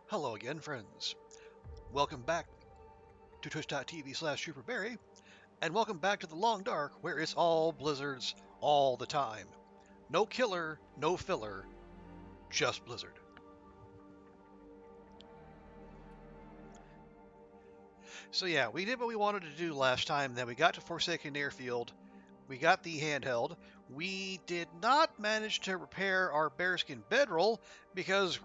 Hello again, friends. Welcome back to twitch.tv/SuperBerry, and welcome back to the Long Dark, where it's all blizzards all the time. No killer, no filler, just blizzard. So yeah, we did what we wanted to do last time. Then we got to Forsaken Airfield. We got the handheld. We did not manage to repair our bearskin bedroll because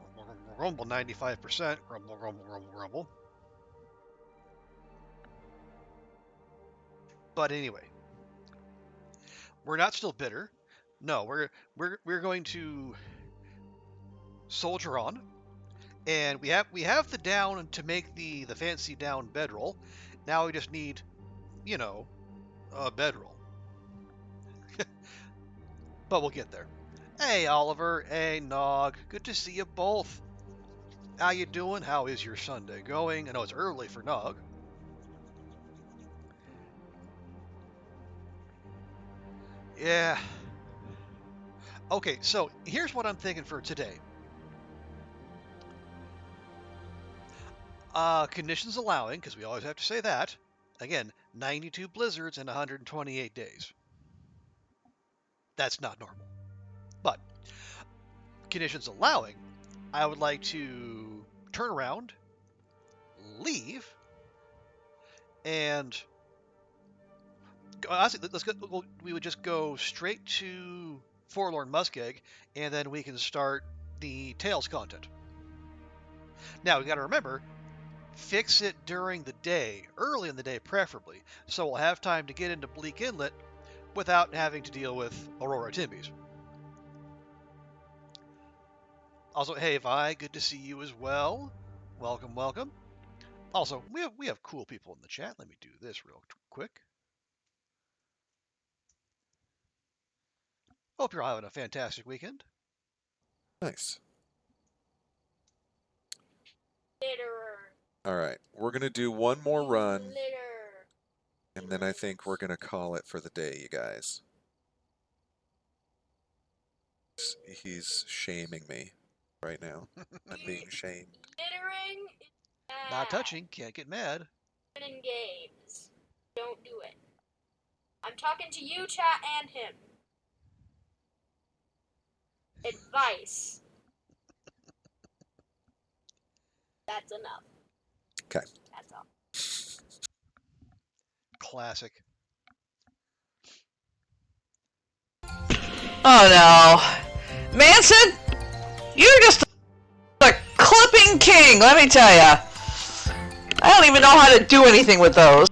rumble 95%, rumble, rumble, rumble, rumble. But anyway, we're not still bitter. No, we're going to soldier on, and we have the down to make the fancy down bedroll. Now we just need, you know, a bedroll. But we'll get there. Hey Oliver, hey Nog, good to see you both. How you doing? How is your Sunday going? I know it's early for Nog. Yeah. Okay, so here's what I'm thinking for today. Conditions allowing, because we always have to say that. Again, 92 blizzards in 128 days. That's not normal. But conditions allowing, I would like to turn around, leave, and honestly, we would just go straight to Forlorn Muskeg, and then we can start the Tales content. Now, we got to remember, fix it during the day, early in the day preferably, so we'll have time to get into Bleak Inlet without having to deal with Aurora Timbies. Also, hey Vi, good to see you as well. Welcome, welcome. Also, we have cool people in the chat. Let me do this real quick. Hope you're having a fantastic weekend. Nice. Litterer. All right, we're going to do one more run, Litter. and then I think we're going to call it for the day, you guys. He's shaming me right now. I'm being shamed. Littering is bad. Not touching, can't get mad. In games. Don't do it. I'm talking to you, chat, and him. Advice. That's enough. Okay. That's all. Classic. Oh no. Manson, you're just a clipping king, let me tell ya. I don't even know how to do anything with those.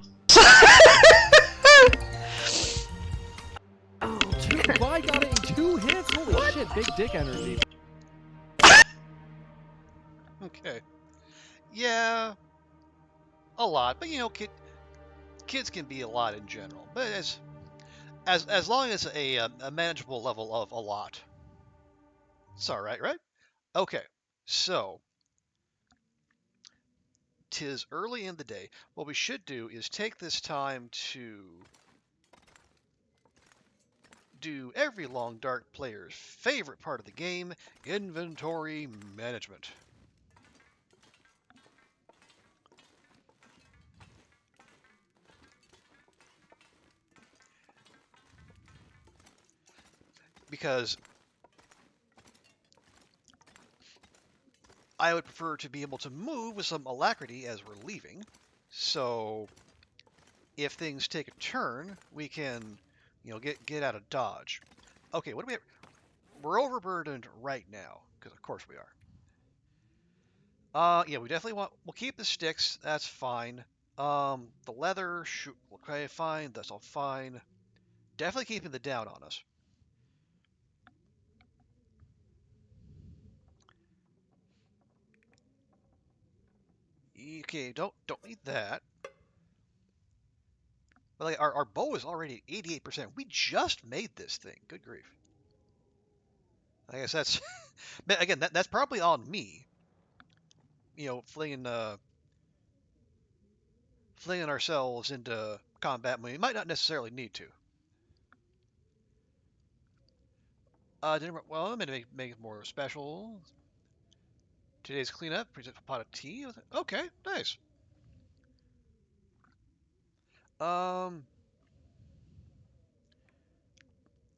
I got it in 2 hits? Holy shit, big dick energy. Okay. Yeah, a lot, but you know, kids can be a lot in general. But as long as a manageable level of a lot, it's all right, right? Okay, so 'tis early in the day. What we should do is take this time to do every Long Dark player's favorite part of the game, inventory management. Because I would prefer to be able to move with some alacrity as we're leaving. So if things take a turn, we can, you know, get out of dodge. Okay, what do we have? We're overburdened right now, because of course we are. Yeah, we definitely we'll keep the sticks, that's fine. The leather, okay, fine, that's all fine. Definitely keeping the down on us. Okay, don't need that. But like, our bow is already at 88%. We just made this thing. Good grief. I guess that's again that's probably on me. You know, flinging ourselves into combat when we might not necessarily need to. Well, I'm gonna make it more special. Today's cleanup presents a pot of tea. Okay, nice.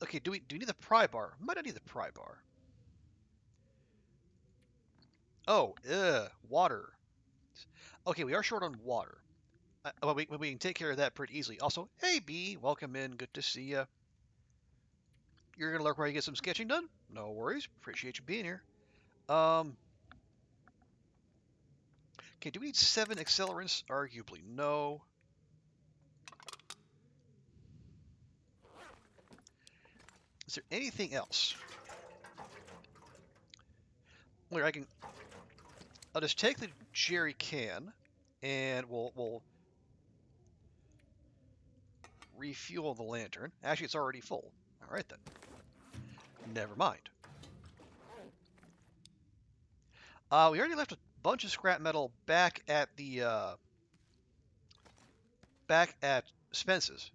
Okay, do we need the pry bar? Might not need the pry bar. Oh, water. Okay, we are short on water. Well, we can take care of that pretty easily. Also, hey B, welcome in. Good to see you. You're gonna lurk while you get some sketching done? No worries. Appreciate you being here. Okay, do we need 7 accelerants? Arguably, no. Is there anything else? Where I'll just take the jerry can, and we'll refuel the lantern. Actually, it's already full. All right then. Never mind. We already left a bunch of scrap metal back at the back at Spence's,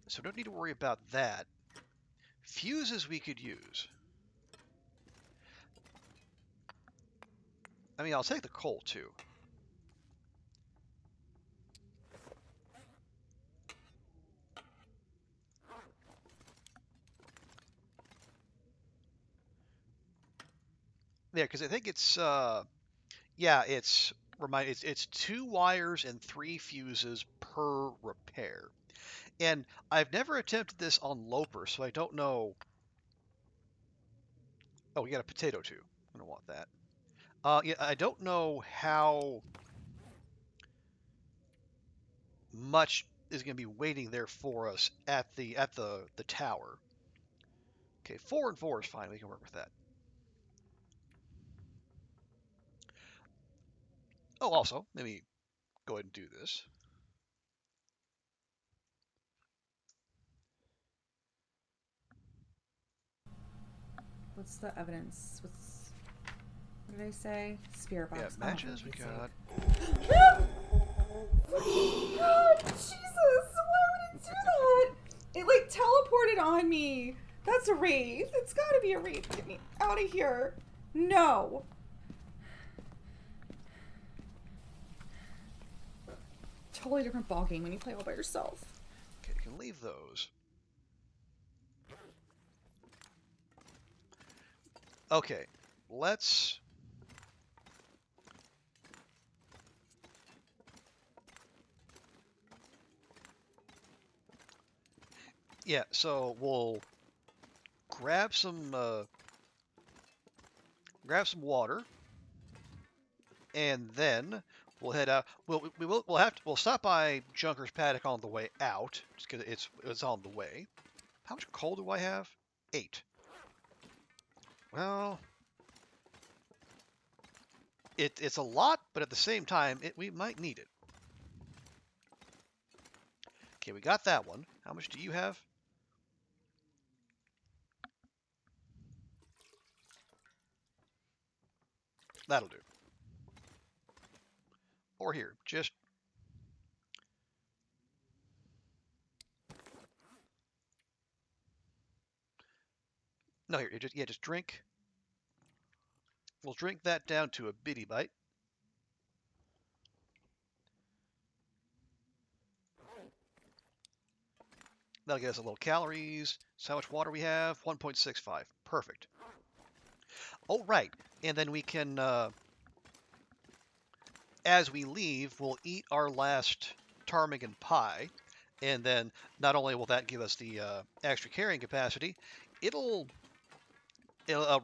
so don't need to worry about that. Fuses we could use. I mean, I'll take the coal too. Yeah, because I think it's yeah, it's 2 wires and 3 fuses per repair. And I've never attempted this on Loper, so I don't know. Oh, we got a potato too. I don't want that. Yeah, I don't know how much is going to be waiting there for us at the tower. Okay, 4 and 4 is fine. We can work with that. Oh, also, let me go ahead and do this. What's the evidence? What did I say? Spirit box. Yeah, matches. We got. God, Jesus! Why would it do that? It like teleported on me. That's a wraith. It's got to be a wraith. Get me out of here. No. Totally different ballgame when you play all by yourself. Okay, you can leave those. Okay, let's. Yeah, so we'll grab some water, and then we'll head out. We'll stop by Junker's paddock on the way out, just because it's on the way. How much coal do I have? 8. Well, it's a lot, but at the same time, we might need it. Okay, we got that one. How much do you have? That'll do. Or here, just... No, here, just drink. We'll drink that down to a bitty bite. That'll get us a little calories. So how much water we have? 1.65. Perfect. Oh, right. And then we can, as we leave, we'll eat our last ptarmigan pie. And then not only will that give us the extra carrying capacity, it'll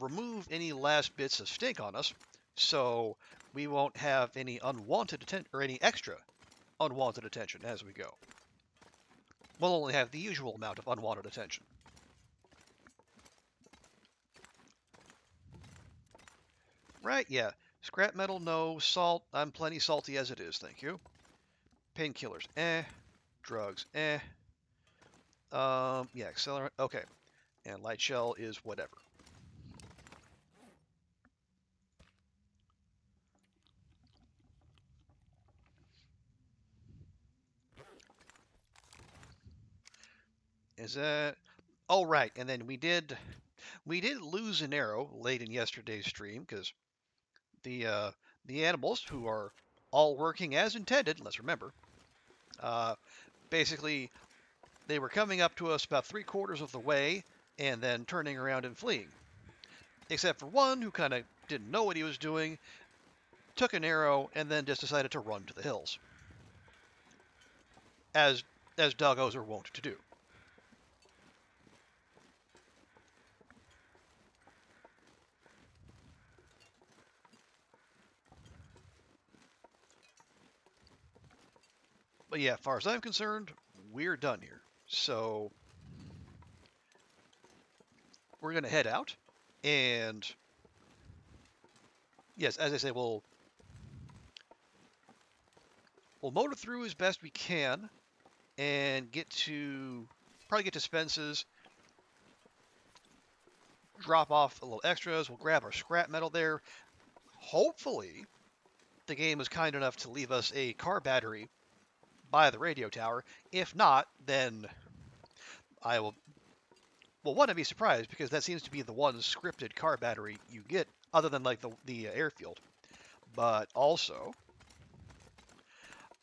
remove any last bits of stink on us, so we won't have any unwanted attention or any extra unwanted attention as we go. We'll only have the usual amount of unwanted attention. Right, yeah. Scrap metal, no. Salt, I'm plenty salty as it is, thank you. Painkillers, Drugs, Yeah, accelerant, okay. And light shell is whatever. Is that... Oh, right, and then we did lose an arrow late in yesterday's stream, because the animals, who are all working as intended. Let's remember, basically they were coming up to us about 3/4 of the way and then turning around and fleeing. Except for one who kind of didn't know what he was doing, took an arrow, and then just decided to run to the hills, as doggos are wont to do. But yeah, as far as I'm concerned, we're done here. So we're going to head out, and yes, as I say, we'll motor through as best we can and probably get to Spence's, drop off a little extras. We'll grab our scrap metal there. Hopefully, the game is kind enough to leave us a car battery by the radio tower. If not, then I will want to be surprised, because that seems to be the one scripted car battery you get, other than like the airfield. But also,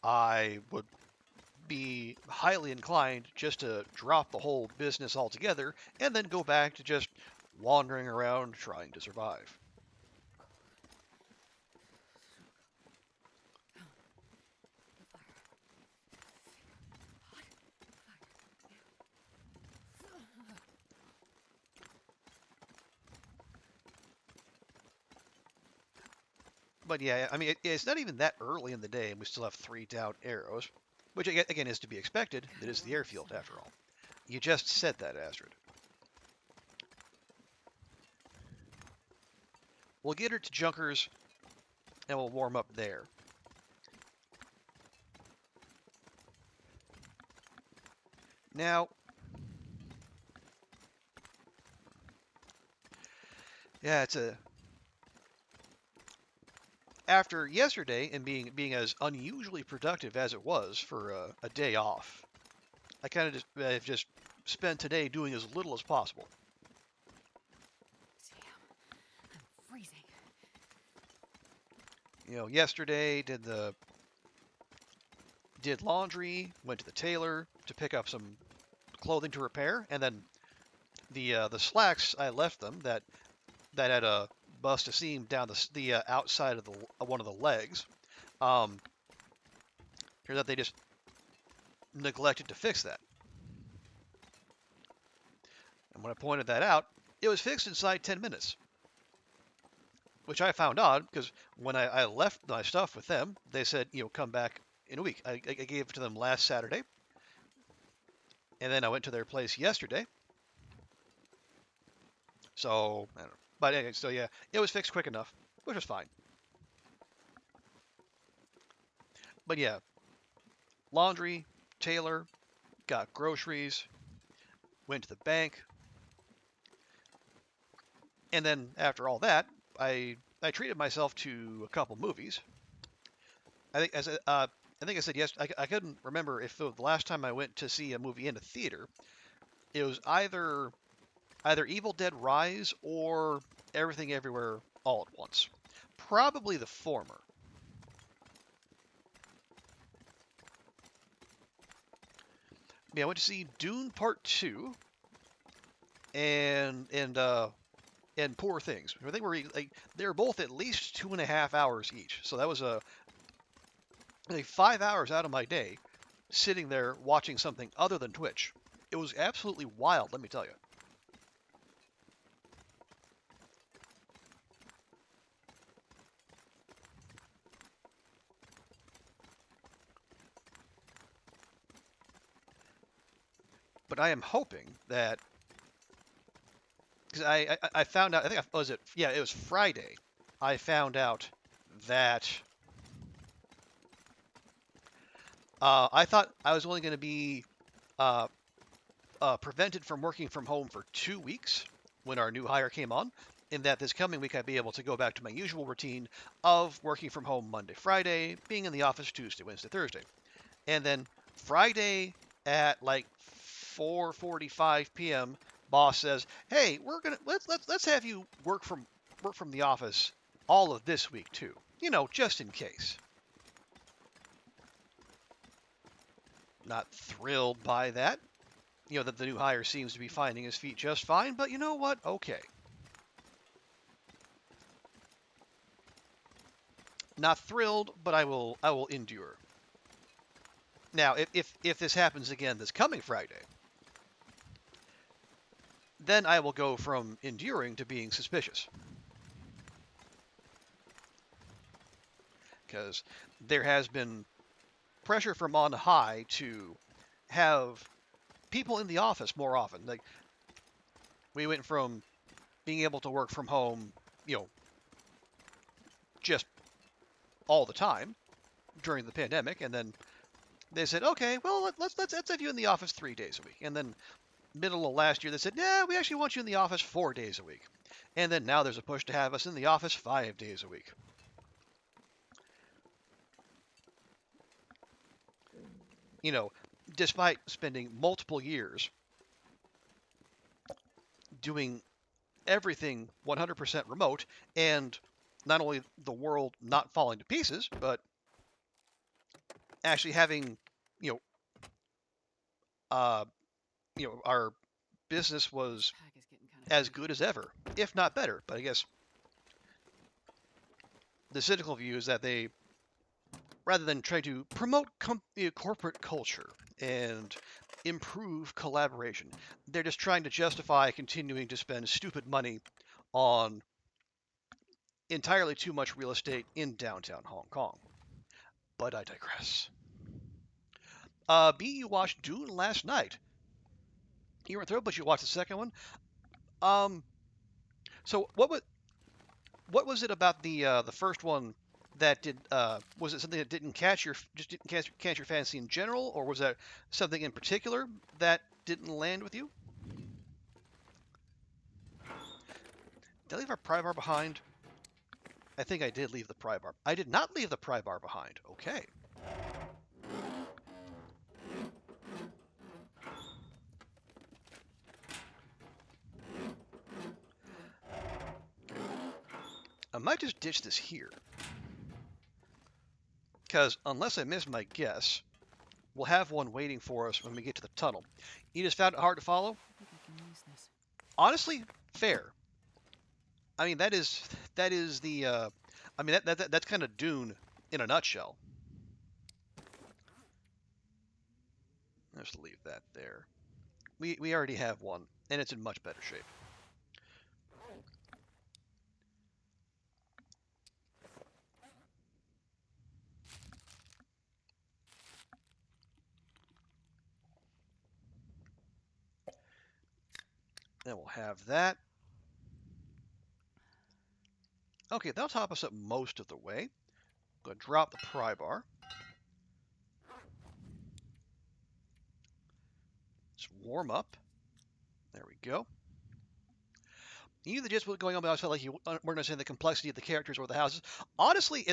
I would be highly inclined just to drop the whole business altogether and then go back to just wandering around trying to survive. But yeah, I mean, it's not even that early in the day, and we still have 3 down arrows, which again is to be expected. It is the airfield, after all. You just said that, Astrid. We'll get her to Junkers, and we'll warm up there. Now, yeah, after yesterday and being as unusually productive as it was for a day off, I kind of just spent today doing as little as possible. Damn, I'm freezing. You know, yesterday did laundry, went to the tailor to pick up some clothing to repair, and then the slacks, I left them that had a bust a seam down the outside of one of the legs. Turns out they just neglected to fix that. And when I pointed that out, it was fixed inside 10 minutes. Which I found odd, because when I left my stuff with them, they said, come back in a week. I gave it to them last Saturday. And then I went to their place yesterday. So, I don't know. But anyway, so yeah, it was fixed quick enough, which was fine. But yeah, laundry, tailor, got groceries, went to the bank, and then after all that, I treated myself to a couple movies. I think I said yes. I couldn't remember if the last time I went to see a movie in a theater, it was either Evil Dead Rise or Everything Everywhere All at Once. Probably the former. Yeah, I went to see Dune Part 2 and Poor Things. I think they were both at least 2.5 hours each. So that was like 5 hours out of my day sitting there watching something other than Twitch. It was absolutely wild, let me tell you. But I am hoping that, because I found out, it was Friday, I found out that I thought I was only going to be prevented from working from home for 2 weeks when our new hire came on, and that this coming week I'd be able to go back to my usual routine of working from home Monday, Friday, being in the office Tuesday, Wednesday, Thursday. And then Friday at like 4:45 p.m., boss says, "Hey, let's have you work from the office all of this week too. You know, just in case. Not thrilled by that. You know, that the new hire seems to be finding his feet just fine, but you know what? Okay. Not thrilled, but I will endure. Now, if this happens again this coming Friday, then I will go from enduring to being suspicious. Because there has been pressure from on high to have people in the office more often. Like, we went from being able to work from home, you know, just all the time during the pandemic, and then they said, okay, well, let's have you in the office 3 days a week. And then middle of last year, they said, yeah, we actually want you in the office 4 days a week. And then now there's a push to have us in the office 5 days a week. You know, despite spending multiple years doing everything 100% remote, and not only the world not falling to pieces, but actually having, our business was as good as ever, if not better. But I guess the cynical view is that they, rather than try to promote corporate culture and improve collaboration, they're just trying to justify continuing to spend stupid money on entirely too much real estate in downtown Hong Kong. But I digress. You watched Dune last night. You weren't thrilled, but you watched the second one. So what was it about the first one that did? Was it something that didn't catch your fancy in general, or was that something in particular that didn't land with you? Did I leave our pry bar behind? I think I did leave the pry bar. I did not leave the pry bar behind. Okay. I might just ditch this here. Because unless I miss my guess, we'll have one waiting for us when we get to the tunnel. You just found it hard to follow? Honestly, fair. I mean, that is the, that's kind of Dune in a nutshell. Let's leave that there. We already have one, and it's in much better shape. Then we'll have that. Okay, that'll top us up most of the way. I'm going to drop the pry bar. Let's warm up. There we go. You knew the gist was going on, but I felt like you weren't understanding the complexity of the characters or the houses. Honestly,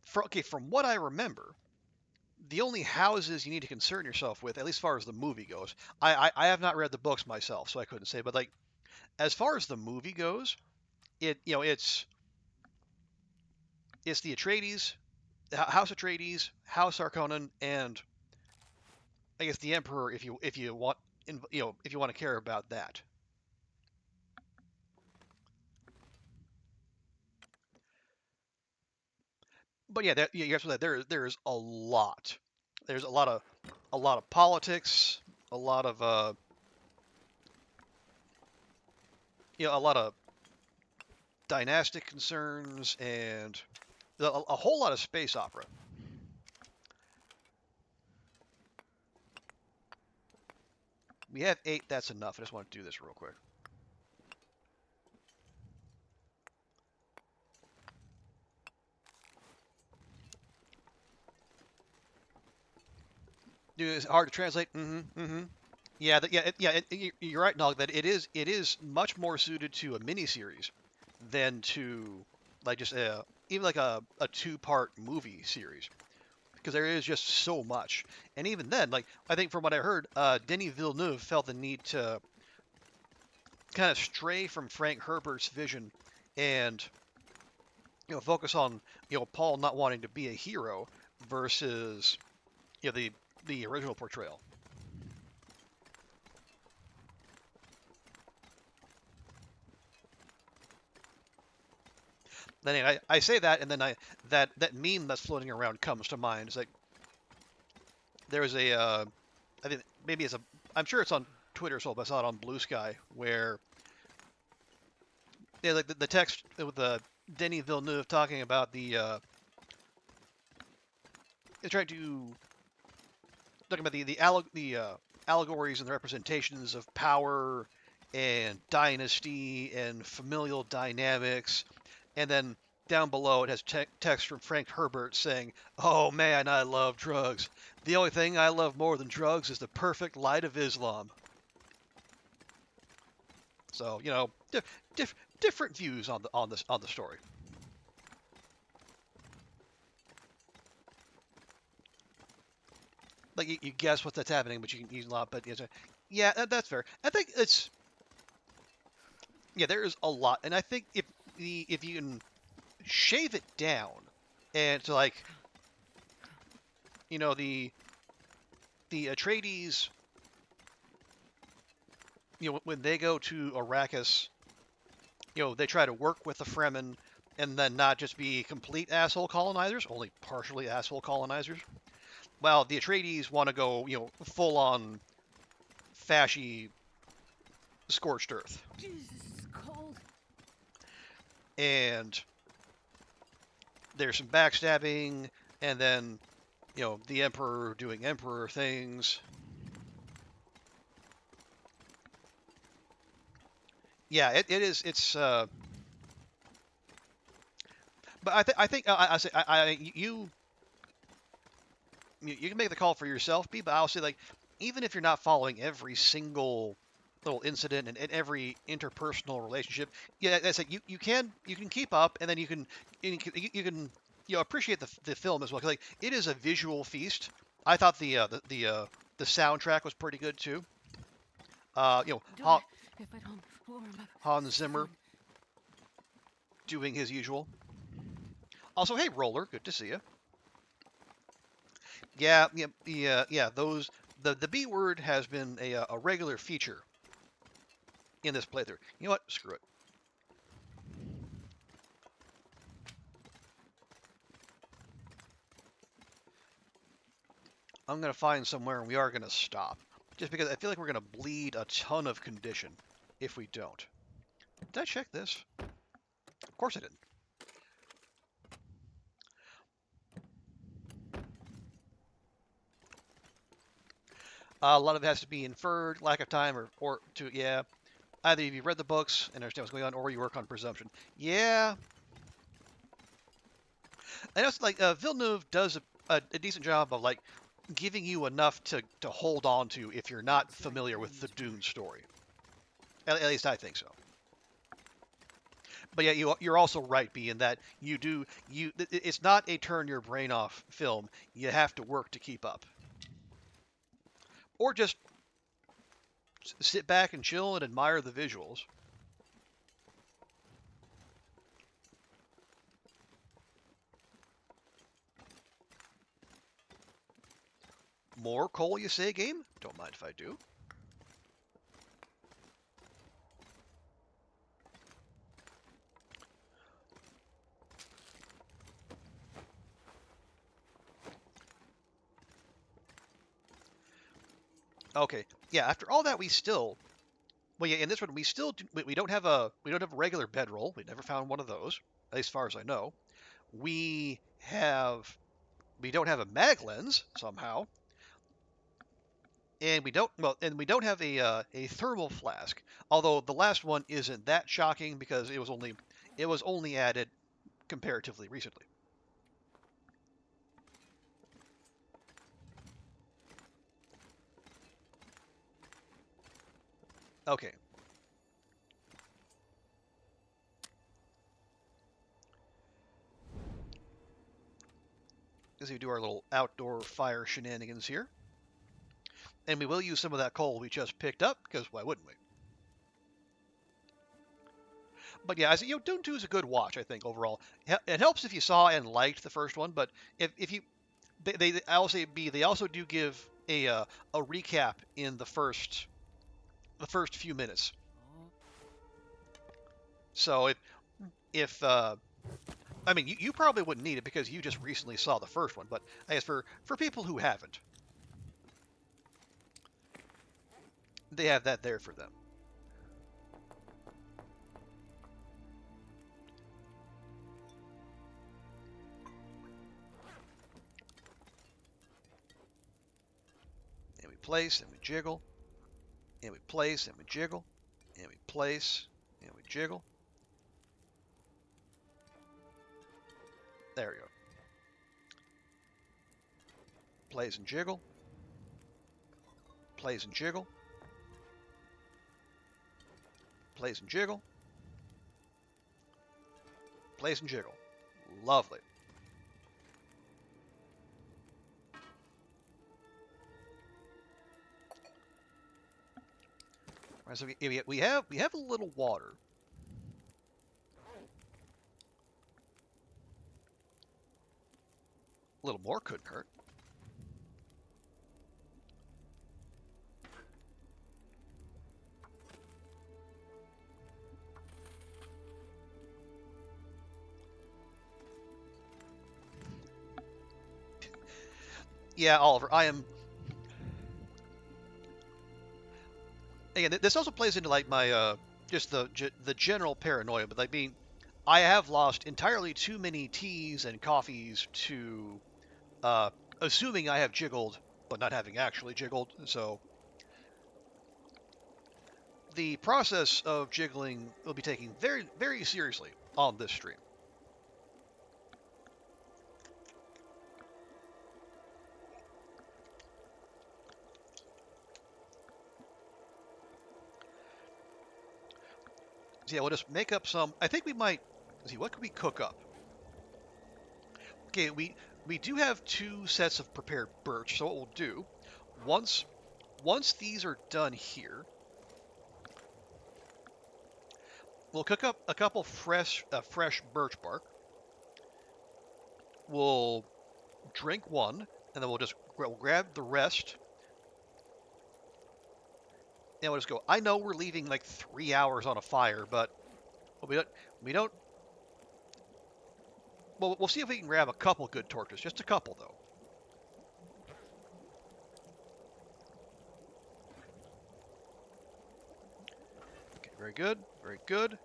from what I remember, the only houses you need to concern yourself with, at least as far as the movie goes, I have not read the books myself, so I couldn't say, but like, as far as the movie goes, it's the Atreides, House Atreides, House Harkonnen, and I guess the Emperor, if you want to care about that. But yeah, you have to say there's a lot. There's a lot of politics, a lot of a lot of dynastic concerns, and a whole lot of space opera. We have 8. That's enough. I just want to do this real quick. Dude, it's hard to translate. Yeah, you're right, Nog. That it is much more suited to a miniseries than to like just even like a 2-part movie series, because there is just so much. And even then, like, I think from what I heard, Denis Villeneuve felt the need to kind of stray from Frank Herbert's vision and focus on Paul not wanting to be a hero versus the original portrayal. Then anyway, I say that, and then that meme that's floating around comes to mind. It's like there was I think maybe I'm sure it's on Twitter, so I saw it on Blue Sky, where like the text with Denis Villeneuve talking about the trying to talking about the allegories and the representations of power and dynasty and familial dynamics. And then down below it has text from Frank Herbert saying, "Oh man, I love drugs. The only thing I love more than drugs is the perfect light of Islam." So different views on the story. Like you guess what's happening, but you can use a lot. But yeah, that's fair. I think there is a lot, and I think if you can shave it down and to like the Atreides, when they go to Arrakis, they try to work with the Fremen and then not just be complete asshole colonizers, only partially asshole colonizers. While the Atreides want to go full on fashy scorched earth. Jesus, it's cold. And there's some backstabbing, and then the Emperor doing Emperor things. Yeah, it is. It's. But I think you can make the call for yourself, B. But I'll say, like, even if you're not following every single little incident and every interpersonal relationship, yeah, that's like you can keep up, and then you can appreciate the film as well. 'Cause, like, it is a visual feast. I thought the soundtrack was pretty good too. Hans Zimmer doing his usual. Also, hey Roller, good to see you. Yeah. Those the B word has been a regular feature in this playthrough. You know what? Screw it. I'm gonna find somewhere and we are gonna stop. Just because I feel like we're gonna bleed a ton of condition if we don't. Did I check this? Of course I didn't. A lot of it has to be inferred, lack of time, or to, yeah. Either you've read the books and understand what's going on, or you work on presumption. Yeah. And it's like Villeneuve does a decent job of like giving you enough to hold on to if you're not familiar with the Dune story. At least I think so. But yeah, you're also right, B, in that it's not a turn your brain off film. You have to work to keep up. Or just sit back and chill and admire the visuals. More coal, you say, game? Don't mind if I do. Okay, yeah. After all that, well, yeah. In this one, we don't have a regular bedroll. We never found one of those, at least as far as I know. We don't have a mag lens somehow, and we don't have a thermal flask. Although the last one isn't that shocking because it was only added comparatively recently. Okay. As we do our little outdoor fire shenanigans here. And we will use some of that coal we just picked up, because why wouldn't we? But yeah, Dune 2 is a good watch, I think, overall. It helps if you saw and liked the first one, but if you, I will say B, they also do give a recap in the first few minutes. So if I mean, you probably wouldn't need it because you just recently saw the first one, but I guess for people who haven't, they have that there for them. And we place, and we jiggle, and we place, and we jiggle, and we place, and we jiggle. There we go. Plays and jiggle. Plays and jiggle. Plays and jiggle. Plays and jiggle. Lovely. All right, so we have a little water. A little more couldn't hurt. Yeah, Oliver, I am. Again, this also plays into like my just the general paranoia, but I mean, I have lost entirely too many teas and coffees to assuming I have jiggled, but not having actually jiggled. So the process of jiggling will be taken very, very seriously on this stream. So yeah, we'll just make up some. I think we might. Let's see, what could we cook up? Okay, we do have 2 sets of prepared birch. So what we'll do, once these are done here, we'll cook up a couple fresh birch bark. We'll drink one, and then we'll grab the rest. And we'll just go. I know we're leaving like 3 hours on a fire, but we don't. Well, we'll see if we can grab a couple good torches. Just a couple, though. Okay, very good. Very good.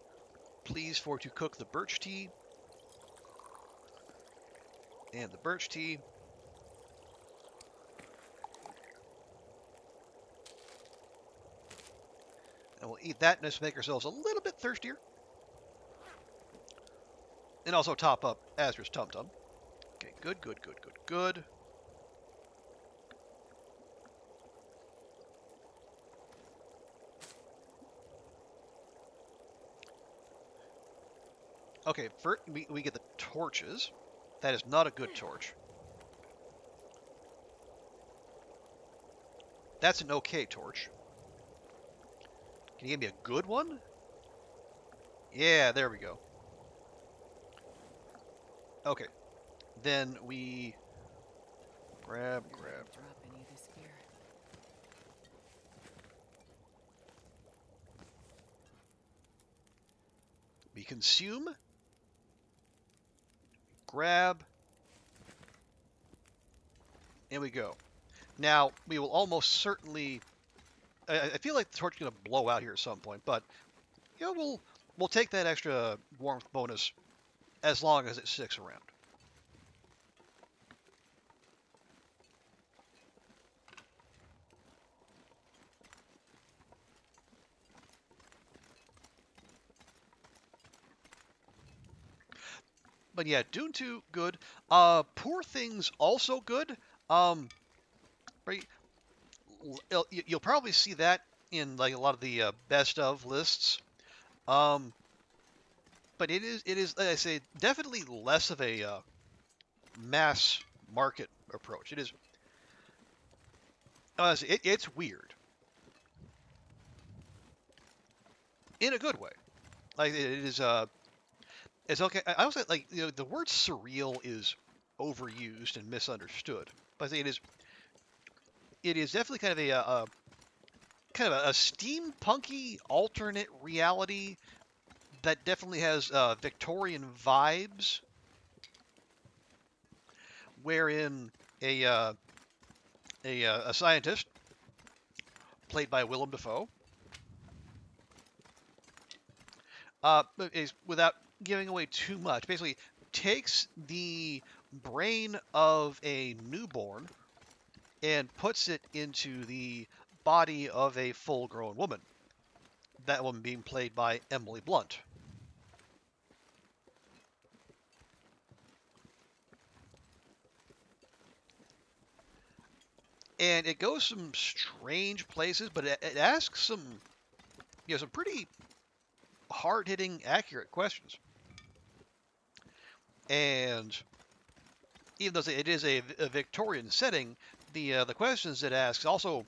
Please for to cook the birch tea. And the birch tea. And we'll eat that and just make ourselves a little bit thirstier. And also top up Astrid's Tum Tum. Okay, good, good, good, good, good. Okay, first we get the torches. That is not a good torch. That's an okay torch. Can you give me a good one? Yeah, there we go. Okay. Then we grab. Drop any of this gear. We consume. Grab. And we go. Now, we will almost certainly... I feel like the torch is going to blow out here at some point, but you know, we'll take that extra warmth bonus as long as it sticks around. But yeah, Dune 2, good. Poor Things, also good. Right, you'll probably see that in like a lot of the best of lists. But it is, like I say, definitely less of a mass market approach. It is, it's weird in a good way. Like it is it's okay. I also like the word surreal is overused and misunderstood, but I think it is definitely kind of a steampunky alternate reality that definitely has Victorian vibes, wherein a scientist played by Willem Dafoe is, without giving away too much, basically takes the brain of a newborn and puts it into the body of a full-grown woman. That woman being played by Emily Blunt. And it goes some strange places, but it asks some, some pretty hard-hitting, accurate questions. And even though it is a Victorian setting, the questions it asks also,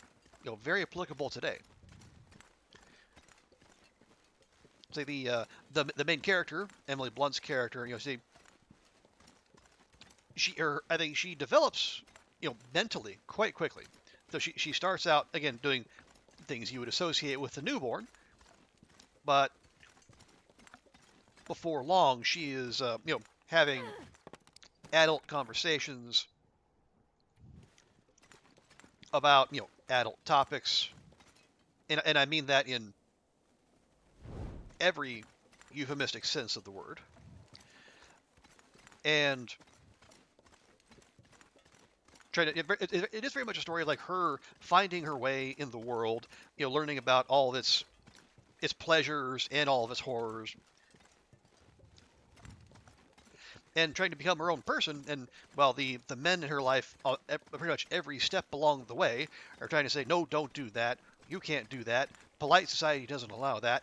very applicable today. Say the main character, Emily Blunt's character, I think she develops, mentally quite quickly. So she starts out again doing things you would associate with the newborn, but before long she is, having adult conversations about, adult topics, and I mean that in every euphemistic sense of the word. And it is very much a story of like her finding her way in the world, learning about all of its pleasures and all of its horrors, and trying to become her own person. And while the men in her life, pretty much every step along the way, are trying to say, no, don't do that. You can't do that. Polite society doesn't allow that.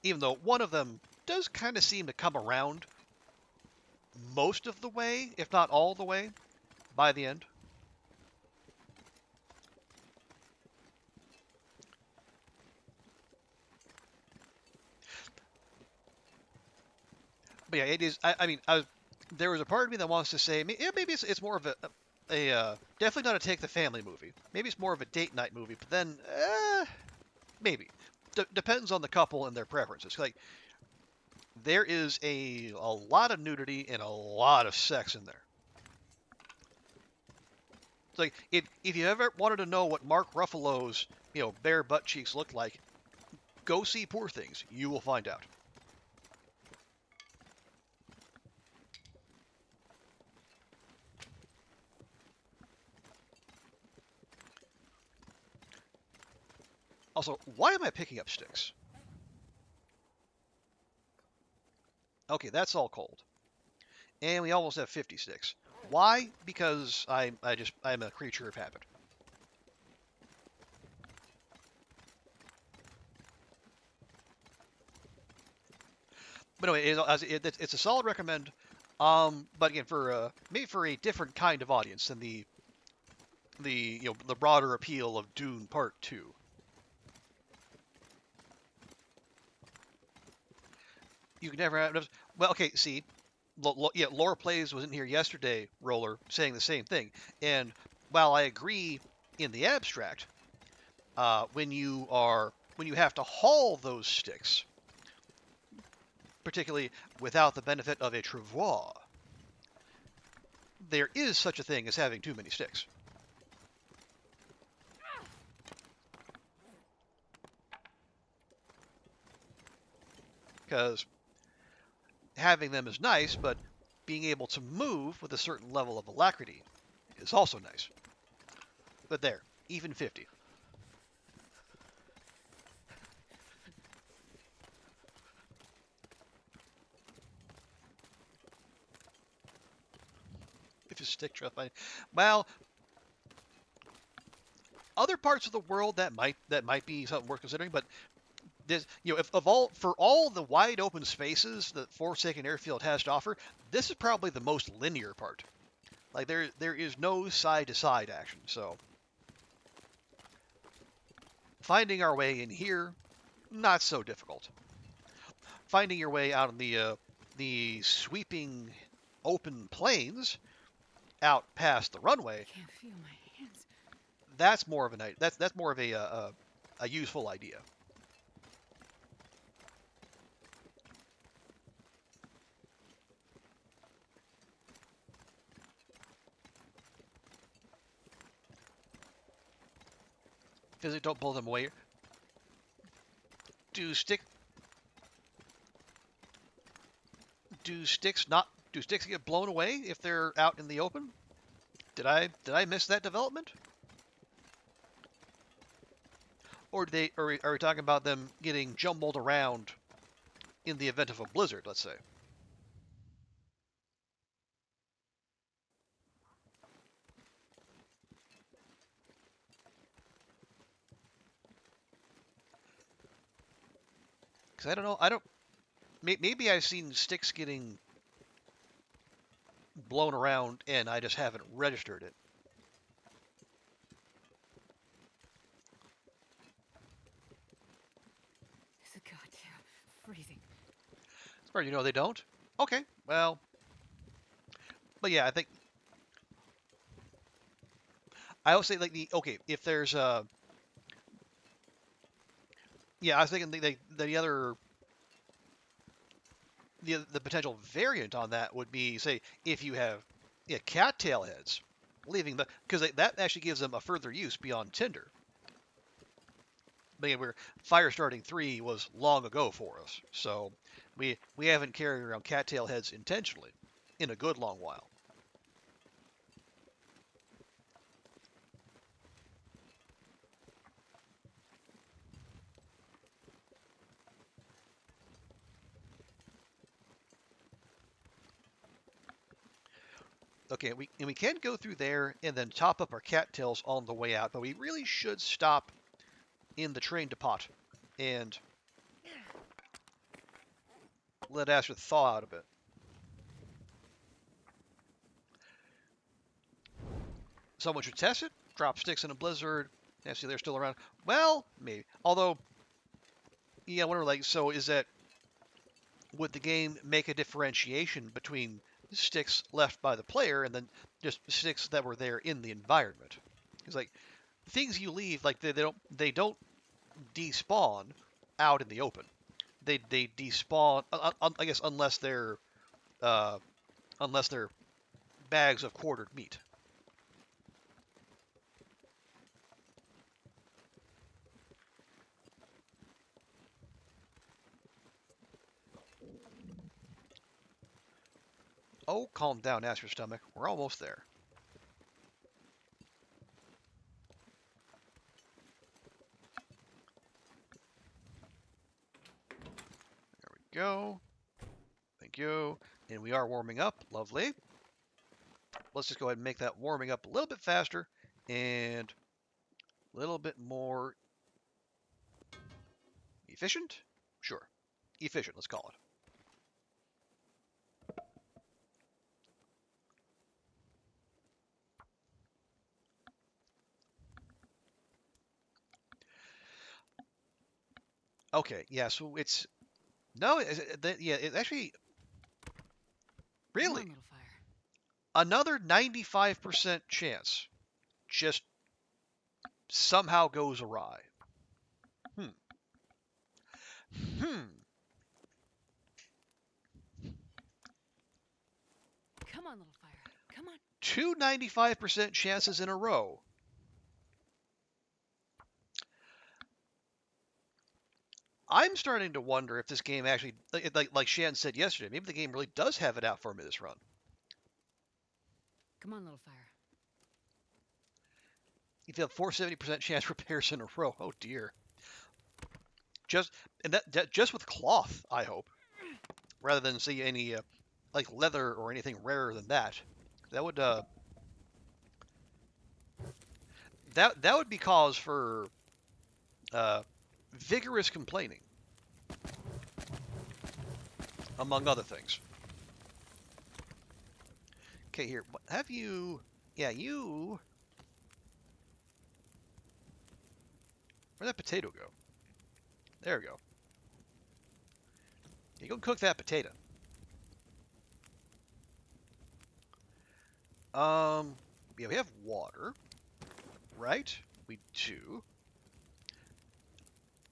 Even though one of them does kind of seem to come around most of the way, if not all the way, by the end. But yeah, it is. I mean, there was a part of me that wants to say, maybe it's more of a definitely not a take the family movie. Maybe it's more of a date night movie. But then, maybe depends on the couple and their preferences. Like, there is a lot of nudity and a lot of sex in there. It's like if you ever wanted to know what Mark Ruffalo's bare butt cheeks look like, go see Poor Things. You will find out. Also, why am I picking up sticks? Okay, that's all cold. And we almost have 50 sticks. Why? Because I'm a creature of habit. But anyway, it's a solid recommend. But again, maybe for a different kind of audience than the broader appeal of Dune Part 2. You can never have... Well, okay, see, Laura Plays was in here yesterday, Roller, saying the same thing. And while I agree in the abstract, when you have to haul those sticks, particularly without the benefit of a travois, there is such a thing as having too many sticks. Because having them is nice, but being able to move with a certain level of alacrity is also nice. But there, even 50. If you stick trust, well, other parts of the world that might be something worth considering, but this, for all the wide open spaces that Forsaken Airfield has to offer, this is probably the most linear part. Like there is no side to side action. So Finding our way in here, not so difficult. Finding your way out on the sweeping open plains, out past the runway, I can't feel my hands. that's more of that's more of a useful idea. Physically, don't pull them away. Do sticks get blown away if they're out in the open? Did I miss that development? Or are we talking about them getting jumbled around in the event of a blizzard, let's say? Because I don't know. Maybe I've seen sticks getting blown around and I just haven't registered it. It's a goddamn freezing. As far as you know, they don't? Okay, well. But yeah, I think. I always say, like, if there's a. Yeah, I was thinking the other. The potential variant on that would be, say, if you have cattail heads, leaving because that actually gives them a further use beyond tinder. But yeah, where fire starting 3 was long ago for us, so we haven't carried around cattail heads intentionally in a good long while. Okay, we can go through there and then top up our cattails on the way out, but we really should stop in the train depot and let Astrid thaw out a bit. Someone should test it. Drop sticks in a blizzard. Yeah, see, they're still around. Well, maybe. Although, yeah, I wonder, like, so is that, would the game make a differentiation between sticks left by the player and then just sticks that were there in the environment? It's like, things you leave, like, they don't despawn out in the open. They despawn, I guess, unless they're bags of quartered meat. Oh, calm down, ask your stomach. We're almost there. There we go. Thank you. And we are warming up. Lovely. Let's just go ahead and make that warming up a little bit faster and a little bit more efficient? Sure. Efficient, let's call it. Okay, yeah, so it's... No, it's actually... Really? Come on, little fire. Another 95% chance just somehow goes awry. Hmm. Come on, little fire. Come on. 2 95% chances in a row. I'm starting to wonder if this game actually, like Shan said yesterday, maybe the game really does have it out for me this run. Come on, little fire. If you have 470% chance repairs in a row, oh dear. Just with cloth, I hope, rather than see any like leather or anything rarer than that. That would that would be cause for vigorous complaining, among other things. Okay, here, have you? Yeah, you. Where'd that potato go? There we go. You go cook that potato. Yeah, we have water, right? We do.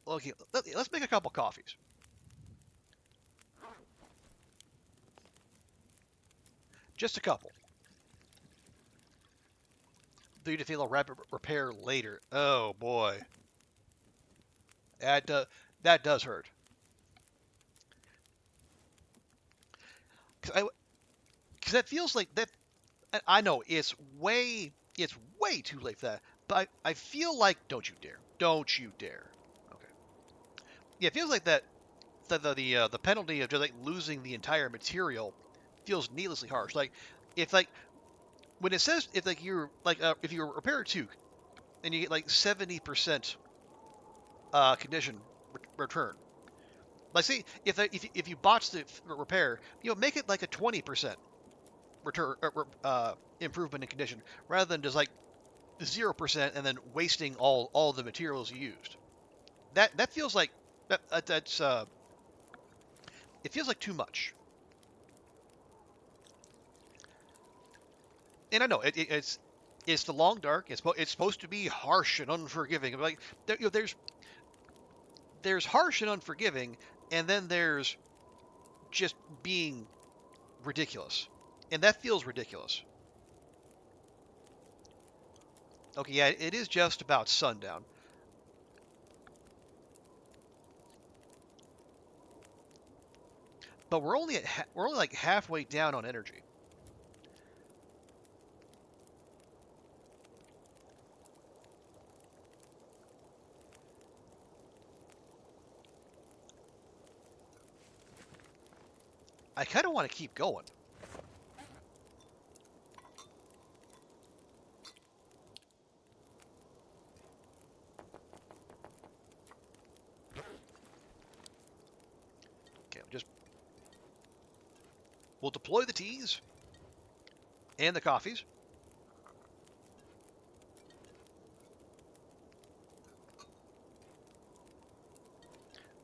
Okay, let's make a couple coffees. Just a couple. Do to feel a rapid repair later. Oh boy, that does hurt. Because that feels like that. I know it's way too late for that, but I feel like don't you dare. Okay. Yeah, it feels like that the penalty of just like losing the entire material feels needlessly harsh. Like if like when it says if like you're like if you repair a toque and you get like 70% condition return. Like see if you botch the repair, make it like a 20% return improvement in condition rather than just like 0% and then wasting all the materials you used. That feels like that's it feels like too much. And I know it's the long dark. It's supposed to be harsh and unforgiving. Like there's harsh and unforgiving, and then there's just being ridiculous, and that feels ridiculous. Okay, yeah, it is just about sundown. But we're only like halfway down on energy. I kind of want to keep going. Okay, we'll deploy the teas and the coffees.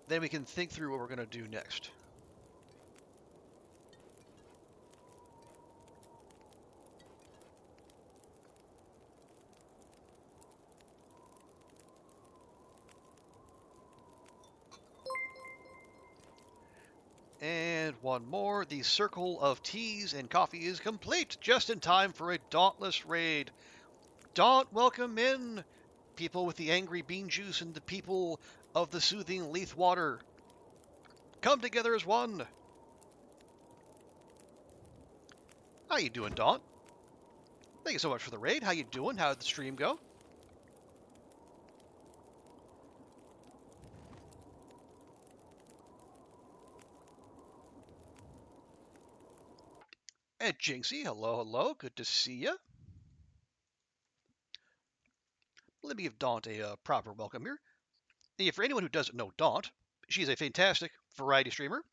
Then we can think through what we're going to do next. And one more. The circle of teas and coffee is complete, just in time for a dauntless raid. Daunt, welcome in, people with the angry bean juice and the people of the soothing leaf water. Come together as one. How you doing, Daunt? Thank you so much for the raid. How you doing? How did the stream go? And Jinxie, hello. Good to see you. Let me give Daunt a proper welcome here. Yeah, for anyone who doesn't know Daunt, she's a fantastic variety streamer.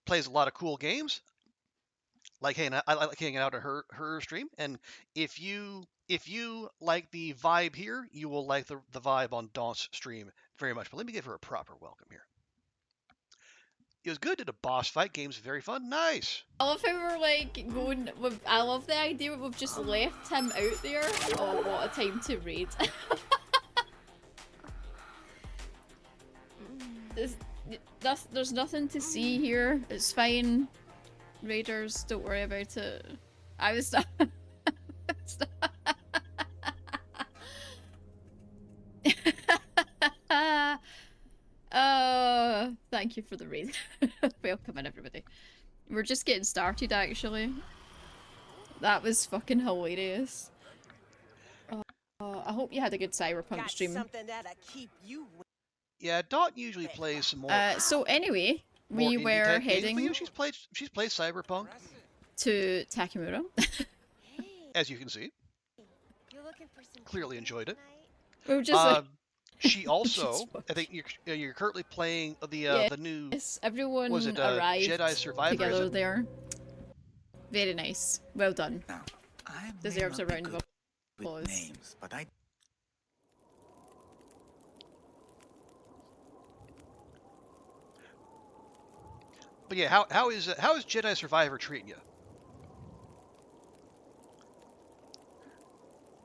Plays a lot of cool games. I like hanging out at her stream. And if you like the vibe here, you will like the vibe on Daunt's stream very much. But let me give her a proper welcome here. It was good. Did a boss fight. Game's very fun. Nice. I love how we're like going with. I love the idea that we've just left him out there. Oh, what a time to raid. There's nothing to see here. It's fine. Raiders, don't worry about it. I was not. Thank you for the raid. Welcome in, everybody. We're just getting started, actually. That was fucking hilarious. I hope you had a good Cyberpunk stream. Yeah, Daunt usually plays some more. So anyway, we were heading. Games, she's played Cyberpunk to Takamura. As you can see, clearly enjoyed it. We were just. She also, I think you're currently playing the new. Yes, everyone was it arrived Jedi Survivor together there. Very nice. Well done. Now, I deserves a round of with applause. names, but I But yeah, how is Jedi Survivor treating you?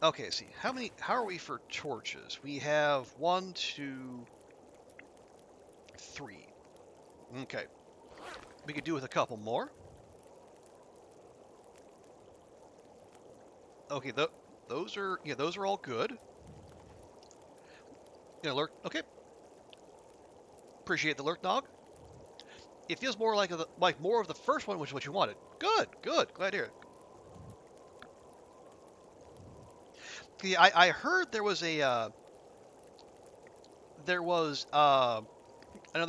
Okay, see, how are we for torches? We have 1, 2, 3. Okay. We could do with a couple more. Okay, those are all good. Alert. Okay. Appreciate the lurk dog. It feels more like more of the first one, which is what you wanted. Good, good. Glad to hear it. Yeah, I heard there was another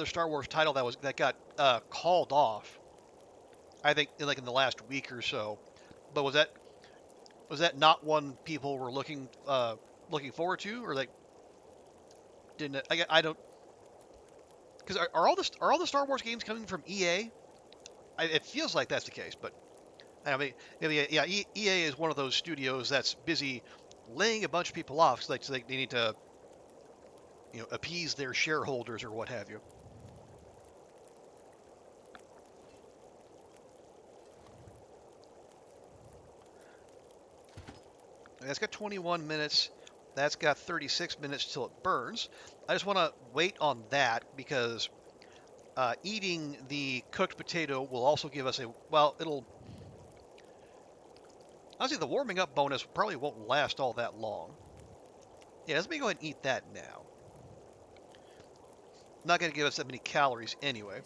Star Wars title that got called off. I think in the last week or so. But was that not one people were looking forward to, or like didn't I don't because are all the Star Wars games coming from EA? It feels like that's the case, but I mean yeah, EA is one of those studios that's busy laying a bunch of people off, so they need to appease their shareholders or what have you. That's got 21 minutes. That's got 36 minutes till it burns. I just want to wait on that because eating the cooked potato will also give us honestly, the warming up bonus probably won't last all that long. Yeah, let me go ahead and eat that now. Not going to give us that many calories anyway.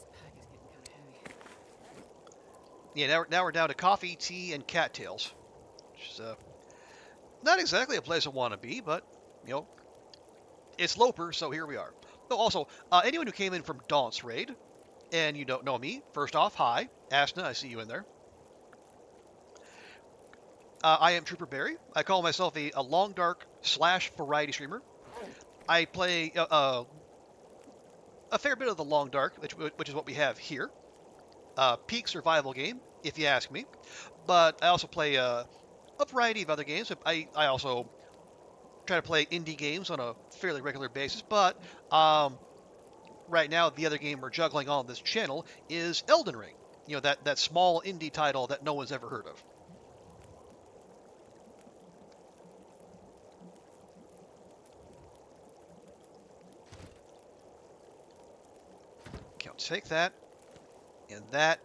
Yeah, now we're down to coffee, tea, and cattails. Which is not exactly a place I want to be, but, it's Loper, so here we are. Oh, also, anyone who came in from Daunt's raid, and you don't know me, first off, hi. Asna, I see you in there. I am Trooper Barry. I call myself a long dark / variety streamer. I play a fair bit of the long dark, which is what we have here. Peak survival game, if you ask me. But I also play a variety of other games. I also try to play indie games on a fairly regular basis, but right now the other game we're juggling on this channel is Elden Ring. That small indie title that no one's ever heard of. Okay, I'll take that and that.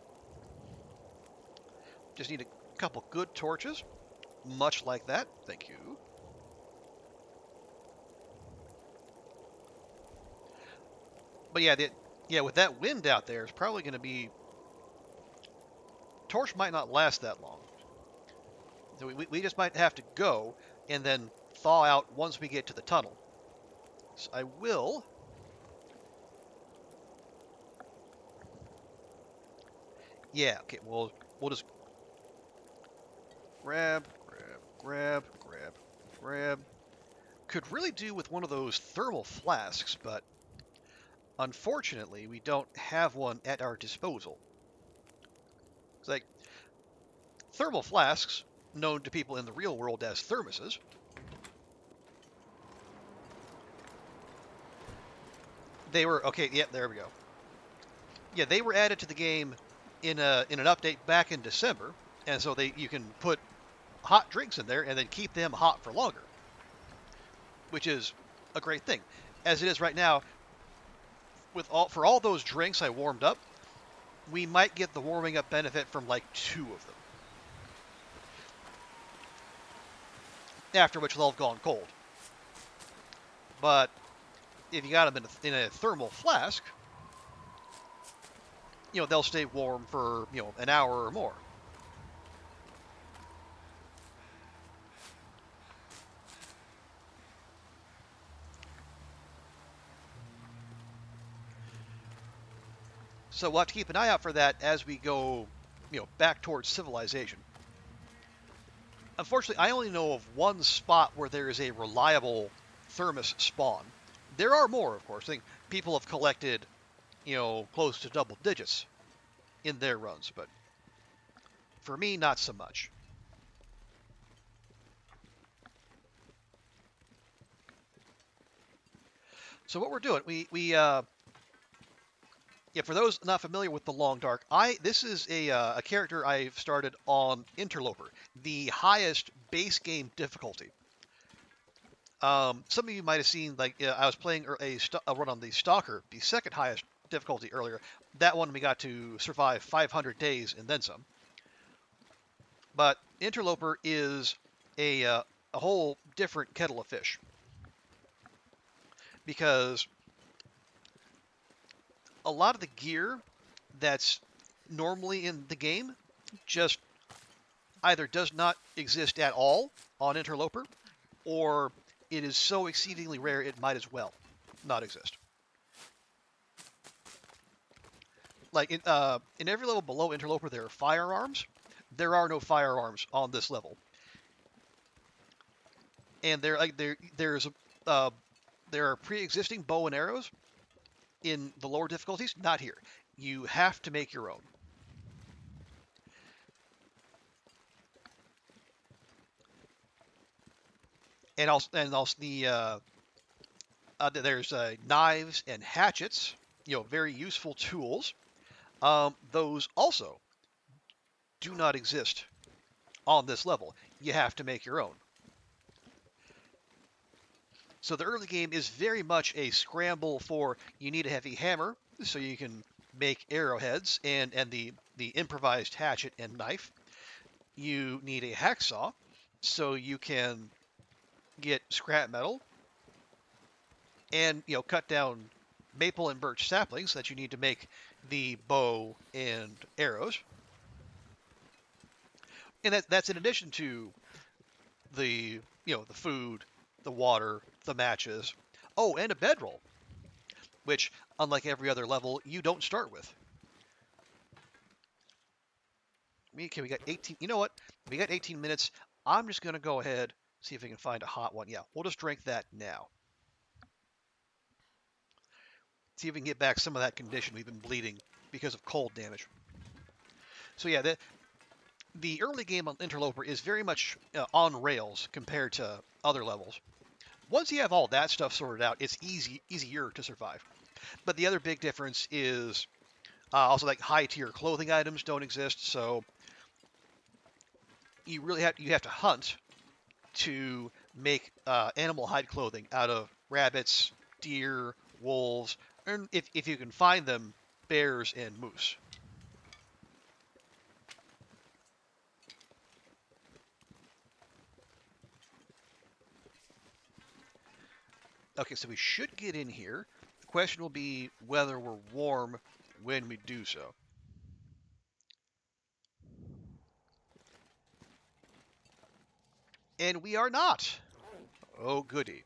Just need a couple good torches. Much like that. Thank you. But yeah, with that wind out there, it's probably going to be... Torch might not last that long. So we just might have to go and then thaw out once we get to the tunnel. So I will... Yeah, okay, we'll just... Grab. Could really do with one of those thermal flasks, but unfortunately we don't have one at our disposal. It's like thermal flasks, known to people in the real world as thermoses, they were okay. Yep, there we go. Yeah, they were added to the game in an update back in December, and so you can put hot drinks in there and then keep them hot for longer, which is a great thing. As it is right now, for all those drinks I warmed up, we might get the warming up benefit from like 2 of them. After which they'll have gone cold. But if you got them in a thermal flask, they'll stay warm for, an hour or more. So we'll have to keep an eye out for that as we go, back towards civilization. Unfortunately, I only know of one spot where there is a reliable thermos spawn. There are more, of course. I think people have collected, close to double digits in their runs, but for me, not so much. So what we're doing, we Yeah, for those not familiar with the Long Dark, this is a character I've started on Interloper, the highest base game difficulty. Some of you might have seen, like, I was playing a run on the Stalker, the second highest difficulty earlier. That one we got to survive 500 days and then some. But Interloper is a whole different kettle of fish, because a lot of the gear that's normally in the game just either does not exist at all on Interloper, or it is so exceedingly rare it might as well not exist. Like in every level below Interloper, there are firearms. There are no firearms on this level, and there are pre-existing bow and arrows in the lower difficulties. Not here. You have to make your own. And also there's knives and hatchets, very useful tools. Those also do not exist on this level. You have to make your own. So the early game is very much a scramble for, you need a heavy hammer so you can make arrowheads and the improvised hatchet and knife. You need a hacksaw so you can get scrap metal and cut down maple and birch saplings that you need to make the bow and arrows. And that's in addition to the the food, the water, the matches. Oh, and a bedroll, which, unlike every other level, you don't start with. Okay, we got 18. You know what? We got 18 minutes. I'm just going to go ahead, see if we can find a hot one. Yeah, we'll just drink that now. See if we can get back some of that condition we've been bleeding because of cold damage. So yeah, the early game on Interloper is very much on rails compared to other levels. Once you have all that stuff sorted out, it's easier to survive. But the other big difference is also, like, high tier clothing items don't exist, so you have to hunt to make animal hide clothing out of rabbits, deer, wolves, and if you can find them, bears and moose. Okay, so we should get in here. The question will be whether we're warm when we do so. And we are not. Oh, goody.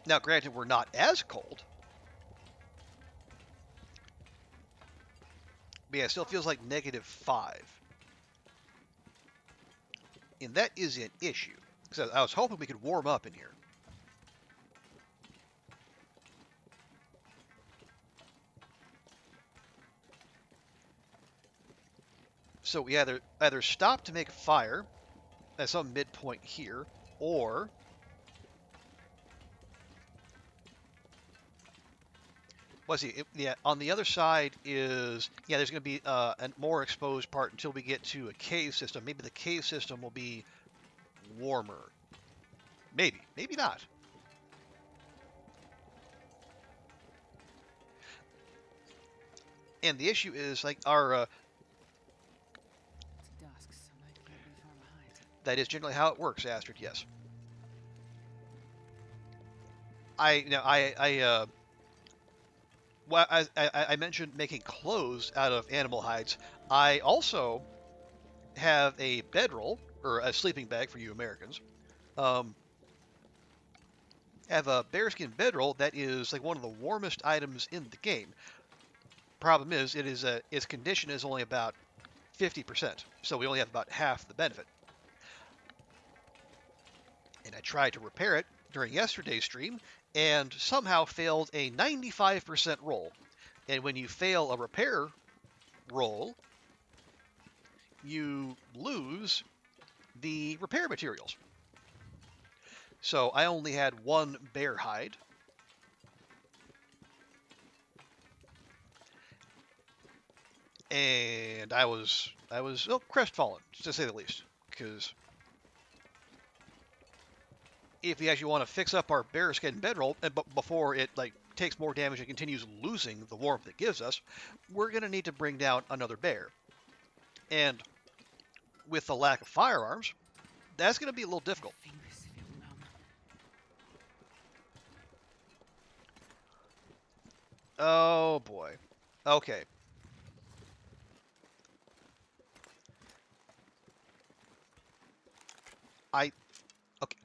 Now, granted, we're not as cold. But yeah, it still feels like -5. And that is an issue. Because I was hoping we could warm up in here. So we either stop to make a fire at some midpoint here, or let's see. Yeah, on the other side is, there's going to be a more exposed part until we get to a cave system. Maybe the cave system will be warmer. Maybe not. And the issue is, like, our It's dusk, so night can't be far behind. that is generally how it works, Astrid. Yes. Well, I mentioned making clothes out of animal hides. I also have a bedroll, or a sleeping bag for you Americans. Have a bearskin bedroll that is like one of the warmest items in the game. Problem is, its condition is only about 50%, so we only have about half the benefit. And I tried to repair it during yesterday's stream, and somehow failed a 95% roll. And when you fail a repair roll, you lose the repair materials. So I only had one bear hide. And I was crestfallen, to say the least, because if we actually want to fix up our bearskin bedroll, but before it takes more damage and continues losing the warmth it gives us, we're gonna need to bring down another bear. And with the lack of firearms, that's gonna be a little difficult. Fingers feel numb. Oh boy. Okay.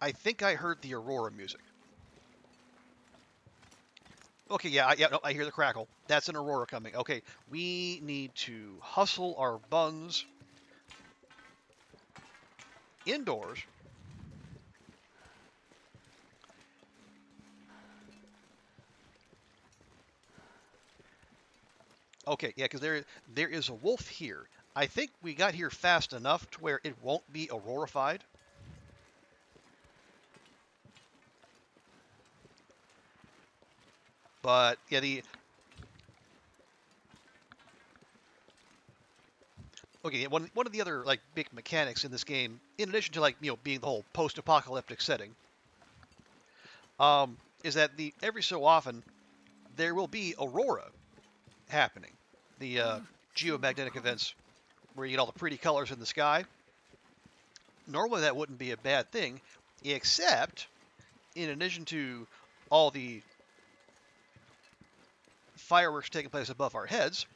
I think I heard the aurora music. Okay, yeah, no, I hear the crackle. That's an aurora coming. Okay, we need to hustle our buns indoors. Okay, yeah, because there is a wolf here. I think we got here fast enough to where it won't be aurorified. But yeah, one of the other big mechanics in this game, in addition to being the whole post-apocalyptic setting, is that every so often there will be aurora happening. The geomagnetic events where you get all the pretty colors in the sky. Normally that wouldn't be a bad thing, except in addition to all the fireworks taking place above our heads,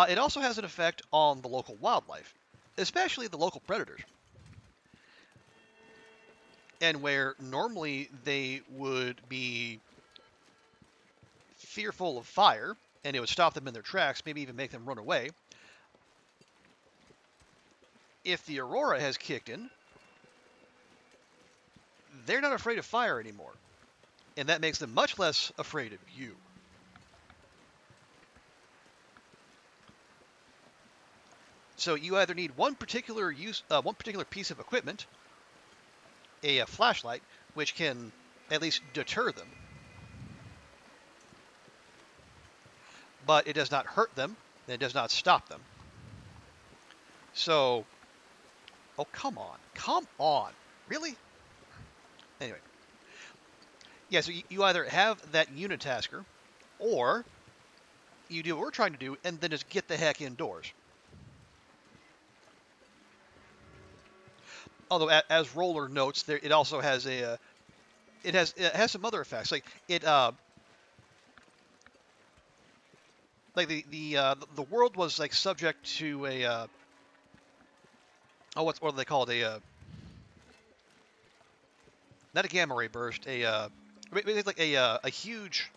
it also has an effect on the local wildlife, especially the local predators. And where normally they would be fearful of fire, and it would stop them in their tracks, maybe even make them run away, if the aurora has kicked in, they're not afraid of fire anymore. And that makes them much less afraid of you. So you either need one particular piece of equipment, a flashlight, which can at least deter them, but it does not hurt them, and it does not stop them. So, oh, come on, really? Anyway, yeah, so you either have that unitasker, or you do what we're trying to do, and then just get the heck indoors. Although, as Roller notes, it also has it has some other effects. Like the world was subject to a what do they call it? Not a gamma ray burst, a huge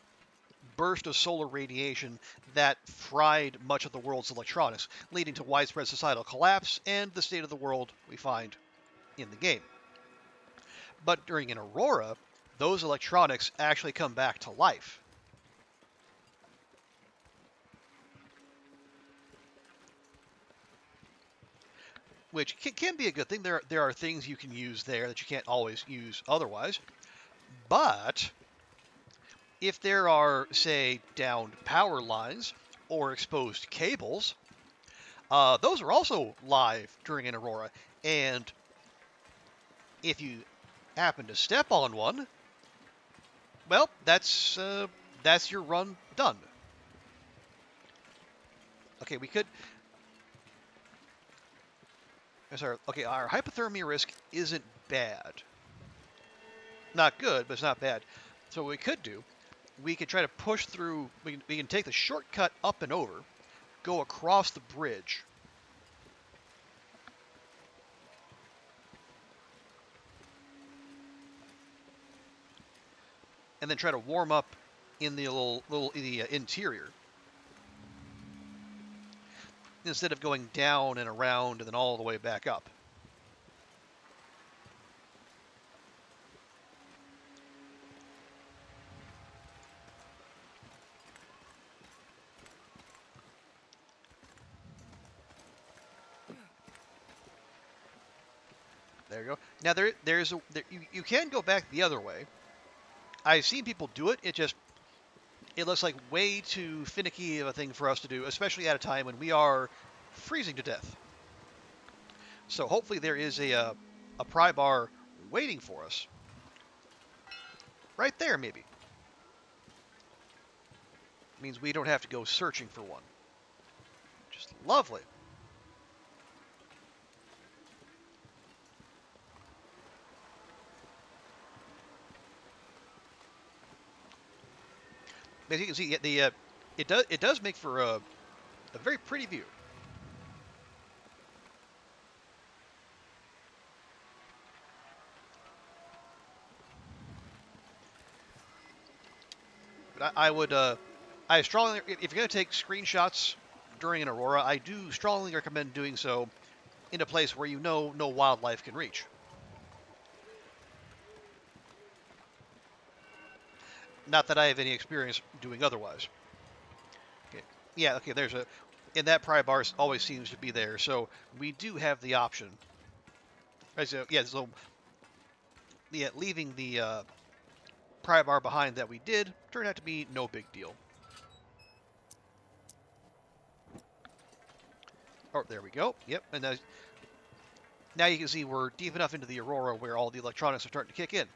burst of solar radiation that fried much of the world's electronics, leading to widespread societal collapse and the state of the world we find in the game. But during an aurora, those electronics actually come back to life. Which can be a good thing. There are things you can use there that you can't always use otherwise. But if there are, say, downed power lines or exposed cables, those are also live during an aurora. And if you happen to step on one, well, that's your run done. Okay, we could... Sorry, okay, our hypothermia risk isn't bad. Not good, but it's not bad. So what we could do, we could try to push through... We can take the shortcut up and over, go across the bridge, and then try to warm up in the interior, instead of going down and around and then all the way back up. There you go. Now you can go back the other way. I've seen people do it. It looks like way too finicky of a thing for us to do, especially at a time when we are freezing to death. So hopefully there is a pry bar waiting for us. Right there, maybe. Means we don't have to go searching for one. Just lovely. As you can see, it does make for a very pretty view. But I strongly, if you're going to take screenshots during an aurora, I do strongly recommend doing so in a place where you know no wildlife can reach. Not that I have any experience doing otherwise. Okay. Yeah, okay, and that pry bar always seems to be there, so we do have the option. Right, so leaving the pry bar behind that we did turned out to be no big deal. Oh, there we go. Yep, and now you can see we're deep enough into the aurora where all the electronics are starting to kick in.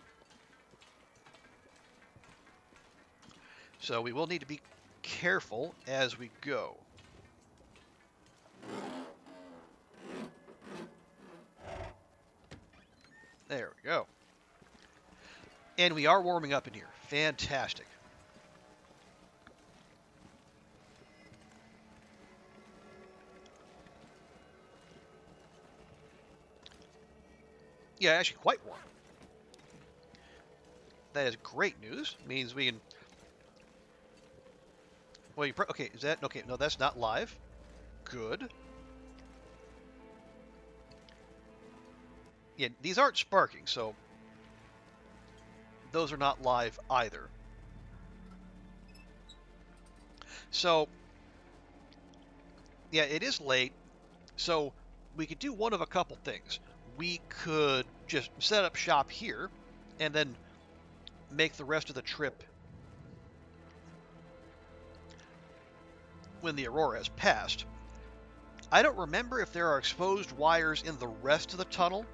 So we will need to be careful as we go. There we go. And we are warming up in here. Fantastic. Yeah, actually quite warm. That is great news. Means we can... Well, okay, is that... Okay, no, that's not live. Good. Yeah, these aren't sparking, so... Those are not live either. So... Yeah, it is late, so we could do one of a couple things. We could just set up shop here, and then make the rest of the trip when the aurora has passed. I don't remember if there are exposed wires in the rest of the tunnel.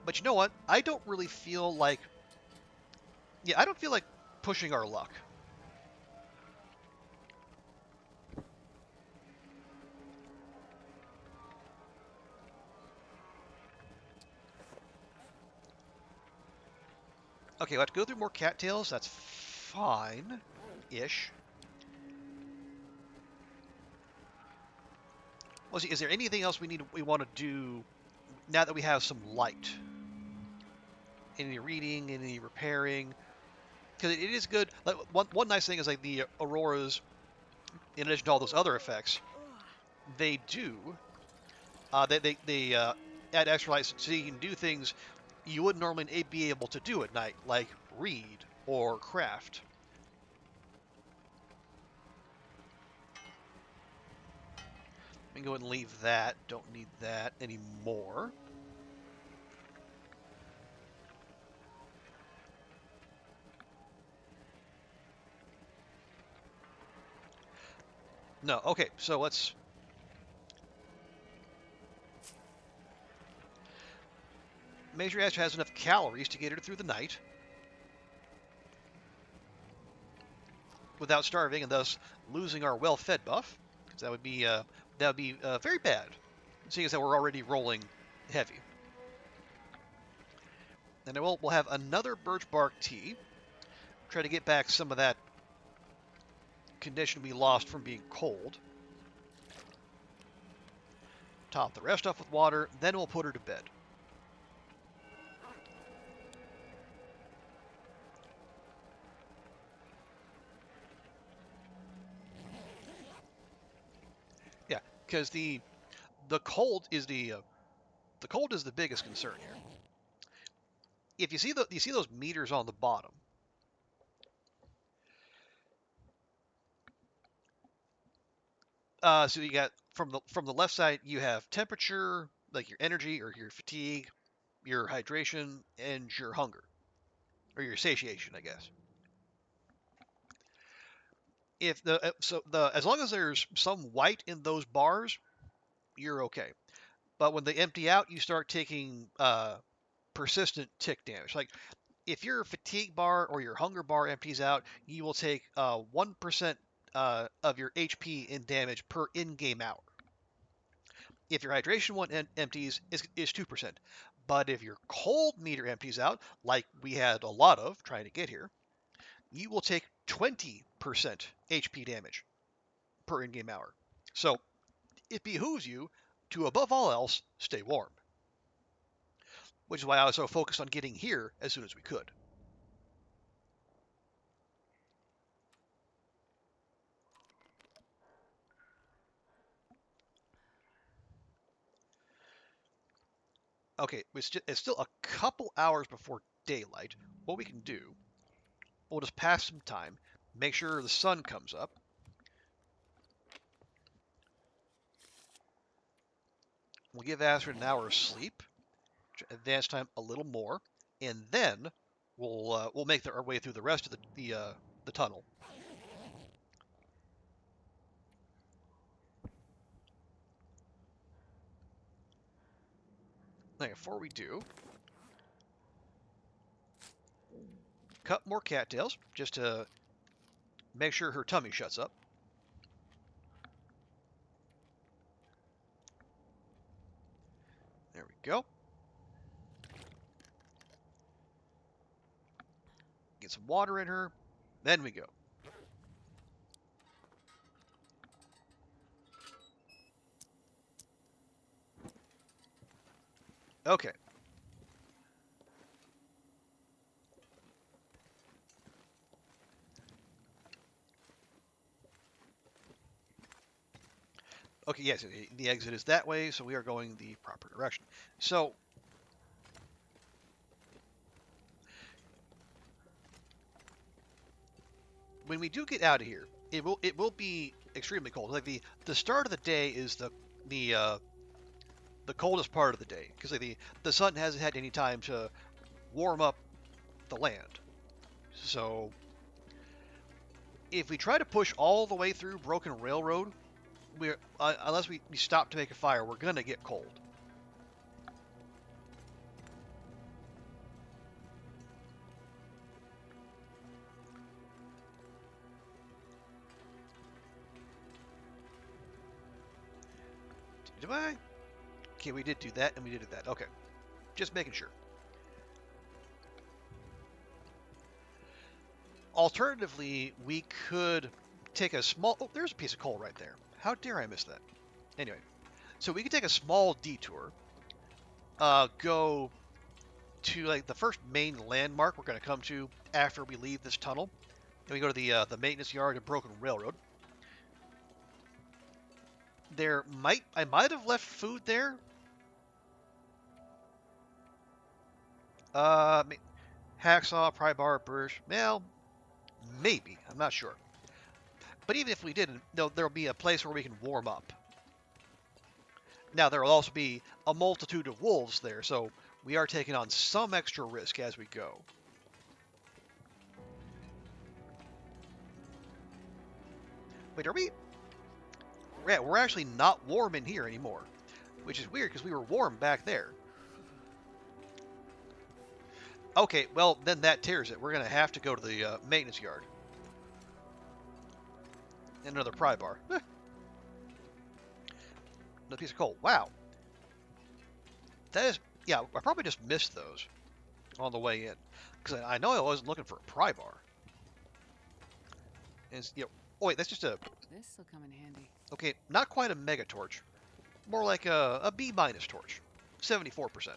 But you know what? I don't really feel like... Yeah, I don't feel like pushing our luck. Okay, we'll have to go through more cattails. That's fine-ish. Let's see, is there anything else we want to do now that we have some light? Any reading, any repairing? Because it is good. Like, one nice thing is like the auroras, in addition to all those other effects, they add extra light so you can do things you wouldn't normally be able to do at night, like read or craft. Let me go ahead and leave that. Don't need that anymore. No, okay, so let's... Make sure Astrid has enough calories to get her through the night without starving and thus losing our well-fed buff, because that would be very bad, seeing as that we're already rolling heavy. And then we'll have another birch bark tea, try to get back some of that condition we lost from being cold. Top the rest off with water, then we'll put her to bed. Yeah, because the cold is the biggest concern here. If you see those meters on the bottom, so you got from the left side you have temperature, like your energy or your fatigue, your hydration, and your hunger, or your satiation, I guess. If the so the as long as there's some white in those bars, you're okay. But when they empty out, you start taking persistent tick damage. Like if your fatigue bar or your hunger bar empties out, you will take 1% of your HP in damage per in-game hour. If your hydration one empties, is 2%. But if your cold meter empties out, like we had a lot of trying to get here, you will take 20% HP damage per in-game hour. So it behooves you to, above all else, stay warm. Which is why I was so focused on getting here as soon as we could. Okay, it's still a couple hours before daylight. What we can do, we'll just pass some time, make sure the sun comes up. We'll give Astrid an hour of sleep, advance time a little more, and then we'll make our way through the rest of the tunnel. Now, before we do, cut more cattails just to make sure her tummy shuts up. There we go. Get some water in her. Then we go. Okay. Okay, yes, the exit is that way, so we are going the proper direction. So, when we do get out of here, it will be extremely cold. Like the start of the day is the coldest part of the day because like the sun hasn't had any time to warm up the land. So, if we try to push all the way through Broken Railroad, unless we stop to make a fire, we're gonna get cold. Do I? Okay, we did do that, and we did that. Okay, just making sure. Alternatively, we could take a small... Oh, there's a piece of coal right there. How dare I miss that? Anyway, so we could take a small detour, go to like the first main landmark we're going to come to after we leave this tunnel. Then we go to the maintenance yard of Broken Railroad. I might have left food there. Hacksaw, pry bar, birch. Well, maybe. I'm not sure. But even if we didn't, there'll be a place where we can warm up. Now, there will also be a multitude of wolves there, so we are taking on some extra risk as we go. Wait, are we? Yeah, we're actually not warm in here anymore, which is weird because we were warm back there. Okay, well, then that tears it. We're going to have to go to the maintenance yard. And another pry bar. Another piece of coal. Wow. That is... Yeah, I probably just missed those on the way in. Because I know I wasn't looking for a pry bar. And oh, wait, that's just a... This'll come in handy. Okay, not quite a mega torch. More like a B- torch. 74%.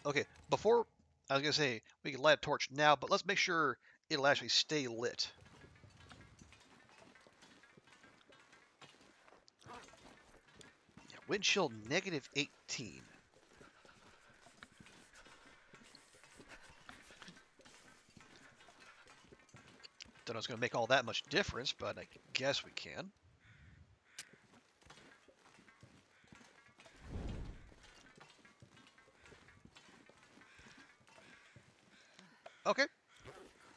Okay, before... I was going to say, we can light a torch now, but let's make sure it'll actually stay lit. Yeah, wind chill -18. it's going to make all that much difference, but I guess we can. Okay.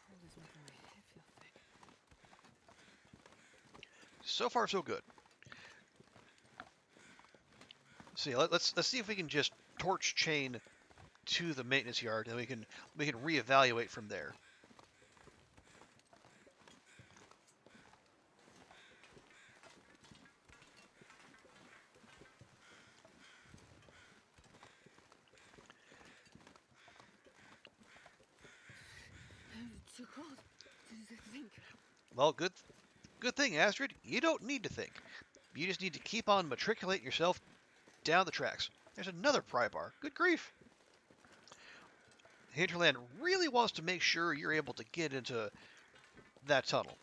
Always making my head feel thick. So far, so good. See, let's see if we can just torch chain to the maintenance yard, and we can reevaluate from there. It's too cold to think. Well, good thing, Astrid. You don't need to think. You just need to keep on matriculating yourself down the tracks. There's another pry bar. Good grief. Hinterland really wants to make sure you're able to get into that tunnel,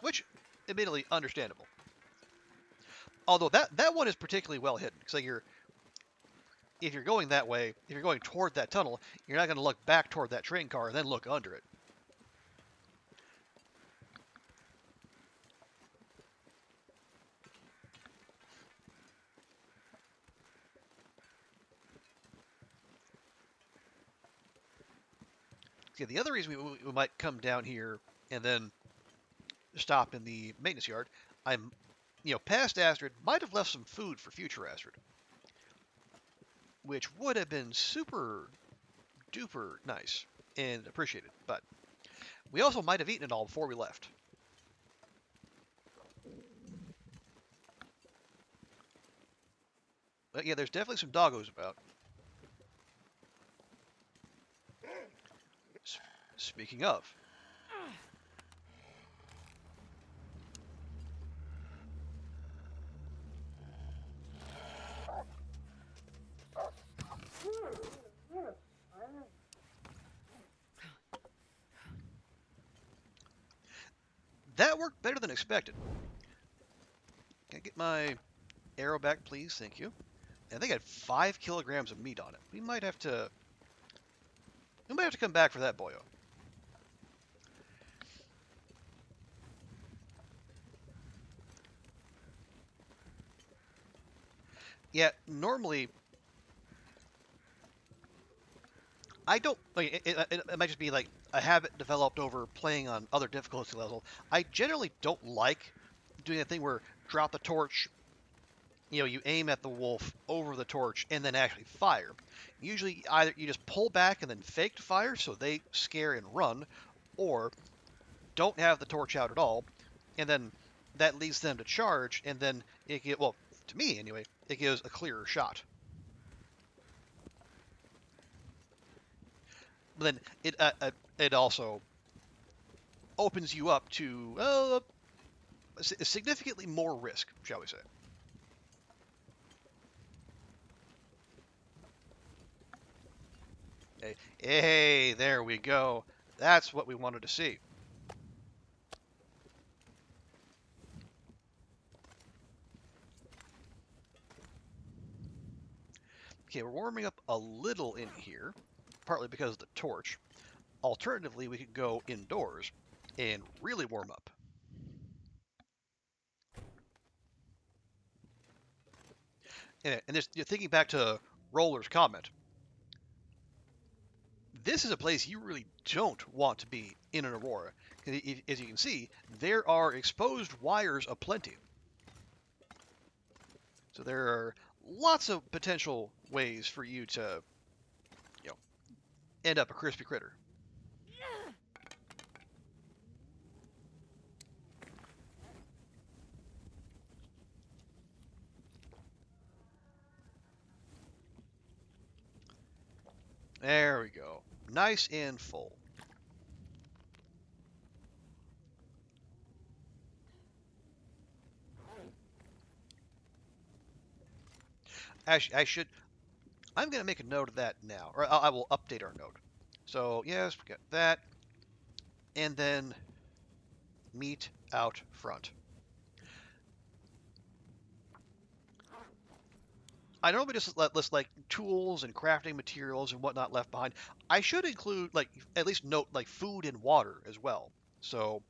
which, admittedly, understandable. Although that one is particularly well hidden, because like if you're going that way, if you're going toward that tunnel, you're not going to look back toward that train car and then look under it. See, the other reason we might come down here and then stop in the maintenance yard, past Astrid might have left some food for future Astrid, which would have been super duper nice and appreciated, but we also might have eaten it all before we left. But yeah, there's definitely some doggos about. Speaking of. That worked better than expected. Can I get my arrow back, please? Thank you. I think I had 5 kilograms of meat on it. We might have to come back for that, boyo. Yeah, normally I don't. Like, it might just be like a habit developed over playing on other difficulty levels. I generally don't like doing that thing where drop the torch. You aim at the wolf over the torch and then actually fire. Usually, either you just pull back and then fake fire so they scare and run, or don't have the torch out at all, and then that leads them to charge, and then to me anyway, it gives a clearer shot. But then it also opens you up to significantly more risk, shall we say. Hey, there we go. That's what we wanted to see. Okay, we're warming up a little in here, partly because of the torch. Alternatively, we could go indoors and really warm up. And you're thinking back to Roller's comment. This is a place you really don't want to be in an aurora. As you can see, there are exposed wires aplenty. So there are lots of potential ways for you to, end up a crispy critter. There we go. Nice and full. Actually, I'm going to make a note of that now, or I will update our note. So, yes, we got that. And then meat out front. I normally just list like tools and crafting materials and whatnot left behind. I should include at least note food and water as well. So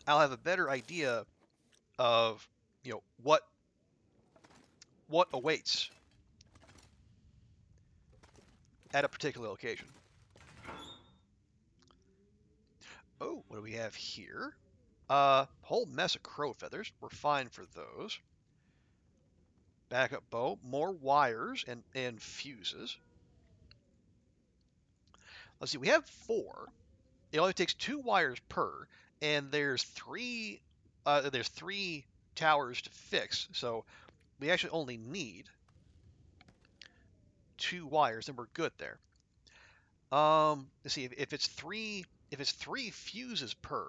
I'll have a better idea of, what awaits at a particular location. Oh, what do we have here? Whole mess of crow feathers. We're fine for those. Backup bow, more wires and fuses. Let's see, we have 4. It only takes 2 wires per, and there's 3 towers to fix, so we actually only need 2 wires, and we're good there. Let's see, if it's 3 fuses per.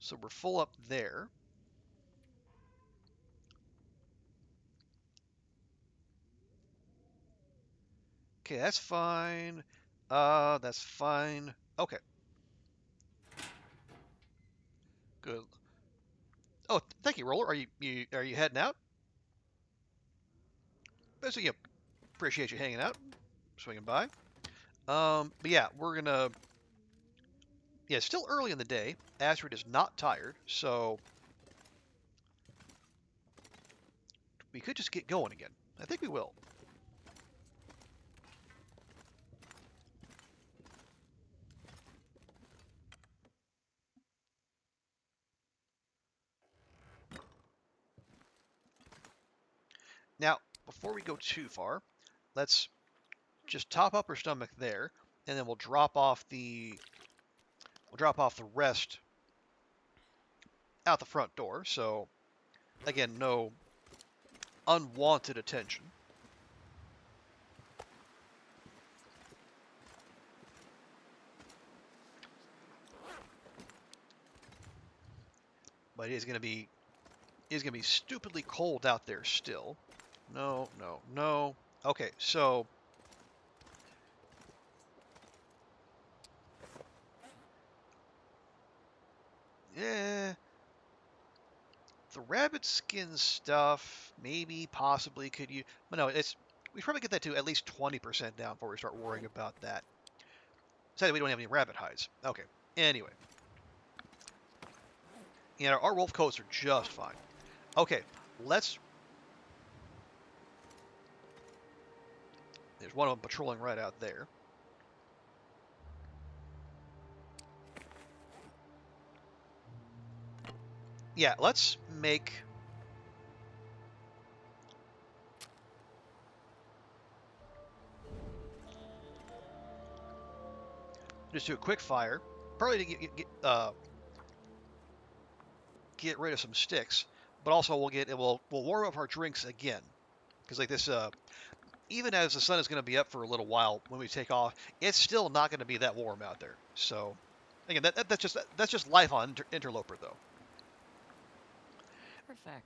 So we're full up there. Okay, that's fine. That's fine. Okay. Good. Oh, thank you, Roller. Are you heading out? So yeah, appreciate you hanging out, swinging by. But yeah, we're gonna. Yeah, it's still early in the day. Astrid is not tired, so we could just get going again. I think we will. Now, before we go too far, let's just top up our stomach there, and then we'll drop off the rest out the front door. So again, no unwanted attention. But it is going to be stupidly cold out there still. No, no, no. Okay, so yeah, the rabbit skin stuff maybe possibly could you, but no, we should probably get that to at least 20% down before we start worrying about that. Sadly, we don't have any rabbit hides. Okay. Anyway, yeah, our wolf coats are just fine. Okay, let's. There's one of them patrolling right out there. Yeah, let's make. Just do a quick fire, probably to get rid of some sticks, but also we'll warm up our drinks again, because like this, even as the sun is going to be up for a little while when we take off, it's still not going to be that warm out there. So again, that's just life on Interloper though. Perfect.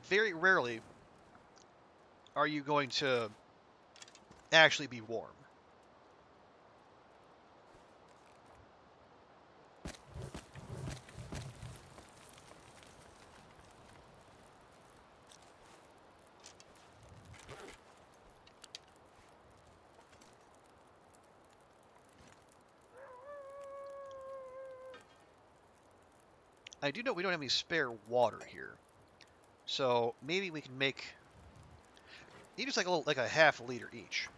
Very rarely are you going to actually be warm. I do know we don't have any spare water here, so maybe we can make just like a half liter each,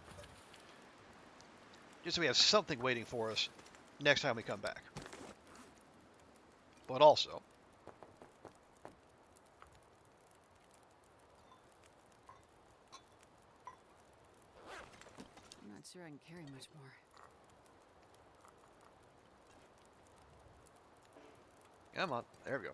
just so we have something waiting for us next time we come back. But also, I'm not sure I can carry much more. come on, there we go.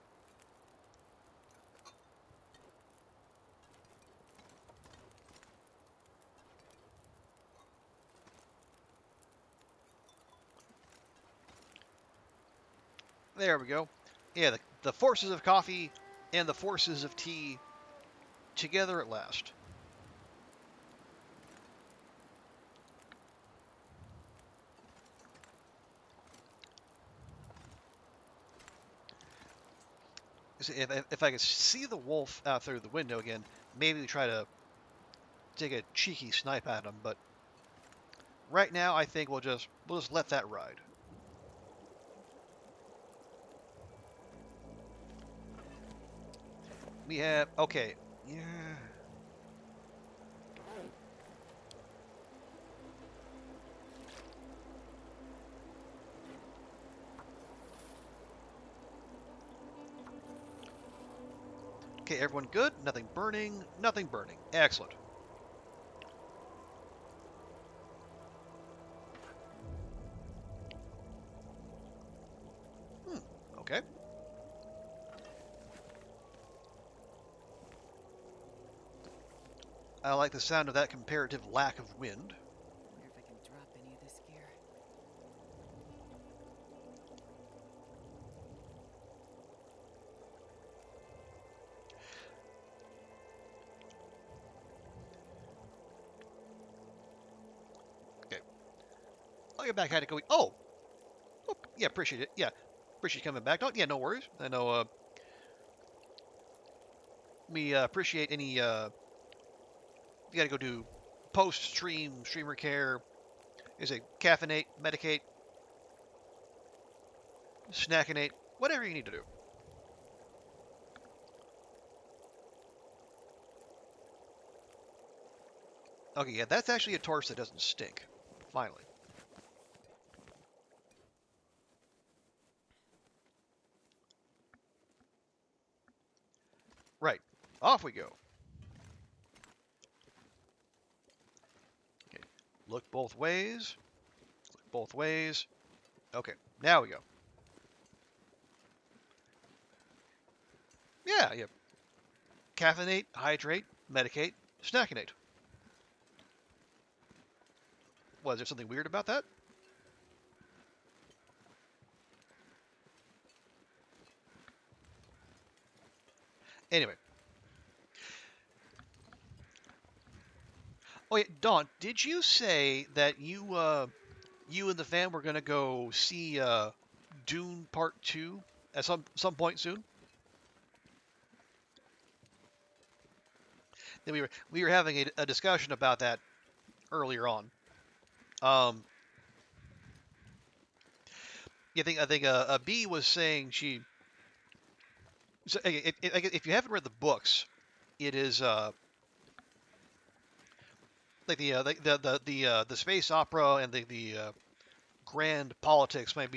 There we go. Yeah, the forces of coffee and the forces of tea together at last. If I could see the wolf out through the window again, maybe we try to take a cheeky snipe at them, but right now I think we'll just let that ride. We have okay, yeah. Okay, everyone good? Nothing burning? Nothing burning. Excellent. Okay. I like the sound of that comparative lack of wind. Wonder if I can drop any of this gear. I'll get back at it going, oh, yeah, appreciate it. Yeah, appreciate you coming back. Oh, yeah, no worries. I know we appreciate any, you gotta go do post-stream, streamer care. Is it caffeinate, medicate, snackinate, whatever you need to do. Okay, yeah, that's actually a torch that doesn't stink. Finally. Right. Off we go. Okay. Look both ways. Look both ways. Okay. Now we go. Yeah, yeah. Caffeinate, hydrate, medicate, snackinate. Was there something weird about that? Anyway. Oh yeah, Dawn, did you say that you and the fam were gonna go see Dune Part 2 at some point soon? Then we were having a discussion about that earlier on. Yeah, I think B was saying she. So, if you haven't read the books, it is like the space opera and the grand politics might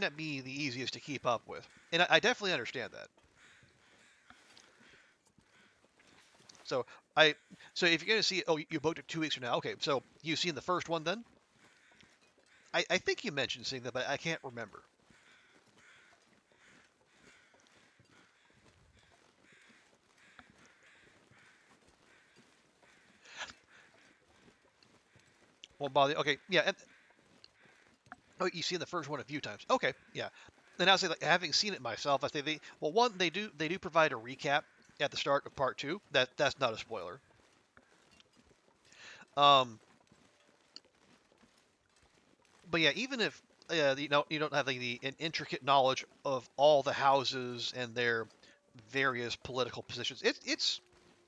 not be the easiest to keep up with, and I definitely understand that. So if you're gonna see, oh, you booked it 2 weeks from now. Okay, so you've seen the first one then? I think you mentioned seeing that, but I can't remember. Won't bother. Okay, yeah. Oh, you've seen the first one a few times. Okay, yeah. And I say, like, having seen it myself, I say they do provide a recap at the start of part 2. That's not a spoiler. But yeah, even if you don't have an intricate knowledge of all the houses and their various political positions, it's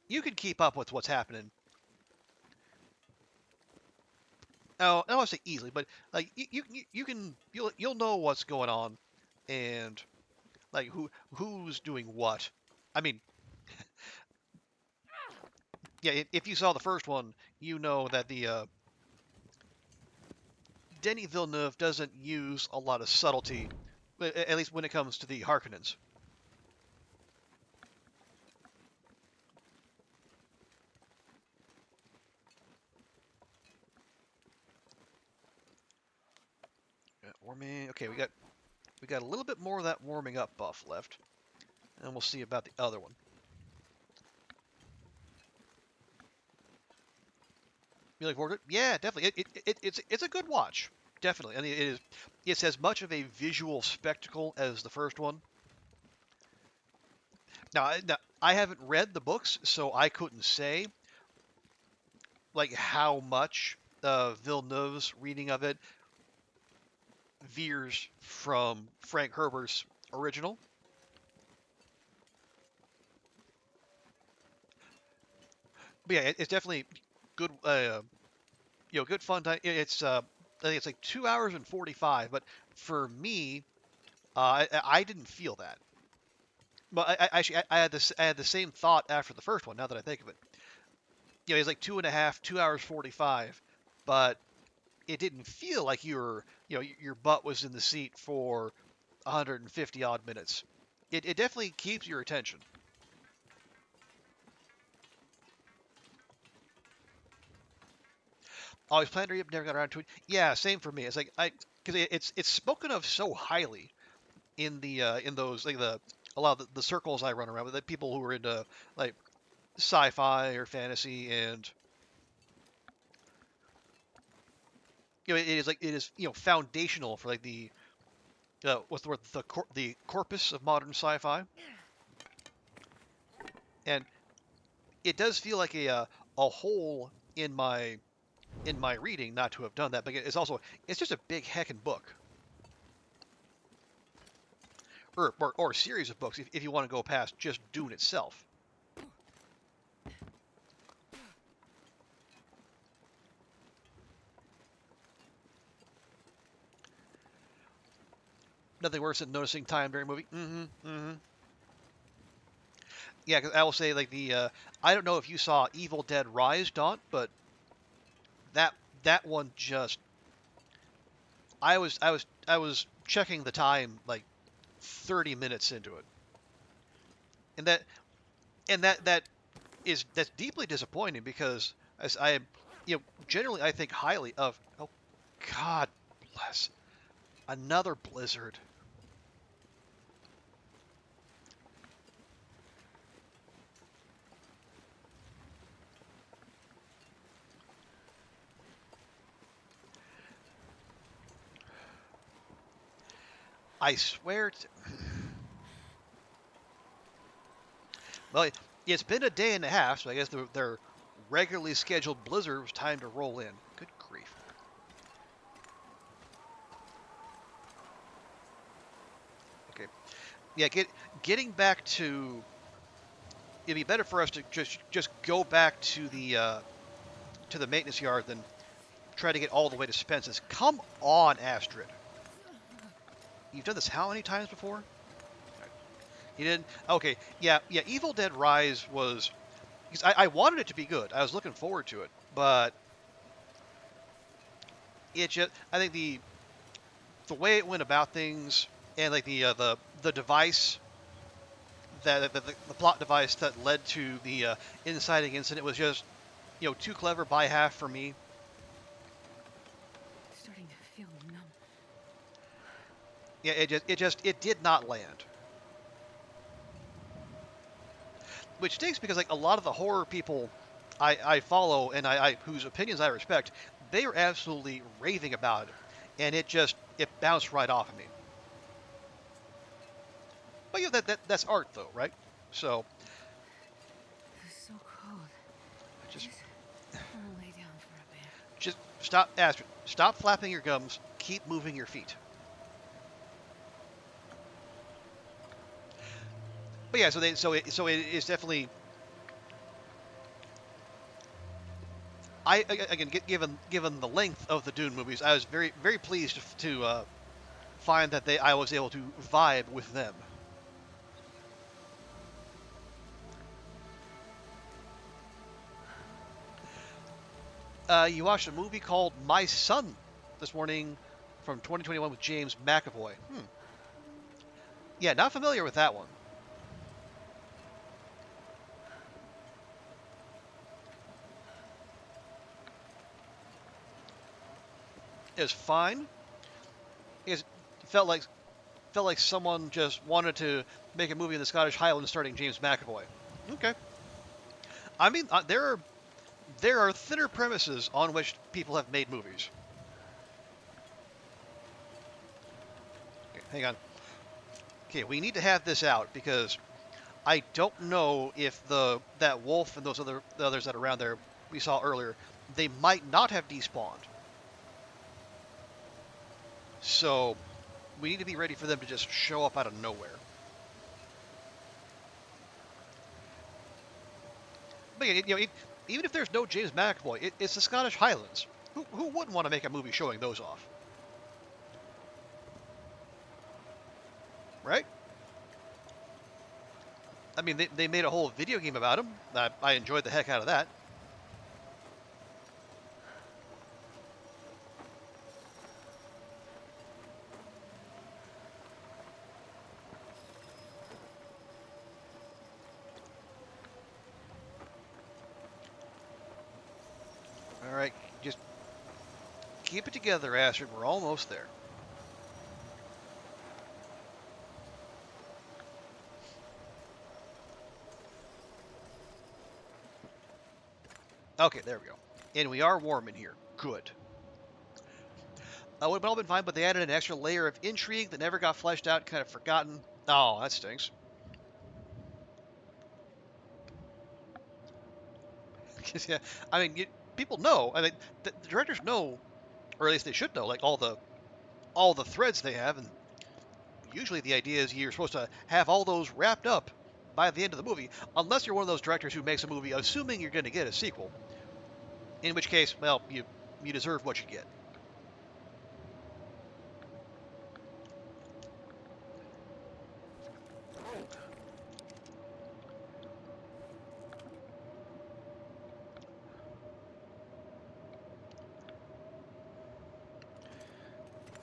you can keep up with what's happening. Oh, I don't want to say easily, but like you'll know what's going on, and like who's doing what. I mean, yeah, if you saw the first one, you know that the Denis Villeneuve doesn't use a lot of subtlety, at least when it comes to the Harkonnens. Warming. Okay, we got a little bit more of that warming up buff left, and we'll see about the other one. You look forward to it? Yeah, definitely. It's a good watch. Definitely. I mean, it's as much of a visual spectacle as the first one. Now, I haven't read the books, so I couldn't say like how much Villeneuve's reading of it veers from Frank Herbert's original. But yeah, it's definitely good. Good fun time. It's I think it's like 2 hours and 45. But for me, I didn't feel that. But I had this. I had the same thought after the first one. Now that I think of it, it's like 2.5, 2 hours 45. But it didn't feel like your butt was in the seat for 150 odd minutes. It definitely keeps your attention. Always planned to read, never got around to it. Yeah, same for me. It's like because it's spoken of so highly in those like a lot of the circles I run around with, the people who are into like sci-fi or fantasy, and it is foundational for like the what's the word, the corpus of modern sci-fi, and it does feel like a hole in my reading not to have done that, but it's just a big heckin' book. Or a series of books if you want to go past just Dune itself. Nothing worse than noticing time during a movie. Yeah, because I will say like I don't know if you saw Evil Dead Rise, Daunt, but that one just I was checking the time like 30 minutes into it, and that's deeply disappointing because as I generally I think highly of. Oh, God bless, another blizzard. I swear to... Well, it's been a day and a half, so I guess their regularly scheduled blizzard was time to roll in. Good grief. Okay. Yeah, getting back to... It'd be better for us to just go back to the maintenance yard than try to get all the way to Spence's. Come on, Astrid. You've done this how many times before? You didn't? Okay, yeah. Evil Dead Rise was... Because I wanted it to be good. I was looking forward to it. But... I think the way it went about things, and like the device, the plot device that led to the inciting incident was just, too clever by half for me. Starting to feel numb. Yeah, it did not land. Which stinks because like a lot of the horror people I follow and I whose opinions I respect, they are absolutely raving about it, and it bounced right off of me. But that's art though, right? So It's so cold. just I'll lay down for a bit. just stop, Astrid. Stop flapping your gums. Keep moving your feet. But yeah, so it is definitely. Again, given the length of the Dune movies, I was very very pleased to find that I was able to vibe with them. You watched a movie called My Son this morning from 2021 with James McAvoy. Yeah, not familiar with that one. It was fine. It felt like someone just wanted to make a movie in the Scottish Highlands starring James McAvoy. Okay. I mean, there are thinner premises on which people have made movies. Okay, hang on. Okay, we need to have this out because I don't know if that wolf and the others that are around there we saw earlier, they might not have despawned. So we need to be ready for them to just show up out of nowhere. But even if there's no James McAvoy, it's the Scottish Highlands. Who wouldn't want to make a movie showing those off? Right? I mean, they made a whole video game about him. I enjoyed the heck out of that. All right, just keep it together, Astrid. We're almost there. Okay, there we go. And we are warm in here. Good. Would have all been fine, but they added an extra layer of intrigue that never got fleshed out, kind of forgotten. Oh, that stinks. Yeah, I mean, people know. I mean, the directors know, or at least they should know, like all the threads they have, and usually the idea is you're supposed to have all those wrapped up by the end of the movie, unless you're one of those directors who makes a movie assuming you're going to get a sequel. In which case, well, you deserve what you get.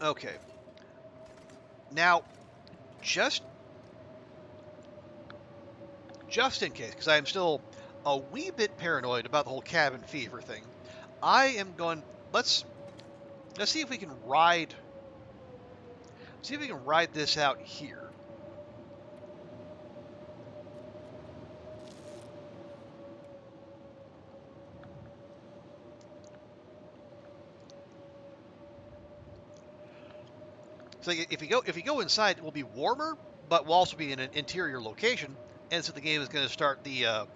Okay. Now, just in case, because I am still a wee bit paranoid about the whole cabin fever thing, I am going. Let's see if we can ride. See if we can ride this out here. So if you go inside, it will be warmer, but will also be in an interior location, and so the game is going to start the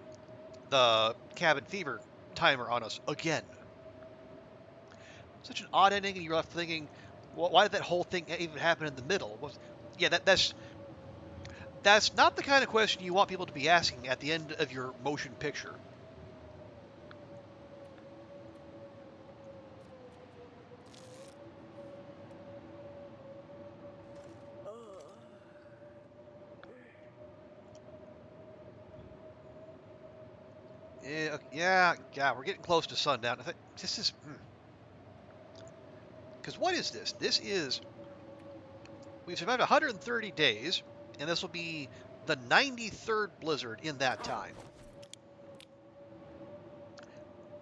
cabin fever timer on us again. Such an odd ending, and you're left thinking, well, why did that whole thing even happen in the middle? Yeah, that's not the kind of question you want people to be asking at the end of your motion picture. Yeah, we're getting close to sundown. I think this is... Because what is this? We've survived 130 days, and this will be the 93rd blizzard in that time.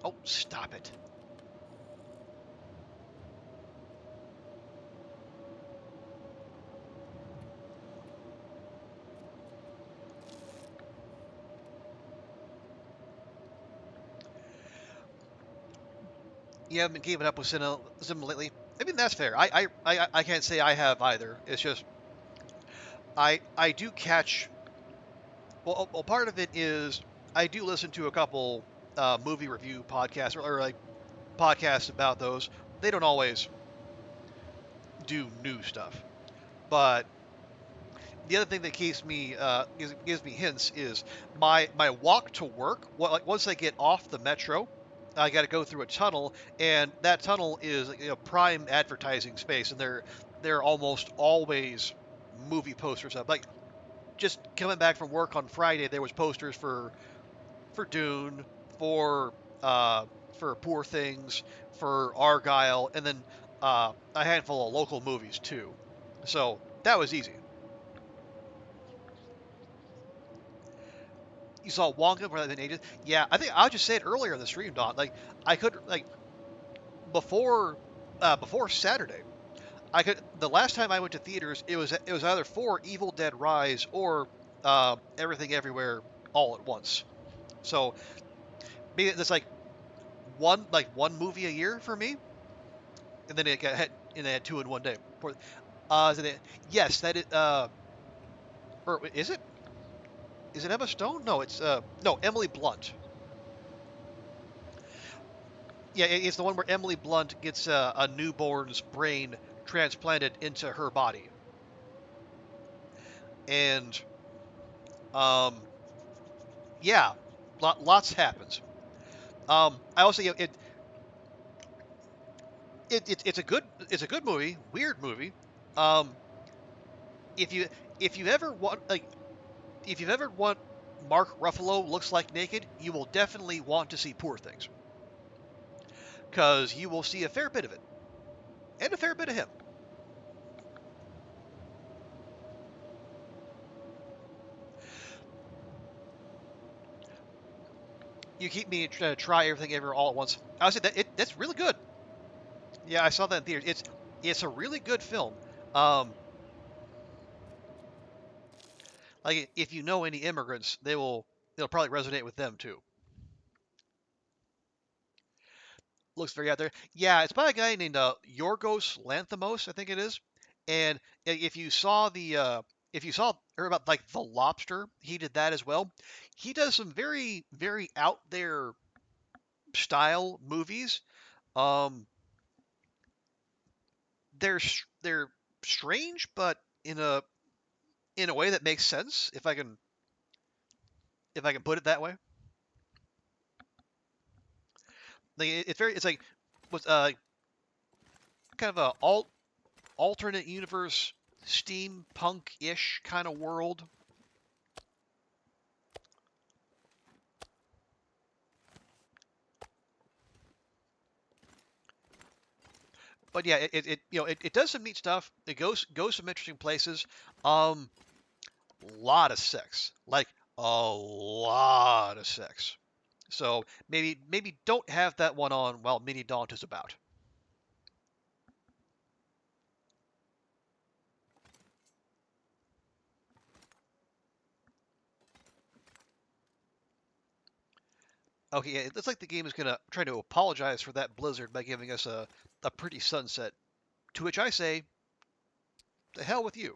Oh, stop it. You haven't been keeping up with Sim lately? I mean, that's fair. I can't say I have either. It's just I do catch. Well, part of it is I do listen to a couple movie review podcasts or like podcasts about those. They don't always do new stuff, but the other thing that keeps me gives me hints is my walk to work. Like once I get off the metro, I got to go through a tunnel, and that tunnel is prime advertising space, and they're almost always movie posters up. Like just coming back from work on Friday, there was posters for Dune, for Poor Things, for Argyle, and then a handful of local movies too. So that was easy. You saw Wonka for that ages. Yeah, I think I'll just say it earlier in the stream, Don. Like I could before Saturday, I could. The last time I went to theaters, it was either for Evil Dead Rise or Everything Everywhere All at Once. So that's like one movie a year for me, and then they had two in one day. Yes, that is. Or is it? Is it Emma Stone? No, it's no, Emily Blunt. Yeah, it's the one where Emily Blunt gets a newborn's brain transplanted into her body, and yeah, lots happens. I also it's a good movie, weird movie. Um, if you ever want Mark Ruffalo looks like naked, you will definitely want to see Poor Things, because you will see a fair bit of it and a fair bit of him. You keep me to try everything ever all at once. I would say that's really good. Yeah, I saw that in theaters. It's a really good film. Um, like if you know any immigrants, they'll probably resonate with them too. Looks very out there. Yeah, it's by a guy named Yorgos Lanthimos, I think it is. And if you saw if you saw or about like The Lobster, he did that as well. He does some very very out there style movies. Um, they're strange, but in a way that makes sense, if I can put it that way. Like it's like with kind of a alternate universe steampunk-ish kind of world. But yeah, it does some neat stuff. It goes some interesting places. Lot of sex, like a lot of sex. So maybe don't have that one on while Mini Daunt is about. Okay, yeah, it looks like the game is gonna try to apologize for that blizzard by giving us a pretty sunset. To which I say, the hell with you.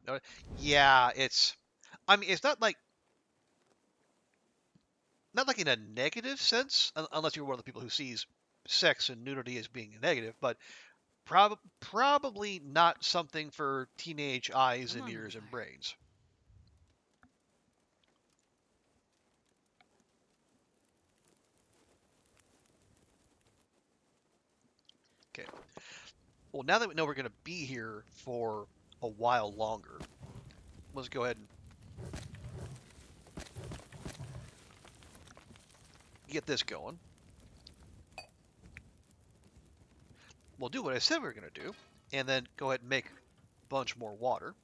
No, yeah, I mean, it's not like in a negative sense, unless you're one of the people who sees sex and nudity as being negative, but probably not something for teenage eyes and ears and brains. Okay. Well, now that we know we're going to be here for a while longer, let's go ahead and get this going. We'll do what I said we were going to do, and then go ahead and make a bunch more water.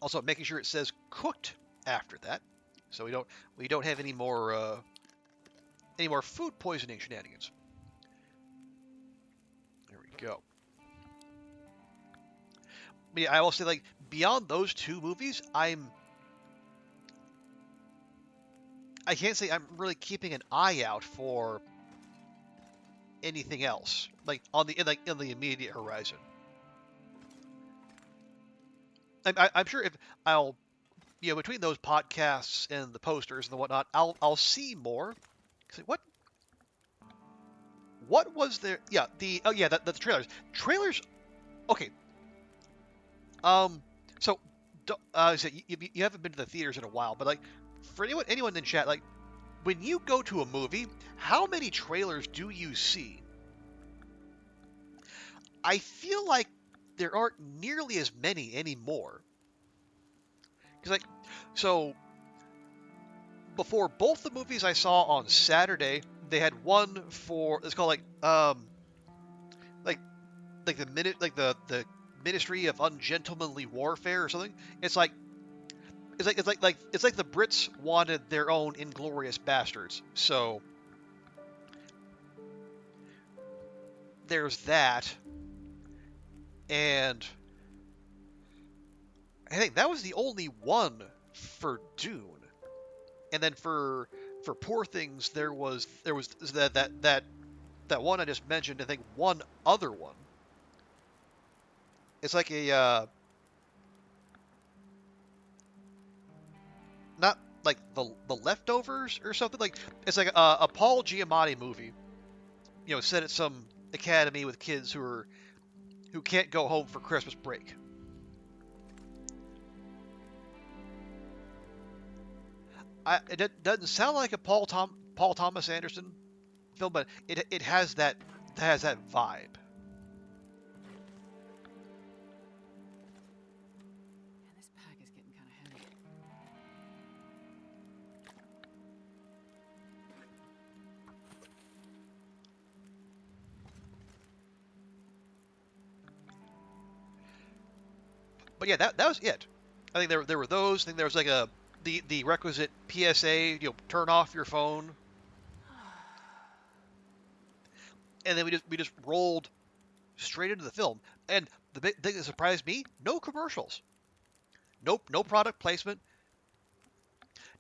Also, making sure it says cooked after that, so we don't have any more food poisoning shenanigans. There we go. But yeah, I will say, like, beyond those two movies, I can't say I'm really keeping an eye out for anything else, like on the immediate horizon. I'm sure if I'll, between those podcasts and the posters and the whatnot, I'll see more. What was there? Yeah, the trailers. Trailers. Okay. So, you haven't been to the theaters in a while, but like, for anyone in chat, like, when you go to a movie, how many trailers do you see? I feel like there aren't nearly as many anymore. Because so before both the movies I saw on Saturday, they had one for, it's called the Ministry of Ungentlemanly Warfare or something. It's like the Brits wanted their own Inglorious Bastards. So there's that. And I think that was the only one for Dune. And then for Poor Things, there was that one I just mentioned. I think one other one. It's like a not like the leftovers or something. Like it's like a Paul Giamatti movie, you know, set at some academy with kids who can't go home for Christmas break. It doesn't sound like a Paul Thomas Anderson film, but it has that vibe. Man, this pack is getting kind of heavy. But yeah, that was it. I think there were those. I think there was like the requisite PSA, you know, turn off your phone. And then we just rolled straight into the film. And the big thing that surprised me, no commercials. No product placement.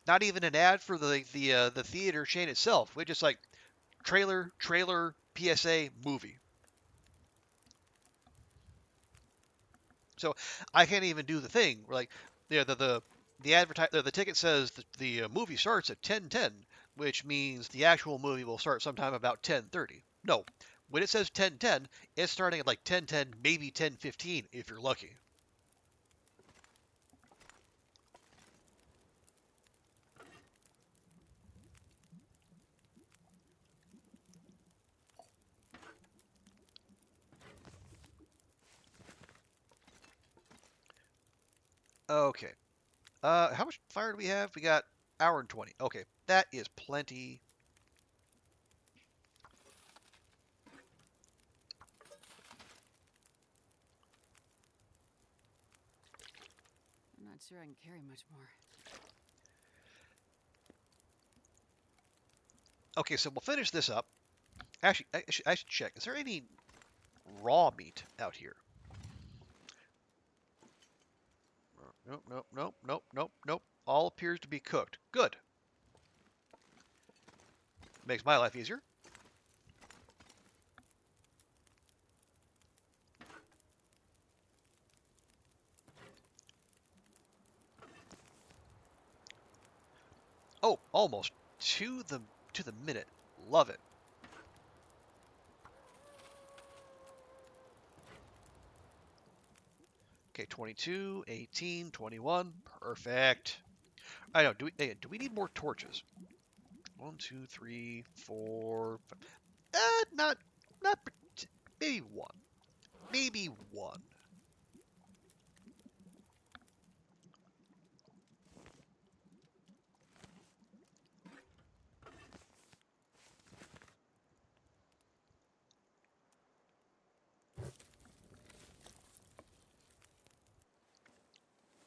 Not even an ad for the theater chain itself. We just like trailer PSA movie. So I can't even do the thing where like the ticket says the movie starts at 10:10, which means the actual movie will start sometime about 10:30. No, when it says 10:10, it's starting at like 10:10, maybe 10:15 if you're lucky. Okay. How much fire do we have? We got hour and 20. Okay, that is plenty. I'm not sure I can carry much more. Okay, so we'll finish this up. Actually, I should check. Is there any raw meat out here? Nope. All appears to be cooked. Good. Makes my life easier. Oh, almost to the minute. Love it. Okay, 22, 18, 21. Perfect. I know. Do we need more torches? 1, 2, 3, 4. Not maybe one. Maybe one.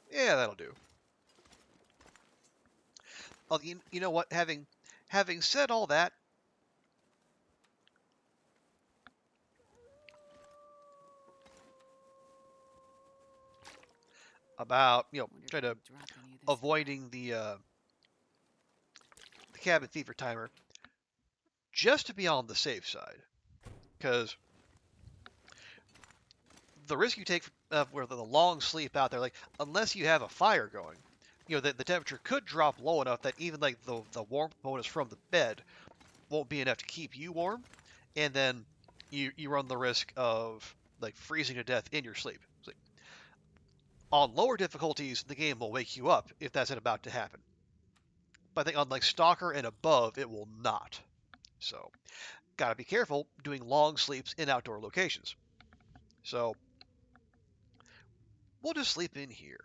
Yeah, that'll do. Oh, you know what? Having said all that, about try to avoiding the cabin fever timer, just to be on the safe side, because the risk you take where the long sleep out there, like unless you have a fire going, the temperature could drop low enough that even like the warmth bonus from the bed won't be enough to keep you warm, and then you run the risk of like freezing to death in your sleep. Like, on lower difficulties, the game will wake you up if that's about to happen. But I think on like Stalker and above, it will not. So, gotta be careful doing long sleeps in outdoor locations. So, we'll just sleep in here.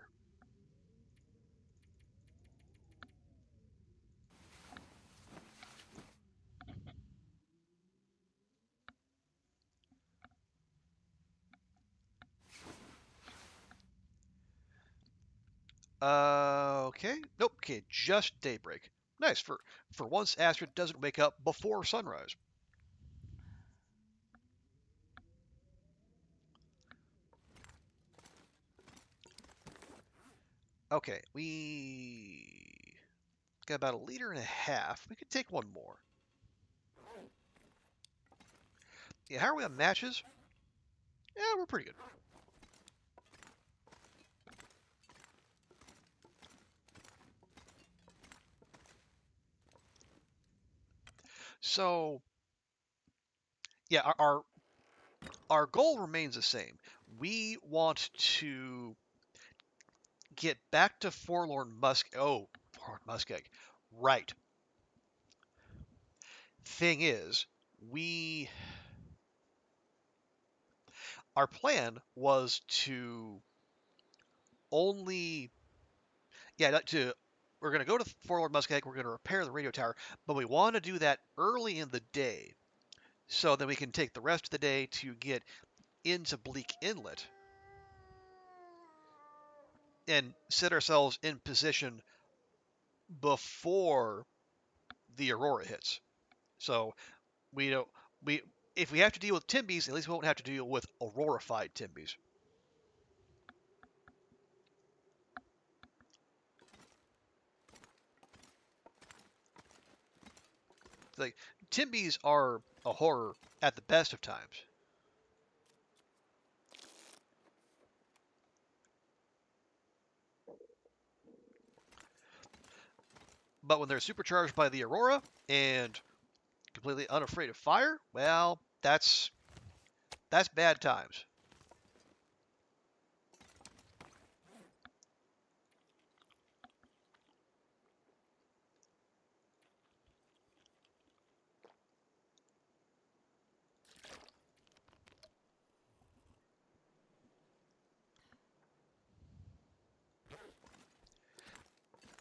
Okay. Nope. Okay, just daybreak. Nice. For once, Astrid doesn't wake up before sunrise. Okay, we got about 1.5 liters. We could take one more. Yeah, how are we on matches? Yeah, we're pretty good. So, yeah, our goal remains the same. We want to get back to Forlorn Muskeg. Oh, Forlorn Muskeg. Right. Thing is, our plan was to only, yeah, we're going to go to Forlorn Muskeg, we're going to repair the radio tower, but we want to do that early in the day, so then we can take the rest of the day to get into Bleak Inlet and set ourselves in position before the aurora hits. So we don't we if we have to deal with Timbies, at least we won't have to deal with aurorified Timbies. Like, Timbies are a horror at the best of times. But when they're supercharged by the aurora and completely unafraid of fire, well, that's bad times.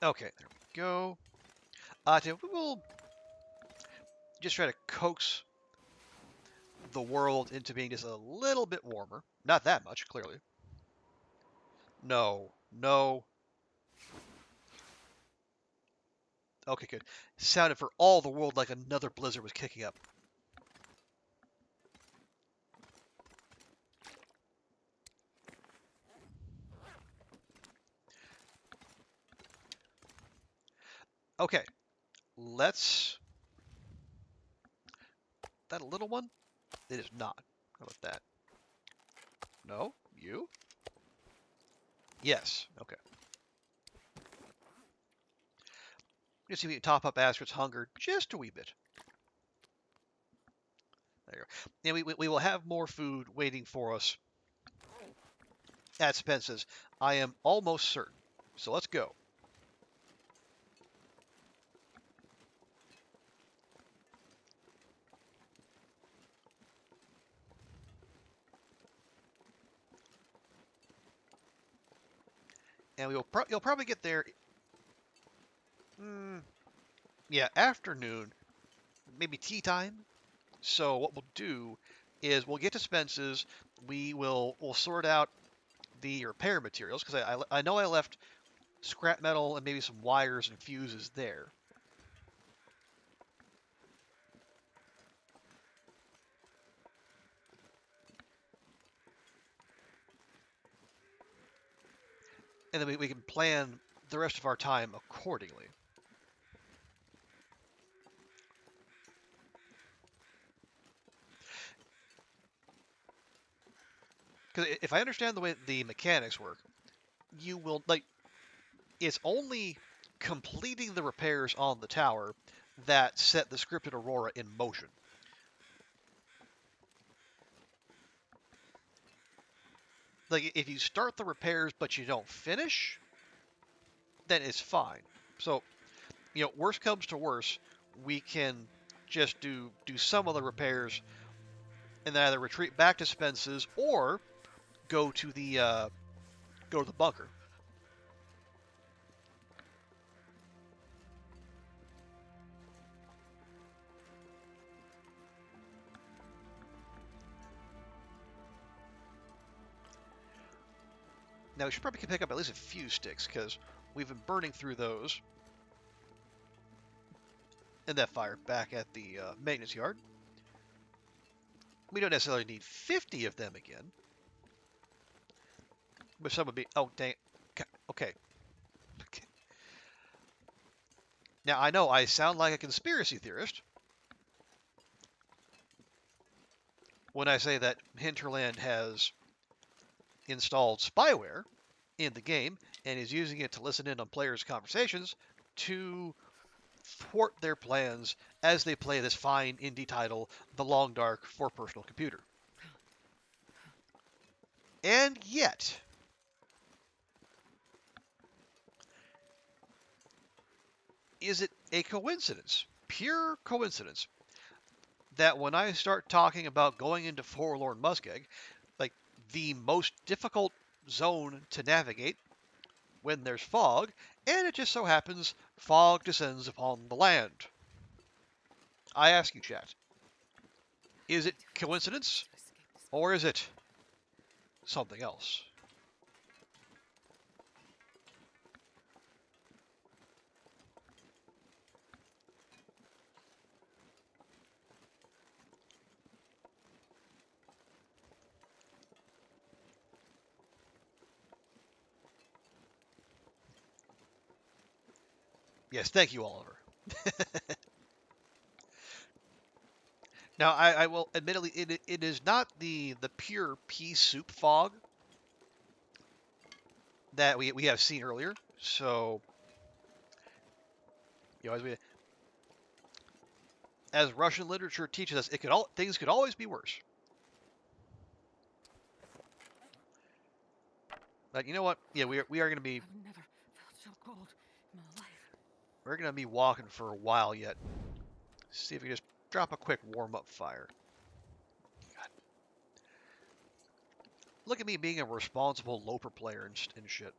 Okay, there we go. We will just try to coax the world into being just a little bit warmer. Not that much, clearly. No. Okay, good. Sounded for all the world like another blizzard was kicking up. Okay, let's... That a little one? It is not. How about that? No? You? Yes. Okay. Just see if we can top up Astrid's hunger just a wee bit. There you go. And we will have more food waiting for us at Spence's. I am almost certain. So let's go. And you'll probably get there. Yeah, afternoon, maybe tea time. So what we'll do is we'll get to Spence's. We'll sort out the repair materials, because I know I left scrap metal and maybe some wires and fuses there. And then we can plan the rest of our time accordingly. Because if I understand the way the mechanics work, you will, like, it's only completing the repairs on the tower that set the scripted aurora in motion. Like, if you start the repairs but you don't finish, then it's fine. So, worst comes to worst, we can just do some of the repairs and then either retreat back to Spence's or go to the bunker. Now we should probably pick up at least a few sticks, because we've been burning through those. And that fire back at the maintenance yard. We don't necessarily need 50 of them again. But some would be... Oh, dang. Okay. Now, I know I sound like a conspiracy theorist when I say that Hinterland has installed spyware in the game and is using it to listen in on players' conversations to thwart their plans as they play this fine indie title, The Long Dark for personal computer. And yet, is it a coincidence, pure coincidence, that when I start talking about going into Forlorn Muskeg, like the most difficult zone to navigate when there's fog, and it just so happens fog descends upon the land? I ask you, chat, is it coincidence, or is it something else? Yes, thank you, Oliver. Now, I will admittedly, it is not the pure pea soup fog that we have seen earlier. So, as Russian literature teaches us, things could always be worse. But you know what? Yeah, we are going to be. I've never felt so cold in my life. We're going to be walking for a while yet. See if we can just drop a quick warm-up fire. God. Look at me being a responsible Loper player and shit.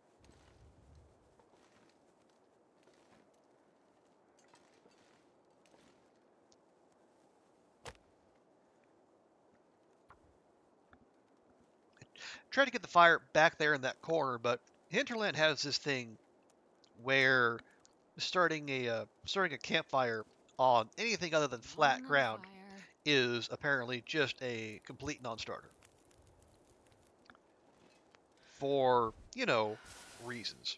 Try to get the fire back there in that corner, but Hinterland has this thing where starting a campfire on anything other than flat ground is apparently just a complete non-starter. For, reasons.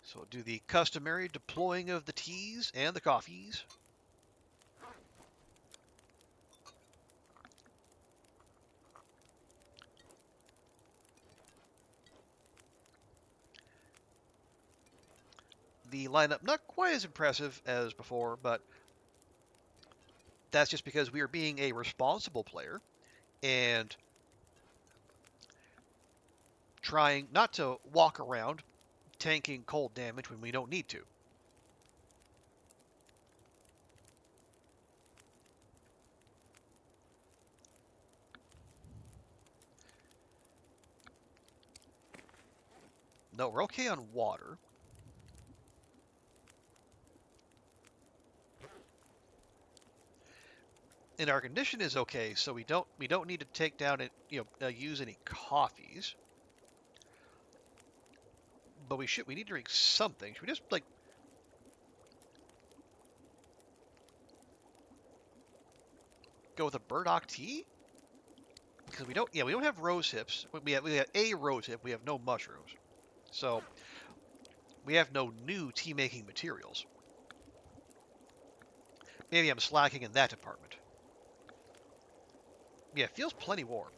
So do the customary deploying of the teas and the coffees. The lineup not quite as impressive as before, but that's just because we are being a responsible player and trying not to walk around tanking cold damage when we don't need to. No, we're okay on water. And our condition is okay, so we don't need to take down it, use any coffees. But we need to drink something. Should we just go with a burdock tea? Because we don't have rose hips. We have a rose hip. We have no mushrooms. So we have no new tea making materials. Maybe I'm slacking in that department. Yeah, it feels plenty warm.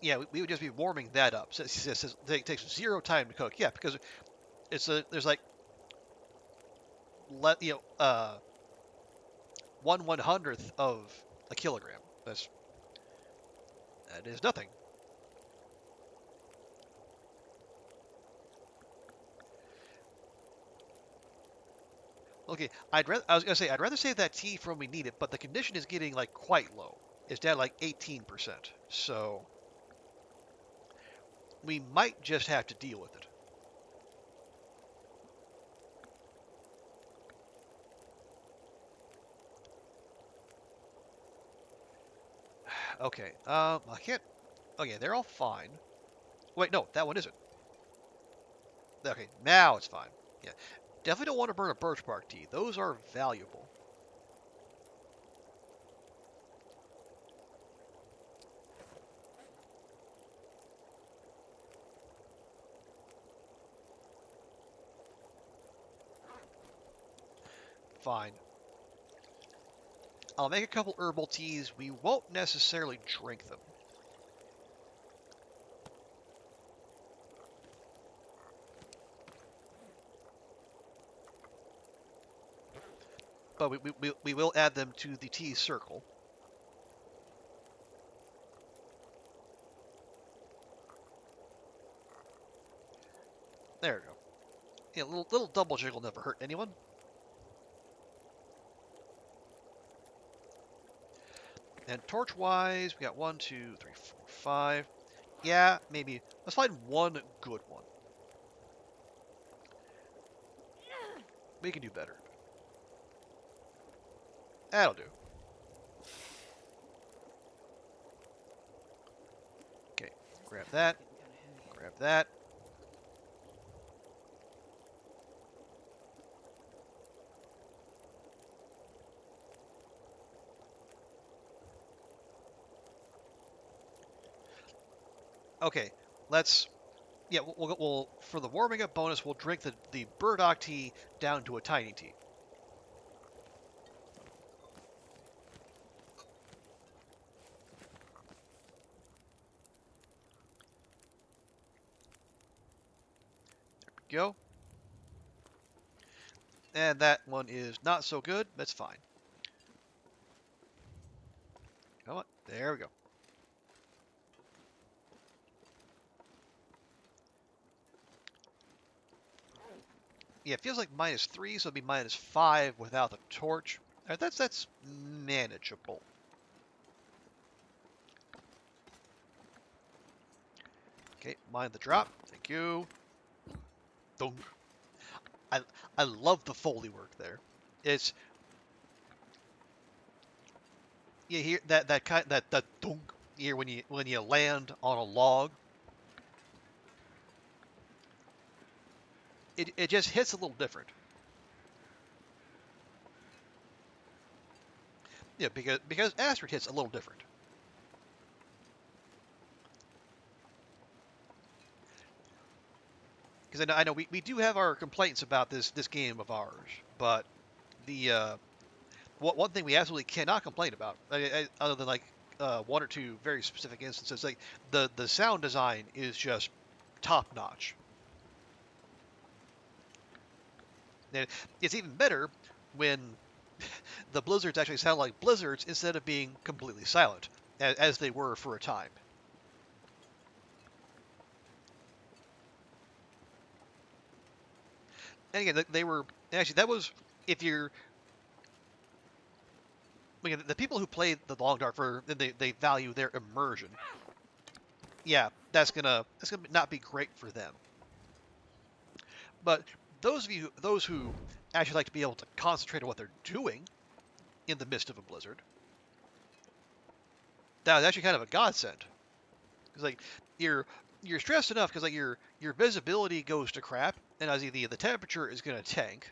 Yeah, we would just be warming that up. So it takes 0 time to cook. Yeah, because there's like 1/100th of a kilogram. That is nothing. Okay, I'd rather save that tea for when we need it, but the condition is getting quite low. It's down 18%. So we might just have to deal with it. Okay, I can't. Okay, they're all fine. Wait, no, that one isn't. Okay, now it's fine. Yeah. Definitely don't want to burn a birch bark tea. Those are valuable. Fine. I'll make a couple herbal teas. We won't necessarily drink them. But we will add them to the tea circle. There we go. Yeah, little double jiggle never hurt anyone. And torch-wise, we got 1, 2, 3, 4, 5. Yeah, maybe. Let's find one good one. We can do better. That'll do. Okay, grab that. Grab that. Okay, let's... Yeah, we'll for the warming up bonus, we'll drink the burdock tea down to a tiny tea. There we go. And that one is not so good. That's fine. Come on. There we go. Yeah, it feels like -3, so it'd be -5 without the torch. That's manageable. Okay, mind the drop. Thank you. Dunk. I love the Foley work there. It's you hear that dunk you hear when you land on a log. It just hits a little different. Yeah, because Astrid hits a little different. Because I know we do have our complaints about this game of ours, but the one thing we absolutely cannot complain about, other than like one or two very specific instances, like the sound design is just top notch. And it's even better when the blizzards actually sound like blizzards instead of being completely silent, as they were for a time. And again, they were actually that was if you're again, the people who play the Long Dark they value their immersion. Yeah, that's gonna not be great for them. But those who actually like to be able to concentrate on what they're doing in the midst of a blizzard, that was actually kind of a godsend. Because like you're stressed enough because like your visibility goes to crap, and as the temperature is gonna tank.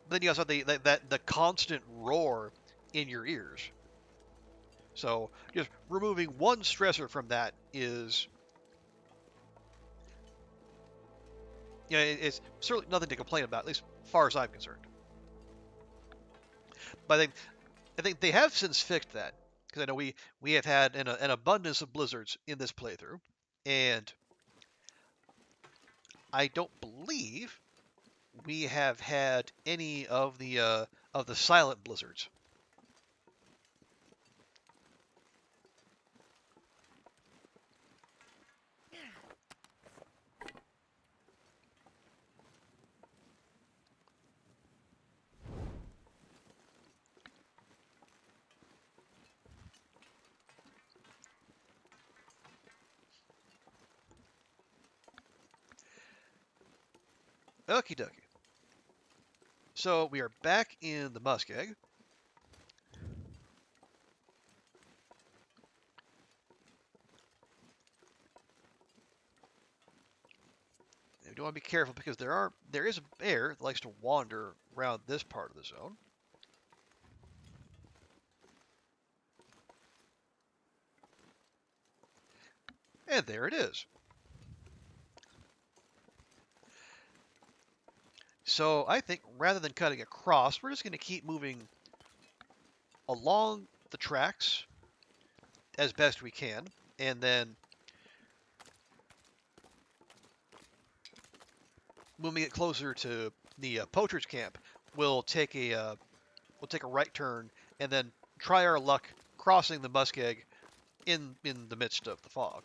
But then you also have the constant roar in your ears. So just removing one stressor from that is, it's certainly nothing to complain about, at least as far as I'm concerned. But I think they have since fixed that, because I know we have had an abundance of blizzards in this playthrough, and I don't believe we have had any of the silent blizzards. Okie dokie. So we are back in the Muskeg. We do want to be careful because there is a bear that likes to wander around this part of the zone. And there it is. So I think rather than cutting across, we're just going to keep moving along the tracks as best we can, and then when we get closer to the poacher's camp, we'll take a right turn and then try our luck crossing the Muskeg in the midst of the fog.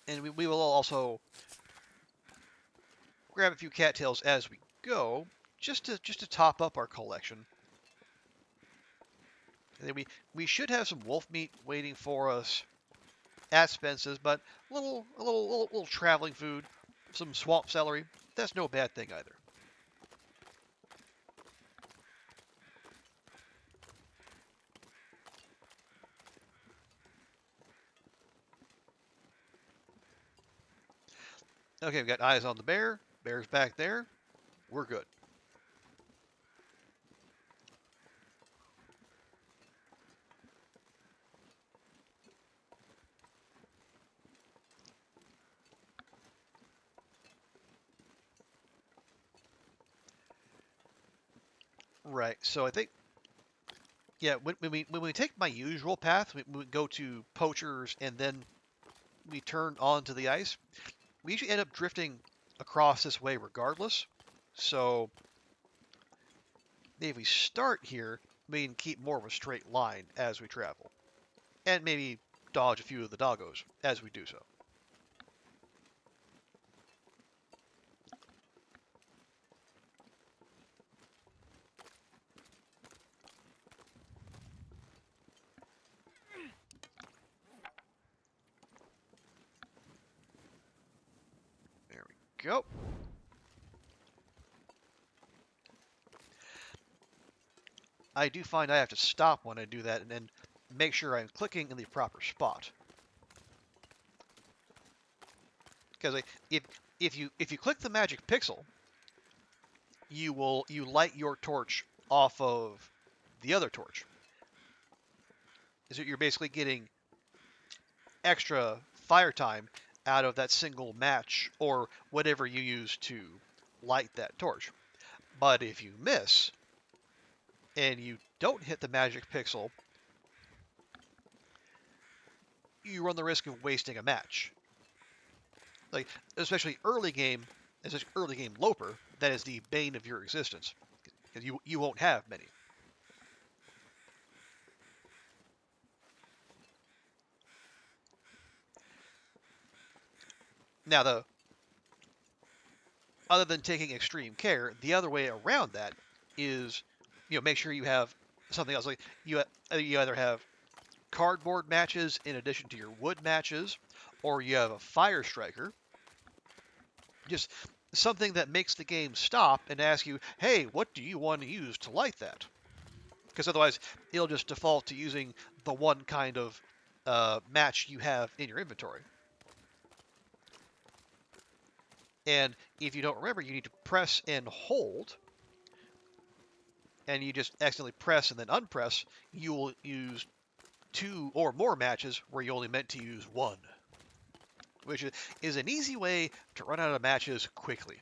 And we will also grab a few cattails as we go, just to top up our collection. And then we should have some wolf meat waiting for us at Spence's, but a little traveling food, some swamp celery, that's no bad thing either. Okay, we've got eyes on the bear. Bear's back there. We're good. Right, so I think, yeah, when we take my usual path, we go to poachers and then we turn onto the ice, we usually end up drifting across this way regardless. So if we start here, we can keep more of a straight line as we travel. And maybe dodge a few of the doggos as we do so. There we go. I do find I have to stop when I do that and then make sure I'm clicking in the proper spot. Because if you click the magic pixel, you light your torch off of the other torch. So you're basically getting extra fire time out of that single match or whatever you use to light that torch. But if you miss and you don't hit the magic pixel, you run the risk of wasting a match. Like, especially early game Loper, that is the bane of your existence. Because you won't have many. Now, other than taking extreme care, the other way around that is, make sure you have something else. Like you either have cardboard matches in addition to your wood matches, or you have a fire striker. Just something that makes the game stop and ask you, hey, what do you want to use to light that? Because otherwise, it'll just default to using the one kind of match you have in your inventory. And if you don't remember, you need to press and hold. And you just accidentally press and then unpress, you will use 2 or more matches where you only meant to use 1. Which is an easy way to run out of matches quickly.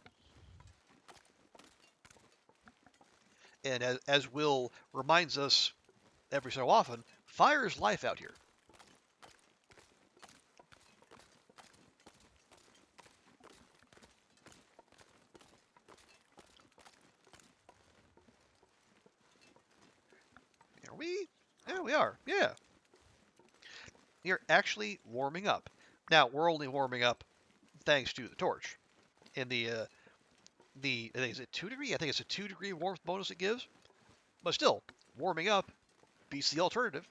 And as Will reminds us every so often, fire is life out here. Are we? Yeah, we are. Yeah. You're actually warming up. Now, we're only warming up thanks to the torch. And I think is it 2 degree? I think it's a 2 degree warmth bonus it gives. But still, warming up beats the alternative.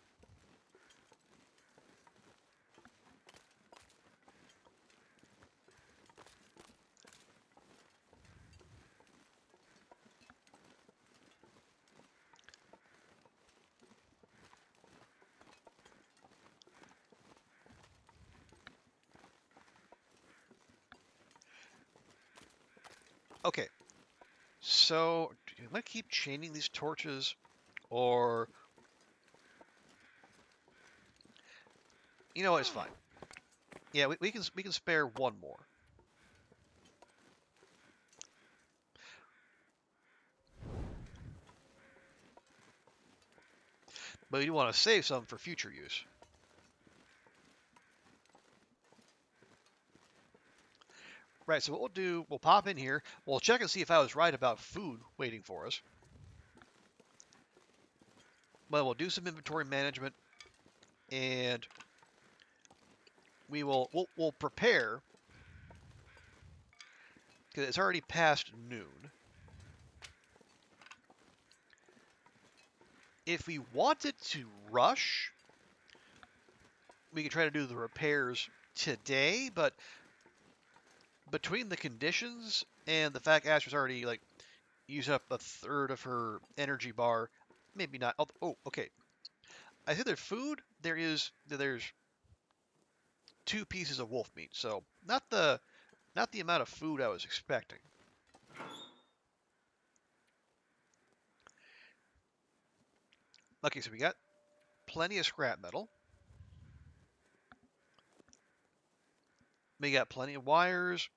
Okay. So, am I keep chaining these torches, or you know what? It's fine. Yeah, we can spare one more. But you want to save some for future use. Right, so what we'll do, we'll pop in here, we'll check and see if I was right about food waiting for us. But we'll do some inventory management, and we'll prepare, because it's already past noon. If we wanted to rush, we could try to do the repairs today, but between the conditions and the fact Astrid's already like used up a third of her energy bar, maybe not. Oh, okay. I think there's food. There's 2 pieces of wolf meat, so not the amount of food I was expecting. Okay, so we got plenty of scrap metal. We got plenty of wires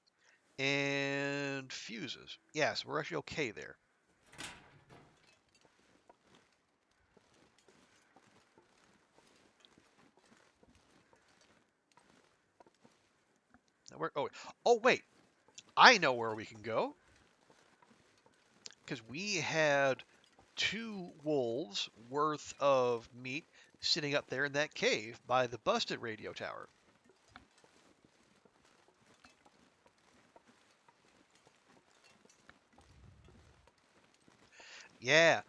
and fuses. Yeah, so we're actually okay there. Oh wait, I know where we can go. Because we had 2 wolves worth of meat sitting up there in that cave by the busted radio tower. Yeah.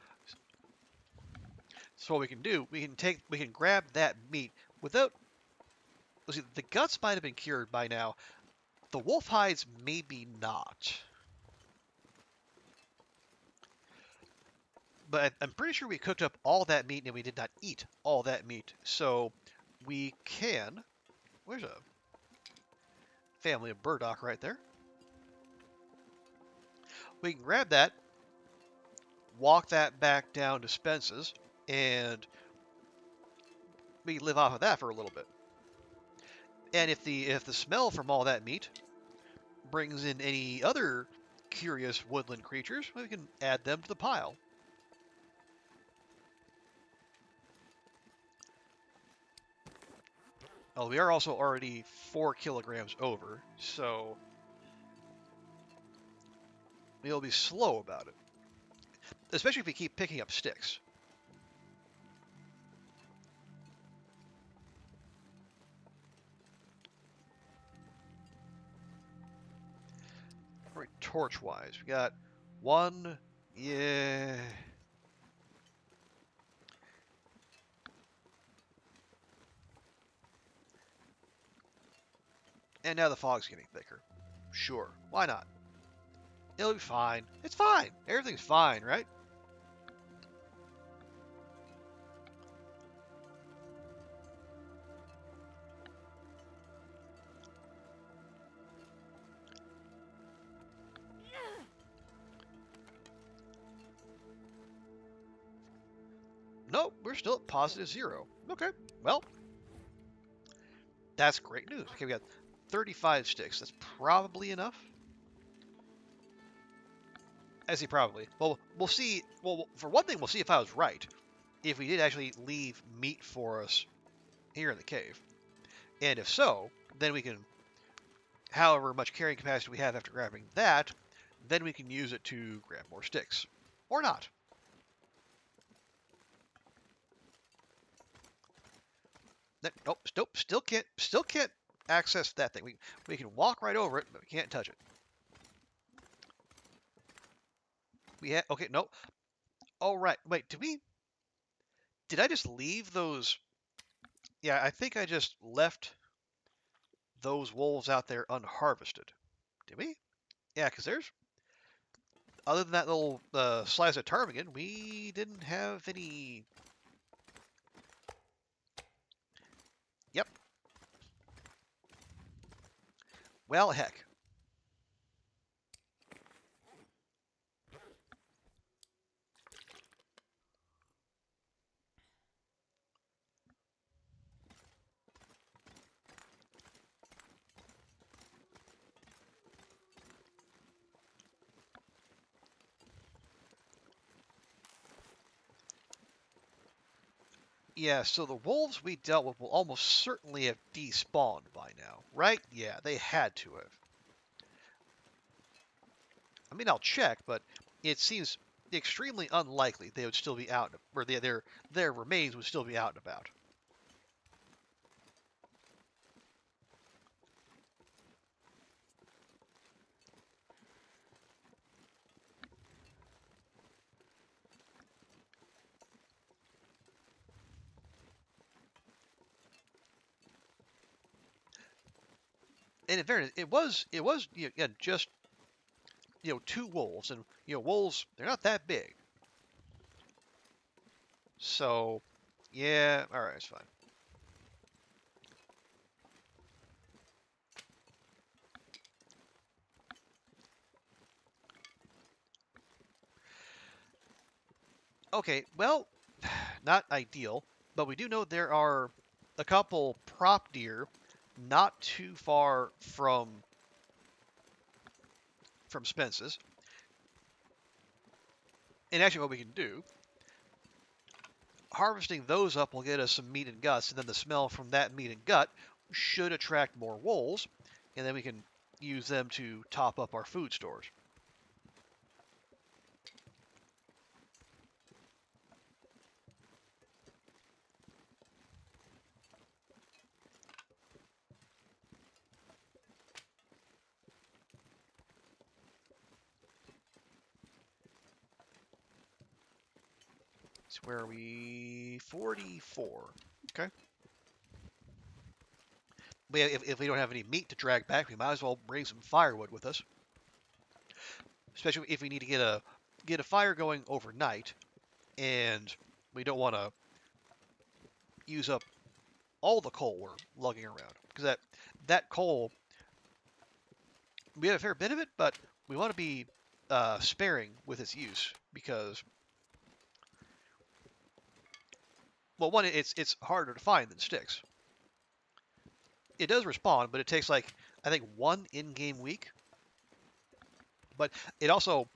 So what we can do, we can grab that meat without. Let's see, the guts might have been cured by now. The wolf hides maybe not. But I'm pretty sure we cooked up all that meat and we did not eat all that meat. So we can. Where's a family of burdock right there? We can grab that, walk that back down to Spence's, and we can live off of that for a little bit. And if the smell from all that meat brings in any other curious woodland creatures, we can add them to the pile. Oh, we are also already 4 kilograms over, so we'll be slow about it. Especially if we keep picking up sticks. All right, torch-wise, we got 1, yeah. And now the fog's getting thicker. Sure, why not? It'll be fine. It's fine. Everything's fine, right? Nope, we're still at +0. Okay, well, that's great news. Okay, we got 35 sticks. That's probably enough. I say probably. Well, we'll see. Well, for one thing, we'll see if I was right. If we did actually leave meat for us here in the cave. And if so, then we can, however much carrying capacity we have after grabbing that, then we can use it to grab more sticks. Or not. Nope, still can't access that thing. We can walk right over it, but we can't touch it. Okay, no. Oh, right. Wait, did I just leave those? Yeah, I think I just left those wolves out there unharvested. Did we? Yeah, because other than that little slice of ptarmigan, we didn't have any. Yep. Well, heck. Yeah, so the wolves we dealt with will almost certainly have despawned by now, right? Yeah, they had to have. I mean, I'll check, but it seems extremely unlikely they would still be out, or their remains would still be out and about. And in fairness, it was again, just 2 wolves, and wolves, they're not that big. So yeah, all right, it's fine. Okay, well, not ideal, but we do know there are a couple prop deer not too far from Spence's. And actually what we can do, harvesting those up will get us some meat and guts, and then the smell from that meat and gut should attract more wolves, and then we can use them to top up our food stores. So where are we? 44. Okay. But yeah, if we don't have any meat to drag back, we might as well bring some firewood with us. Especially if we need to get a fire going overnight, and we don't want to use up all the coal we're lugging around, because that coal, we have a fair bit of it, but we want to be sparing with its use, because, well, one, it's harder to find than sticks. It does respawn, but it takes I think 1 in-game week. But it also,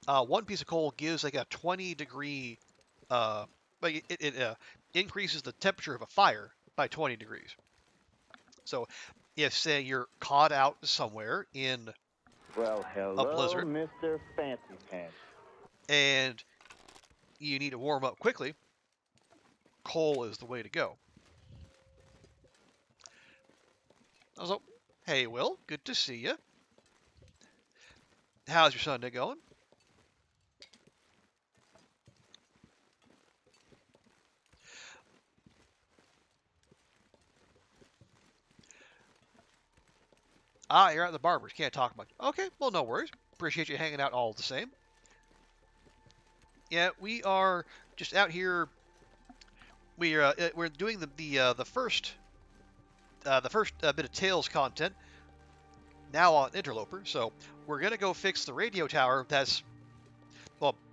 1 piece of coal gives a 20-degree, it increases the temperature of a fire by 20 degrees. So if, say, you're caught out somewhere in a blizzard, Mr. Fancy Pants, and you need to warm up quickly, coal is the way to go. Also, hey, Will, good to see you. How's your Sunday going? Ah, you're at the barber's. Can't talk much. Okay, well, no worries. Appreciate you hanging out all the same. Yeah, we are just out here. We're doing the first bit of Tales content now on Interloper. So we're gonna go fix the radio tower.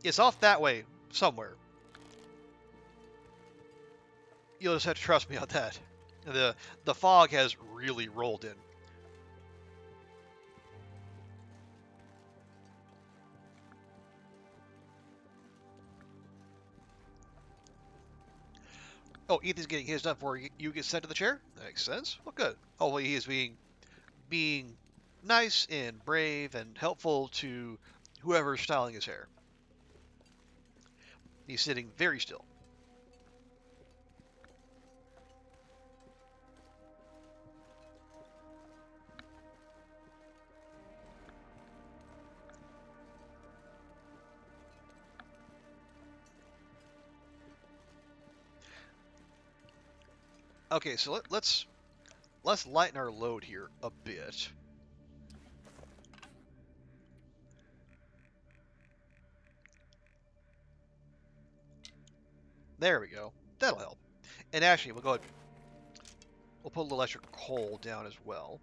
It's off that way somewhere. You'll just have to trust me on that. The fog has really rolled in. Oh, Ethan's getting his done before you get sent to the chair? That makes sense. Well, good. Hopefully he is being nice and brave and helpful to whoever's styling his hair. He's sitting very still. Okay, so let's lighten our load here a bit. There we go. That'll help. And actually, we'll put a little extra coal down as well.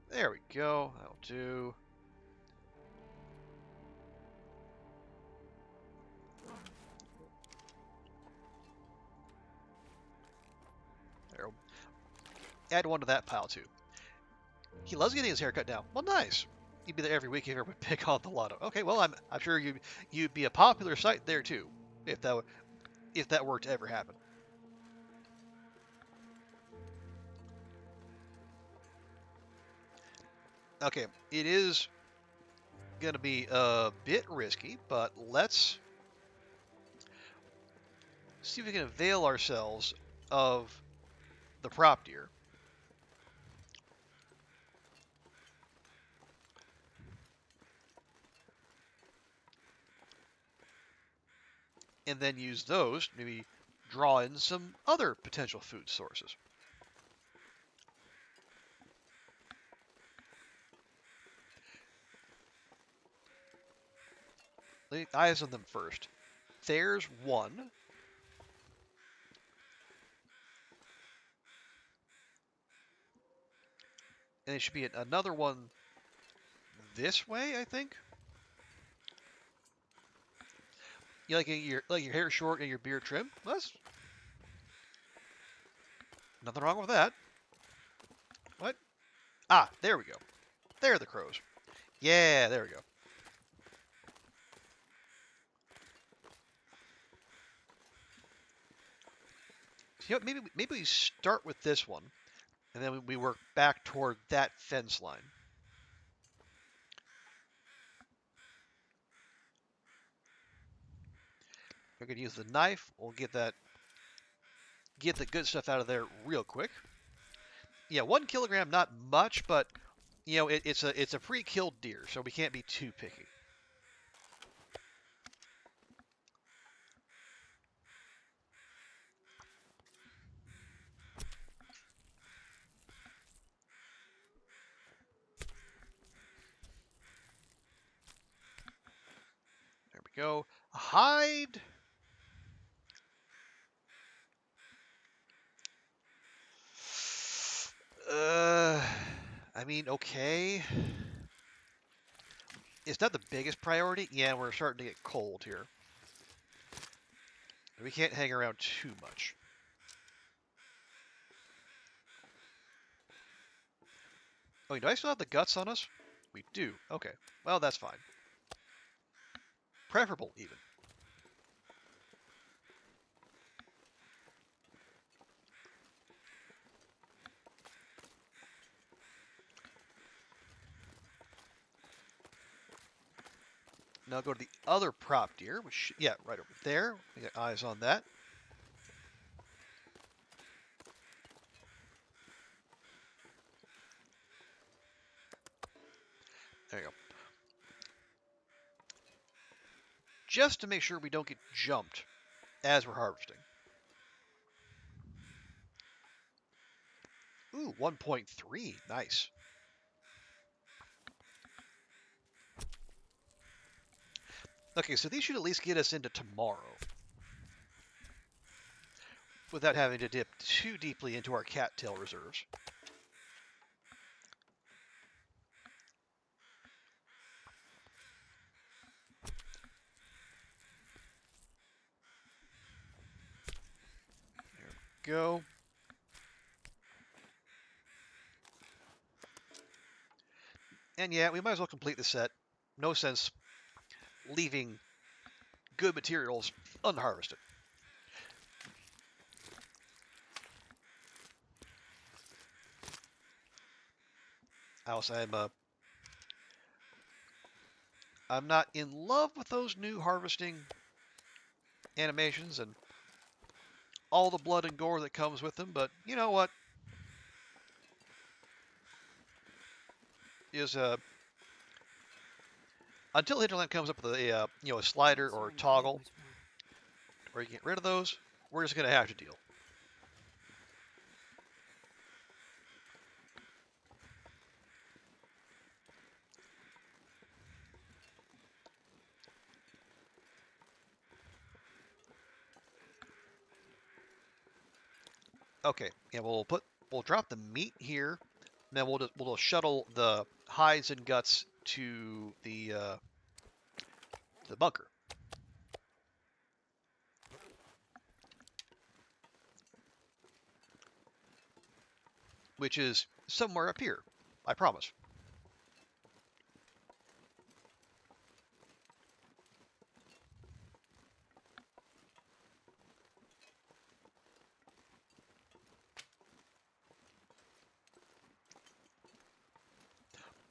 There we go. That'll do. There. Add 1 to that pile too. He loves getting his hair cut down. Well, nice. You'd be there every week if you would pick on the lotto. Okay, well, I'm sure you'd be a popular sight there too, if that were to ever happen. Okay, it is gonna be a bit risky, but let's see if we can avail ourselves of the prop deer. And then use those to maybe draw in some other potential food sources. Lay eyes on them first. There's one. And it should be another one this way, I think. You like your hair short and your beard trim? Well, that's nothing wrong with that. What? Ah, there we go. There are the crows. Yeah, there we go. You know, maybe we start with this one, and then we work back toward that fence line. We're gonna use the knife. We'll get the good stuff out of there real quick. Yeah, 1 kilogram, not much, but you know it's a pre-killed deer, so we can't be too picky. There we go. Hide. I mean, okay. It's not the biggest priority. Yeah, we're starting to get cold here. We can't hang around too much. Oh, do I still have the guts on us? We do. Okay. Well, that's fine. Preferable, even. Now go to the other prop deer, which, yeah, right over there. We got eyes on that. There you go. Just to make sure we don't get jumped as we're harvesting. Ooh, 1.3. Nice. Okay, so these should at least get us into tomorrow without having to dip too deeply into our cattail reserves. There we go. And yeah, we might as well complete the set. No sense leaving good materials unharvested. Also, I'm not in love with those new harvesting animations and all the blood and gore that comes with them, but you know what? Is until Hinterland comes up with a a slider or a toggle where you get rid of those, we're just gonna have to deal. Okay, yeah, we'll drop the meat here, and then we'll just shuttle the hides and guts to the bunker, which is somewhere up here, I promise.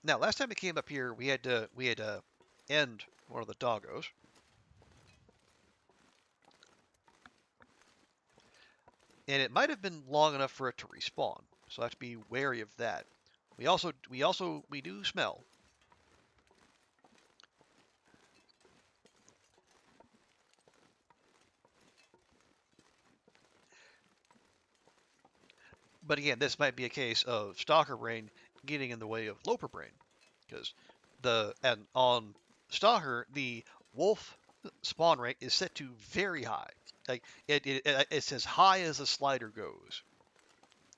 Now, last time we came up here, we had to end one of the doggos. And it might have been long enough for it to respawn, so I have to be wary of that. We do smell. But again, this might be a case of Stalker Brain getting in the way of Loper Brain, because on Stalker the wolf spawn rate is set to very high. Like it's as high as a slider goes.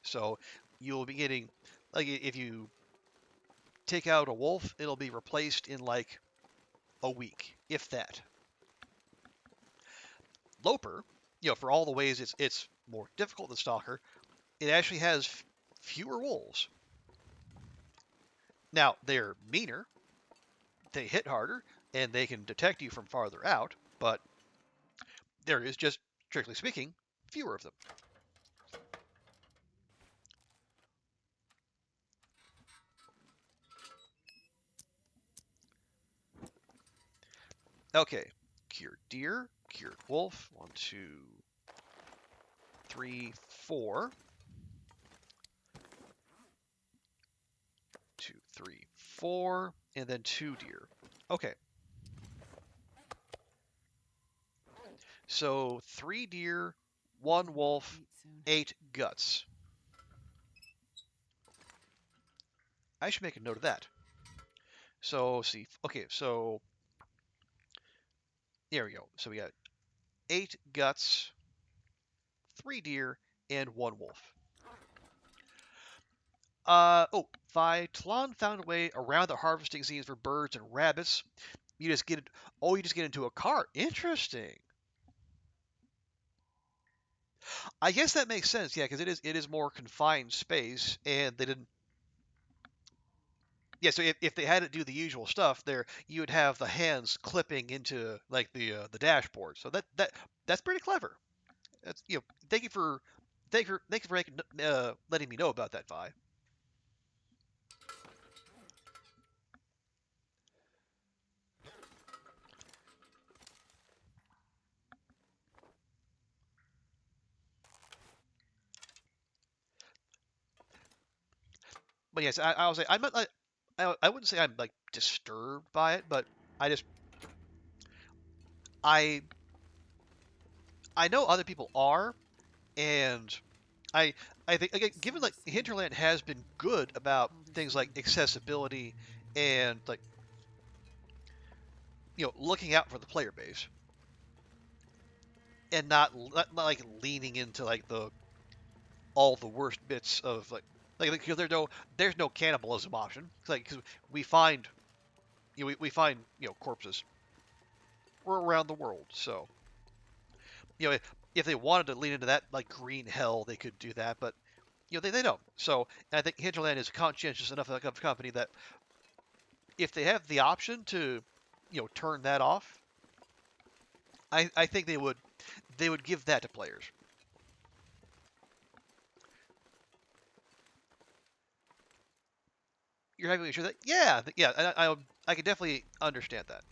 So you'll be getting, like, if you take out a wolf, it'll be replaced in like a week, if that. Loper, for all the ways it's more difficult than Stalker, it actually has fewer wolves. Now, they're meaner, they hit harder, and they can detect you from farther out, but there is, just strictly speaking, fewer of them. Okay, cured deer, cured wolf, 1, 2, 3, 4. 2, 3, 4, and then 2 deer. Okay. So 3 deer, 1 wolf, 8 guts. I should make a note of that. So, see, okay, so there we go. So we got 8 guts, 3 deer, and 1 wolf. Tlon found a way around the harvesting scenes for birds and rabbits. You just get into a cart. Interesting. I guess that makes sense, yeah, because it is more confined space, and they didn't. Yeah, so if they had to do the usual stuff there, you would have the hands clipping into like the dashboard. So that's pretty clever. That's thank you for making, letting me know about that, Vi. But yes, I was say I'm not like I wouldn't say I'm like disturbed by it, but I know other people are, and I think, again, given like Hinterland has been good about things like accessibility and like looking out for the player base and not like leaning into like all the worst bits of because there's no cannibalism option. It's like, cause we find we find corpses around the world, so if they wanted to lean into that like green hell, they could do that, but they don't. So, and I think Hinterland is conscientious enough of a company that if they have the option to turn that off, I think they would give that to players. You're having sure that I can definitely understand that,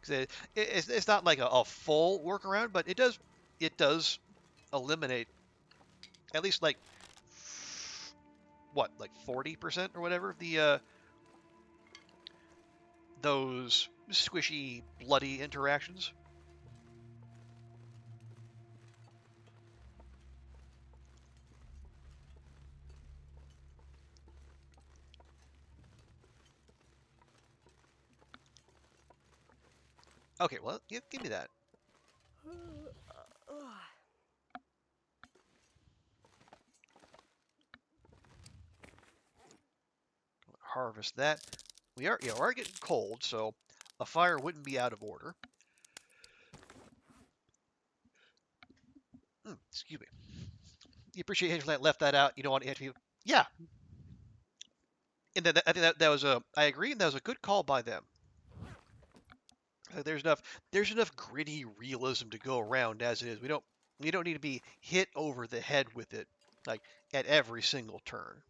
because it's not like a full workaround, but it does eliminate at least like what, like 40% or whatever of the those squishy bloody interactions. Okay, well, give me that. Harvest that. We are getting cold, so a fire wouldn't be out of order. Excuse me. You appreciate Hinterland left that out. You don't want to interview. Yeah. And I think that was I agree, and that was a good call by them. There's enough gritty realism to go around as it is. We don't need to be hit over the head with it like at every single turn.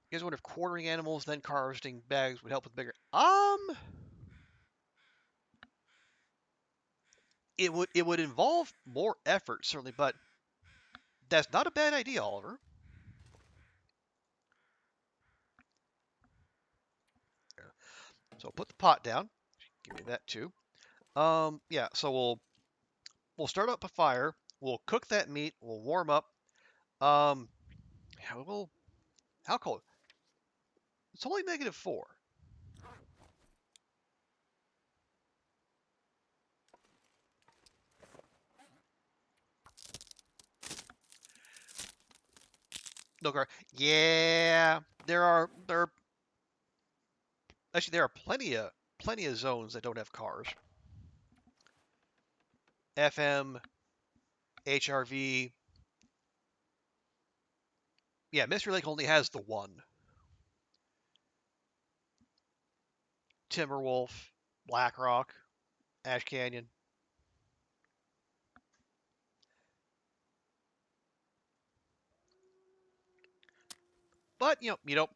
You guys wonder if quartering animals, then harvesting bags would help with bigger. It would involve more effort, certainly, but that's not a bad idea, Oliver. So put the pot down. Give me that too. Yeah. So we'll start up a fire. We'll cook that meat. We'll warm up. How cold? It's only -4. No car. Yeah, there are actually there are plenty of zones that don't have cars. FM, HRV. Yeah, Mystery Lake only has the one. Timberwolf, Black Rock, Ash Canyon. But you don't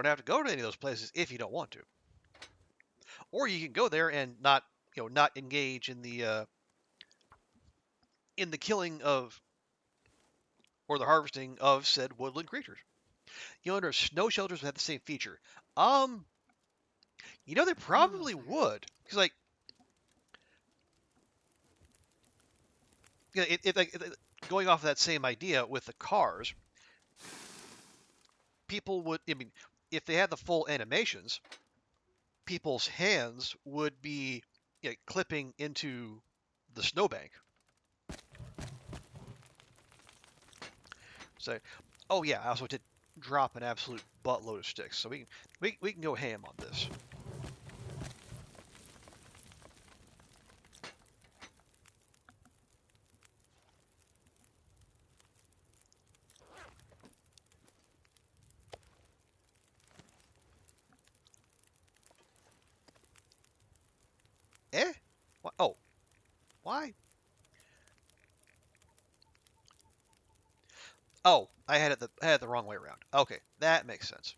have to go to any of those places if you don't want to. Or you can go there and not engage in the killing of or the harvesting of said woodland creatures. You wonder if snow shelters would have the same feature. They probably would, because like, going off of that same idea with the cars, people would. I mean, if they had the full animations, people's hands would be clipping into the snowbank. So, oh yeah, I also did drop an absolute buttload of sticks, so we can go ham on this. What? Oh, why? Oh, I had it the wrong way around. Okay, that makes sense.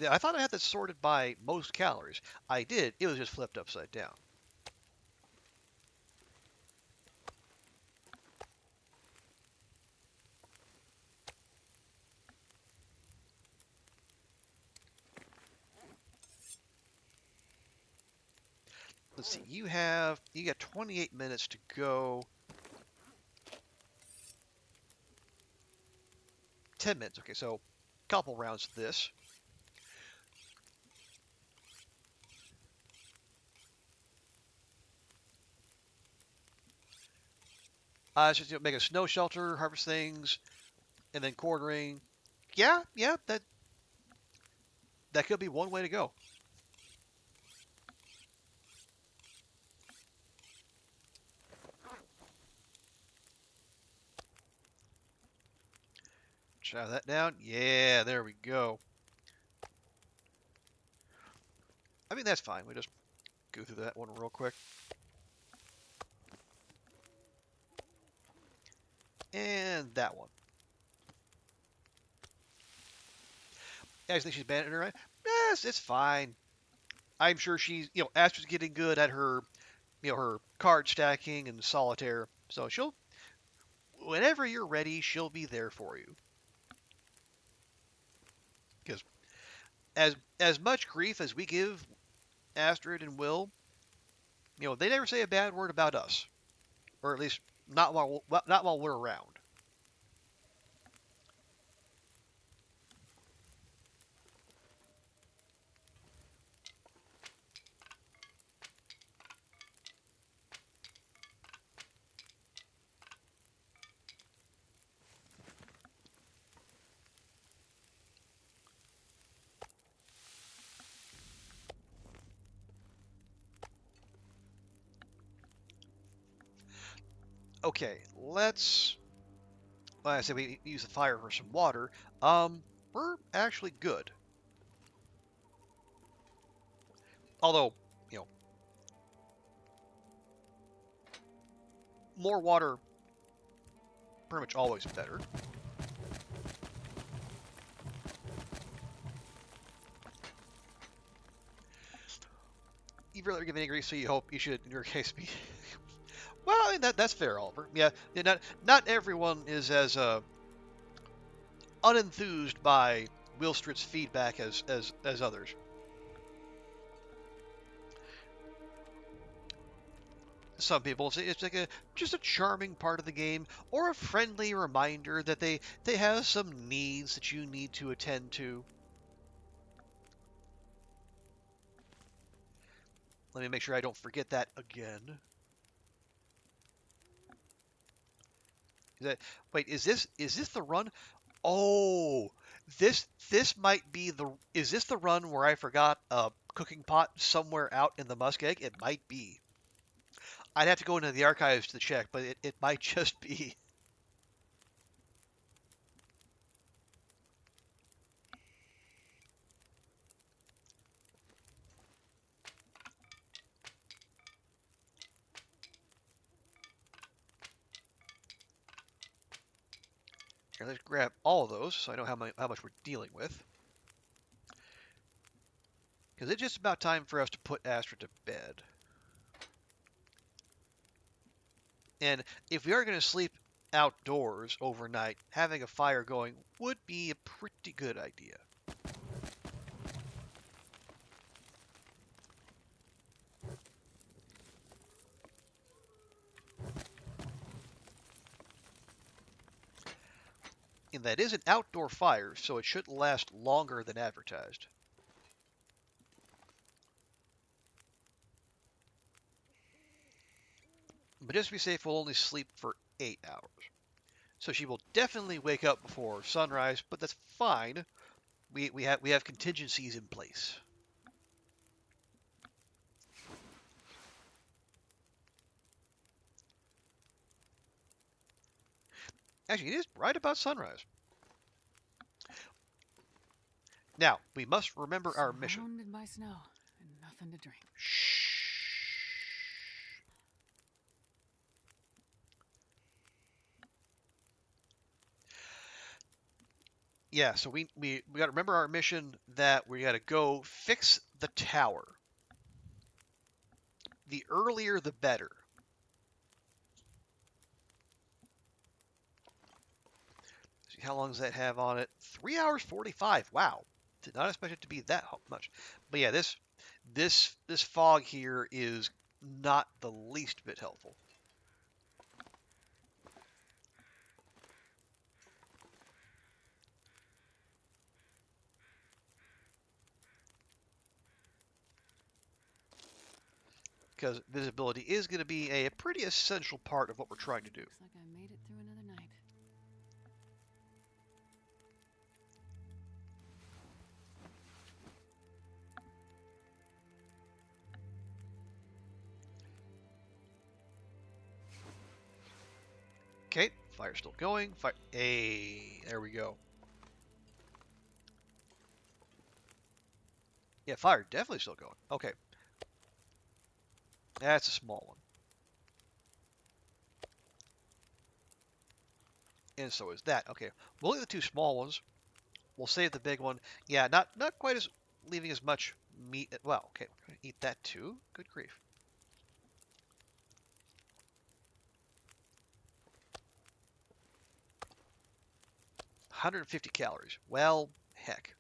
I thought I had this sorted by most calories. I did. It was just flipped upside down. Let's see. You got 28 minutes to go. 10 minutes. Okay, so couple rounds of this. Just make a snow shelter, harvest things, and then quartering. Yeah, that could be one way to go. Try that down. Yeah, there we go. I mean, that's fine. We just go through that one real quick. And that one. Yeah, I think she's banding her right. Yes, it's fine. I'm sure she's, Astrid's getting good at her, her card stacking and solitaire. So whenever you're ready, she'll be there for you. Because as much grief as we give Astrid and Will, they never say a bad word about us, or at least not while we're around. Okay, let's. Like I said, we use the fire for some water. We're actually good. Although, more water, pretty much always better. you really get angry, so you hope you should, in your case, be. Well, I mean, that's fair, Oliver. Yeah, not everyone is as unenthused by Wilstrid's feedback as others. Some people say it's like just a charming part of the game, or a friendly reminder that they have some needs that you need to attend to. Let me make sure I don't forget that again. Wait, is this the run? Oh, this might be the. Is this the run where I forgot a cooking pot somewhere out in the muskeg? It might be. I'd have to go into the archives to check, but it might just be. Here, let's grab all of those so I know how much we're dealing with. Because it's just about time for us to put Astrid to bed. And if we are going to sleep outdoors overnight, having a fire going would be a pretty good idea. And that is an outdoor fire, so it should last longer than advertised. But just to be safe, we'll only sleep for 8 hours. So she will definitely wake up before sunrise, but that's fine. We have contingencies in place. Actually, it is right about sunrise. Now, we must remember our mission. Surrounded by snow and nothing to drink. Shh. Yeah, so we got to remember our mission that we got to go fix the tower. The earlier, the better. See, how long does that have on it? 3 hours 45. Wow, did not expect it to be that much. But yeah, this fog here is not the least bit helpful. Because visibility is going to be a pretty essential part of what we're trying to do. Looks like I made it through another night. Okay, fire's still going. Fire. Hey, there we go. Yeah, fire definitely still going. Okay. That's a small one. And so is that. Okay, we'll leave the two small ones. We'll save the big one. Yeah, not quite as leaving as much meat. Well, okay, we're gonna eat that too. Good grief. $150 calories. Well, heck.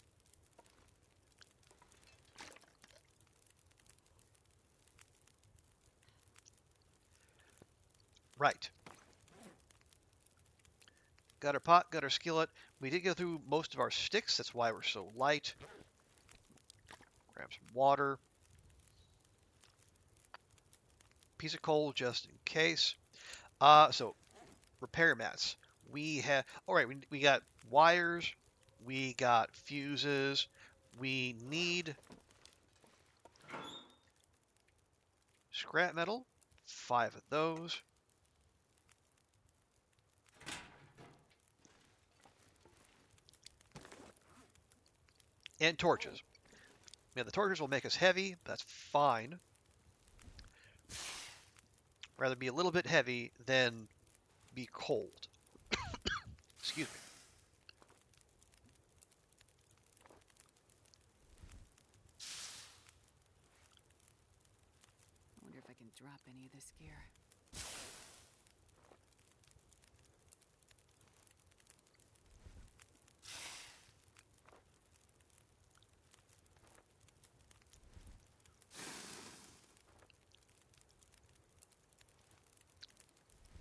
Right. Got our pot, got our skillet. We did go through most of our sticks. That's why we're so light. Grab some water. Piece of coal just in case. So repair mats. We have. All right. We got wires. We got fuses. We need scrap metal. 5 of those. And torches. Yeah, the torches will make us heavy. That's fine. Rather be a little bit heavy than be cold. Excuse me. can drop any of this gear.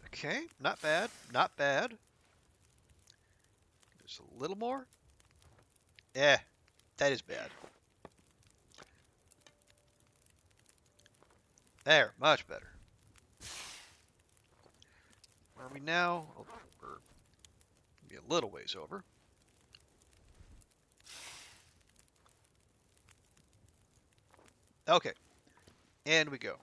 Okay, not bad, not bad. Just a little more. Eh, that is bad. There, much better. Where are we now? Oh, we're maybe a little ways over. Okay, and we go.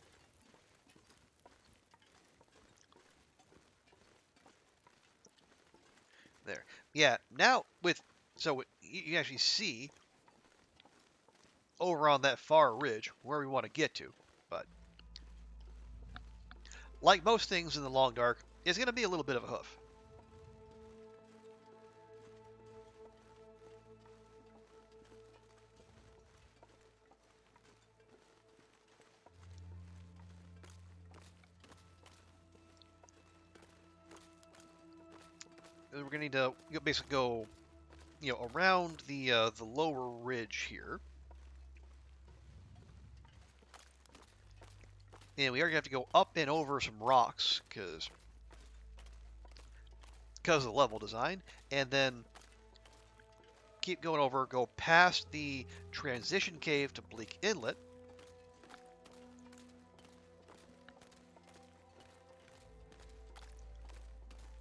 There. Yeah, now so you can actually see over on that far ridge where we want to get to. But like most things in the long dark, it's going to be a little bit of a hoof. We're going to need to basically go, around the lower ridge here. And we are going to have to go up and over some rocks because of the level design. And then keep going over, go past the transition cave to Bleak Inlet.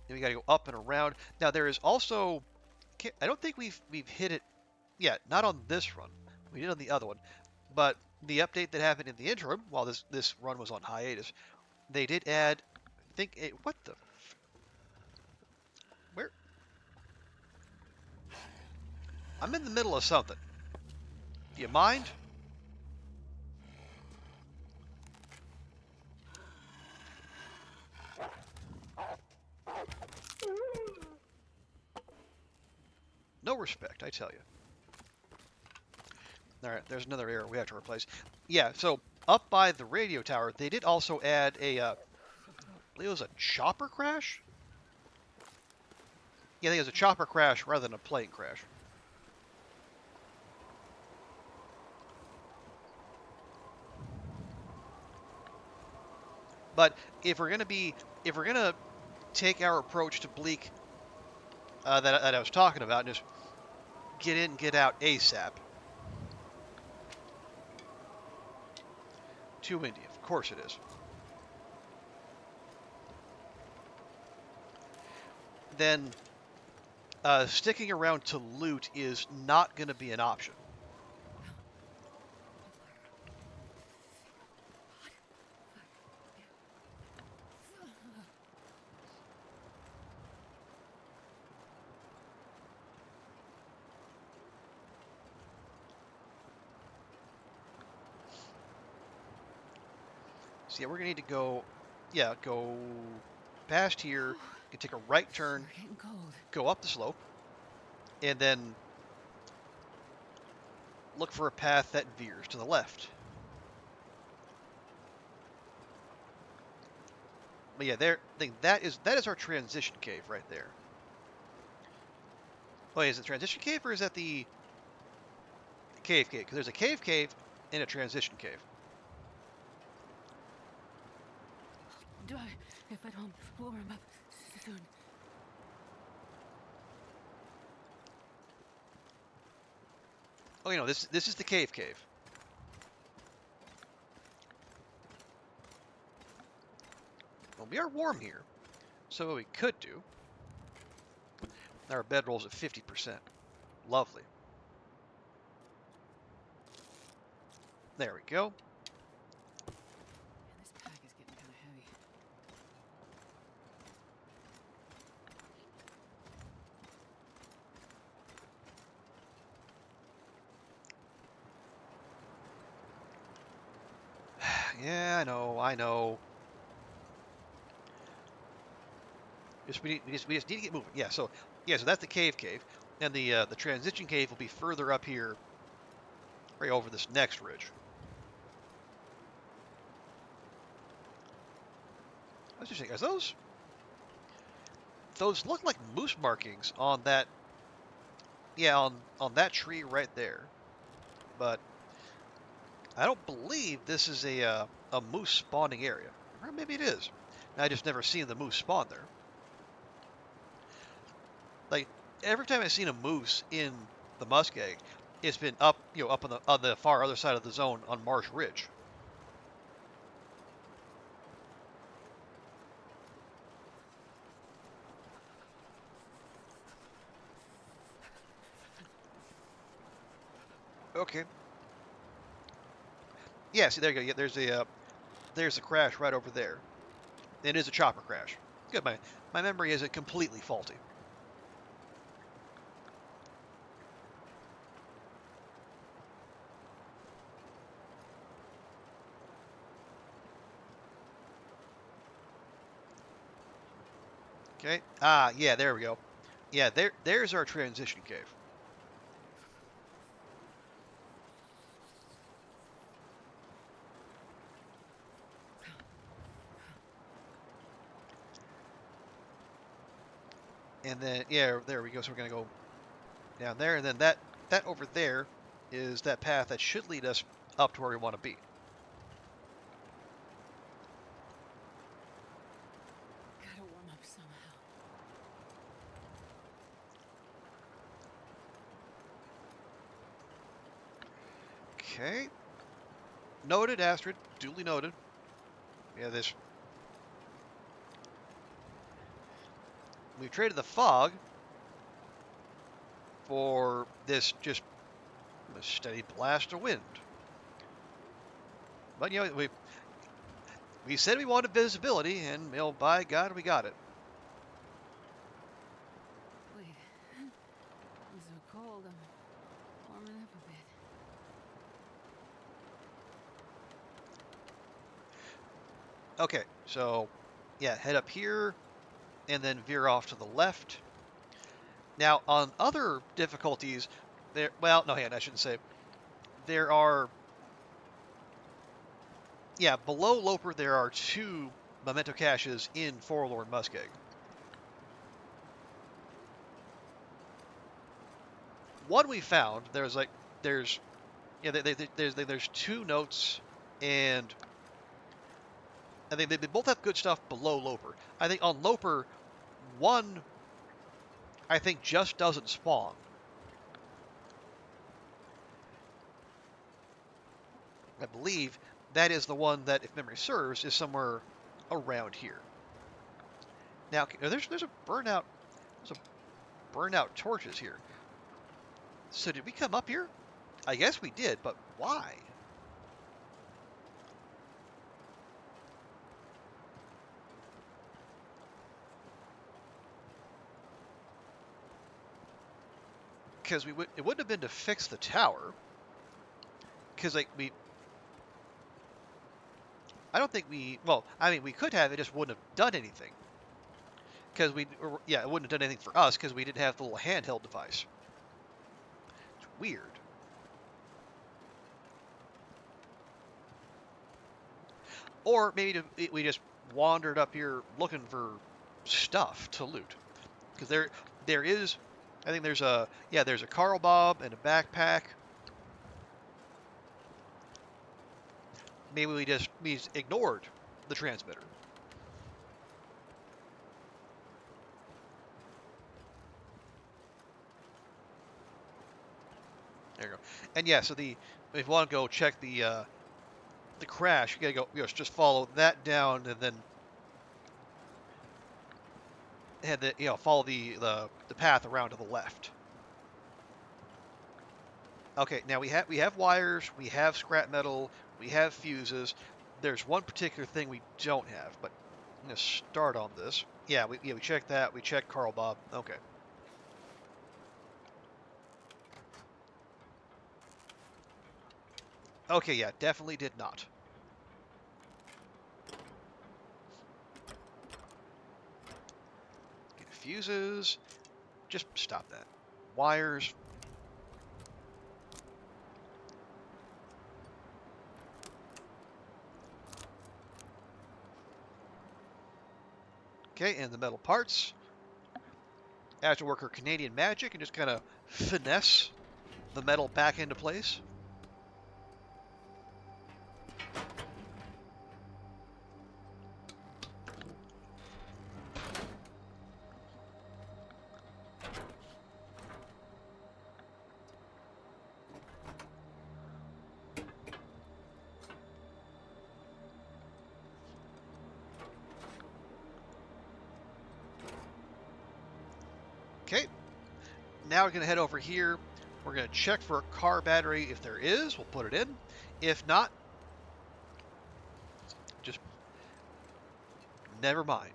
And we got to go up and around. Now there is also, I don't think we've hit it yet, not on this run. We did on the other one. But the update that happened in the interim, while this run was on hiatus, they did add, I think, what the, where? I'm in the middle of something. Do you mind? No respect, I tell you. Alright, there's another error we have to replace. Yeah, so up by the radio tower, they did also add a, I believe it was a chopper crash? Yeah, I think it was a chopper crash rather than a plane crash. But if we're gonna take our approach to Bleak that I was talking about, and just get in, get out ASAP. Too windy, of course it is. Then sticking around to loot is not going to be an option. So yeah, we're going to need to go, go past here, and take a right turn, go up the slope, and then look for a path that veers to the left. But yeah, that is our transition cave right there. Oh, is it transition cave or is that the cave? Because there's a cave and a transition cave. If I don't warm up soon. Oh, this is the cave. Well, we are warm here, so what we could do. Our bedroll's at 50%. Lovely. There we go. This pack is getting kind of heavy. Yeah, I know. We just need to get moving. Yeah, so that's the cave, and the transition cave will be further up here, right over this next ridge. That's interesting. Are those look like moose markings on that? Yeah, on that tree right there. But I don't believe this is a moose spawning area. Or maybe it is. I just never seen the moose spawn there. Like every time I've seen a moose in the Muskeg, it's been up, up on the far other side of the zone on Marsh Ridge. Okay. Yeah, see, there you go. Yeah, there's a crash right over there. It is a chopper crash. Good. My memory isn't completely faulty. Okay. Ah, yeah, there we go. Yeah, there's our transition cave. And then, yeah, there we go. So we're going to go down there. And then that over there is that path that should lead us up to where we want to be. Gotta warm up somehow. Okay. Noted, Astrid. Duly noted. Yeah, we traded the fog for this just a steady blast of wind. But we said we wanted visibility, and by God, we got it. Wait. I'm so cold. I'm warming up a bit. Okay, so yeah, head up here and then veer off to the left. Now, on other difficulties, I shouldn't say. There are, below Loper, there are 2 memento caches in Forlorn Muskeg. One we found, there's 2 notes, and I think they both have good stuff below Loper. I think on Loper, one, I think, just doesn't spawn. I believe that is the one that, if memory serves, is somewhere around here. Now, there's a burnout. There's a burnout torches here. So did we come up here? I guess we did, but why? Because it wouldn't have been to fix the tower. Because I don't think we could have, it just wouldn't have done anything. Because it wouldn't have done anything for us because we didn't have the little handheld device. It's weird. Or maybe we just wandered up here looking for stuff to loot. Because there is, I think there's a Carl Bob and a backpack. Maybe we ignored the transmitter. There you go. And yeah, so if you want to go check the crash, you gotta go, just follow that down, and then follow the path around to the left. Okay, now we have wires, we have scrap metal, we have fuses. There's one particular thing we don't have, but I'm gonna start on this. Yeah, we checked that. We checked Carl Bob. Okay. Okay, yeah, definitely did not. Get fuses. Just stop that. Wires. Okay, and the metal parts. I have to work her Canadian magic and just kind of finesse the metal back into place. Okay, now we're going to head over here. We're going to check for a car battery. If there is, we'll put it in. If not, just never mind.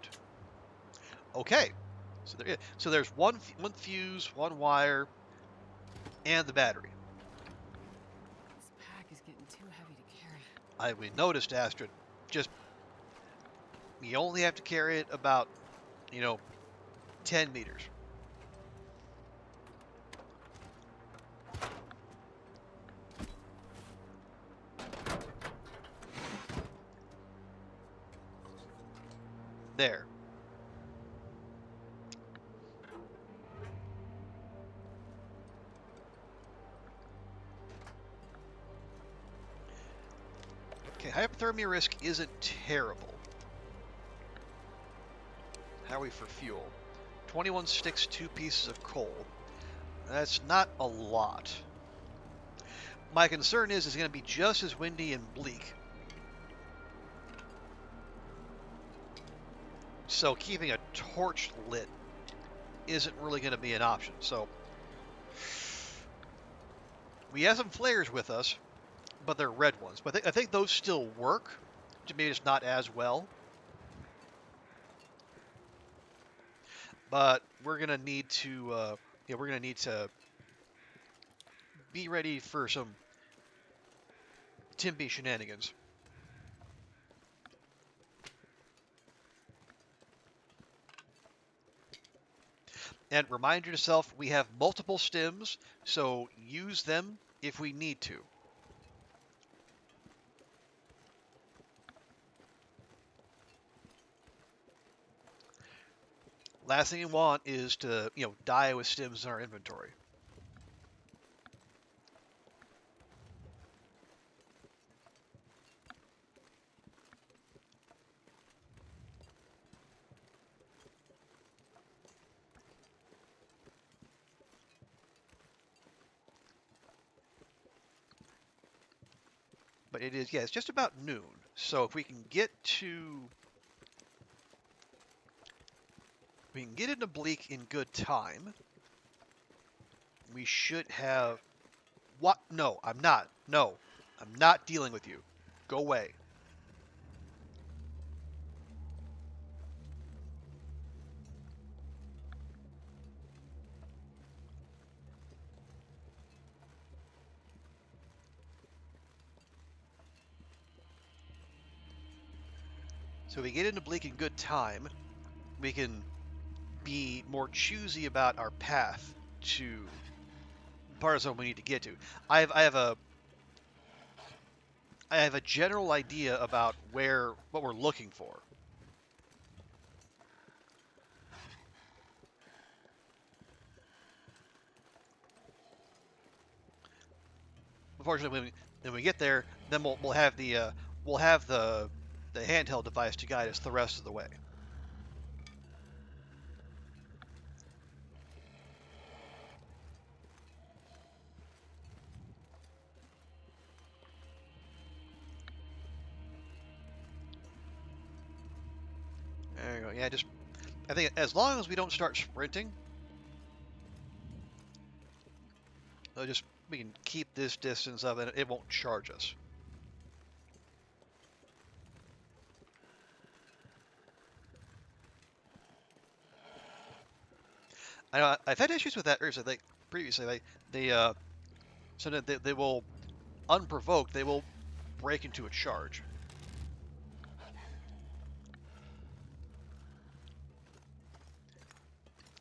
Okay, so there's one fuse, one wire, and the battery. This pack is getting too heavy to carry. We noticed, Astrid, just you only have to carry it about, 10 meters. There. Okay, hypothermia risk isn't terrible. How are we for fuel? 21 sticks, 2 pieces of coal. That's not a lot. My concern is it's going to be just as windy and bleak. So keeping a torch lit isn't really going to be an option. So we have some flares with us, but they're red ones. But I think those still work. Maybe it's not as well. But we're gonna need to, be ready for some Timby shenanigans. And remind yourself, we have multiple stims, so use them if we need to. Last thing you want is to, die with stims in our inventory. But it's just about noon. So if we can get into Bleak in good time, we should have... What? No, I'm not. No, I'm not dealing with you. Go away. So if we get into Bleak in good time, we can be more choosy about our path to part of the zone we need to get to. I have a general idea about what we're looking for. Unfortunately, when we get there, then we'll have the handheld device to guide us the rest of the way. There you go. Yeah, I think as long as we don't start sprinting, we can keep this distance up and it won't charge us. I know I've had issues with that previously. So that they will, unprovoked, they will break into a charge.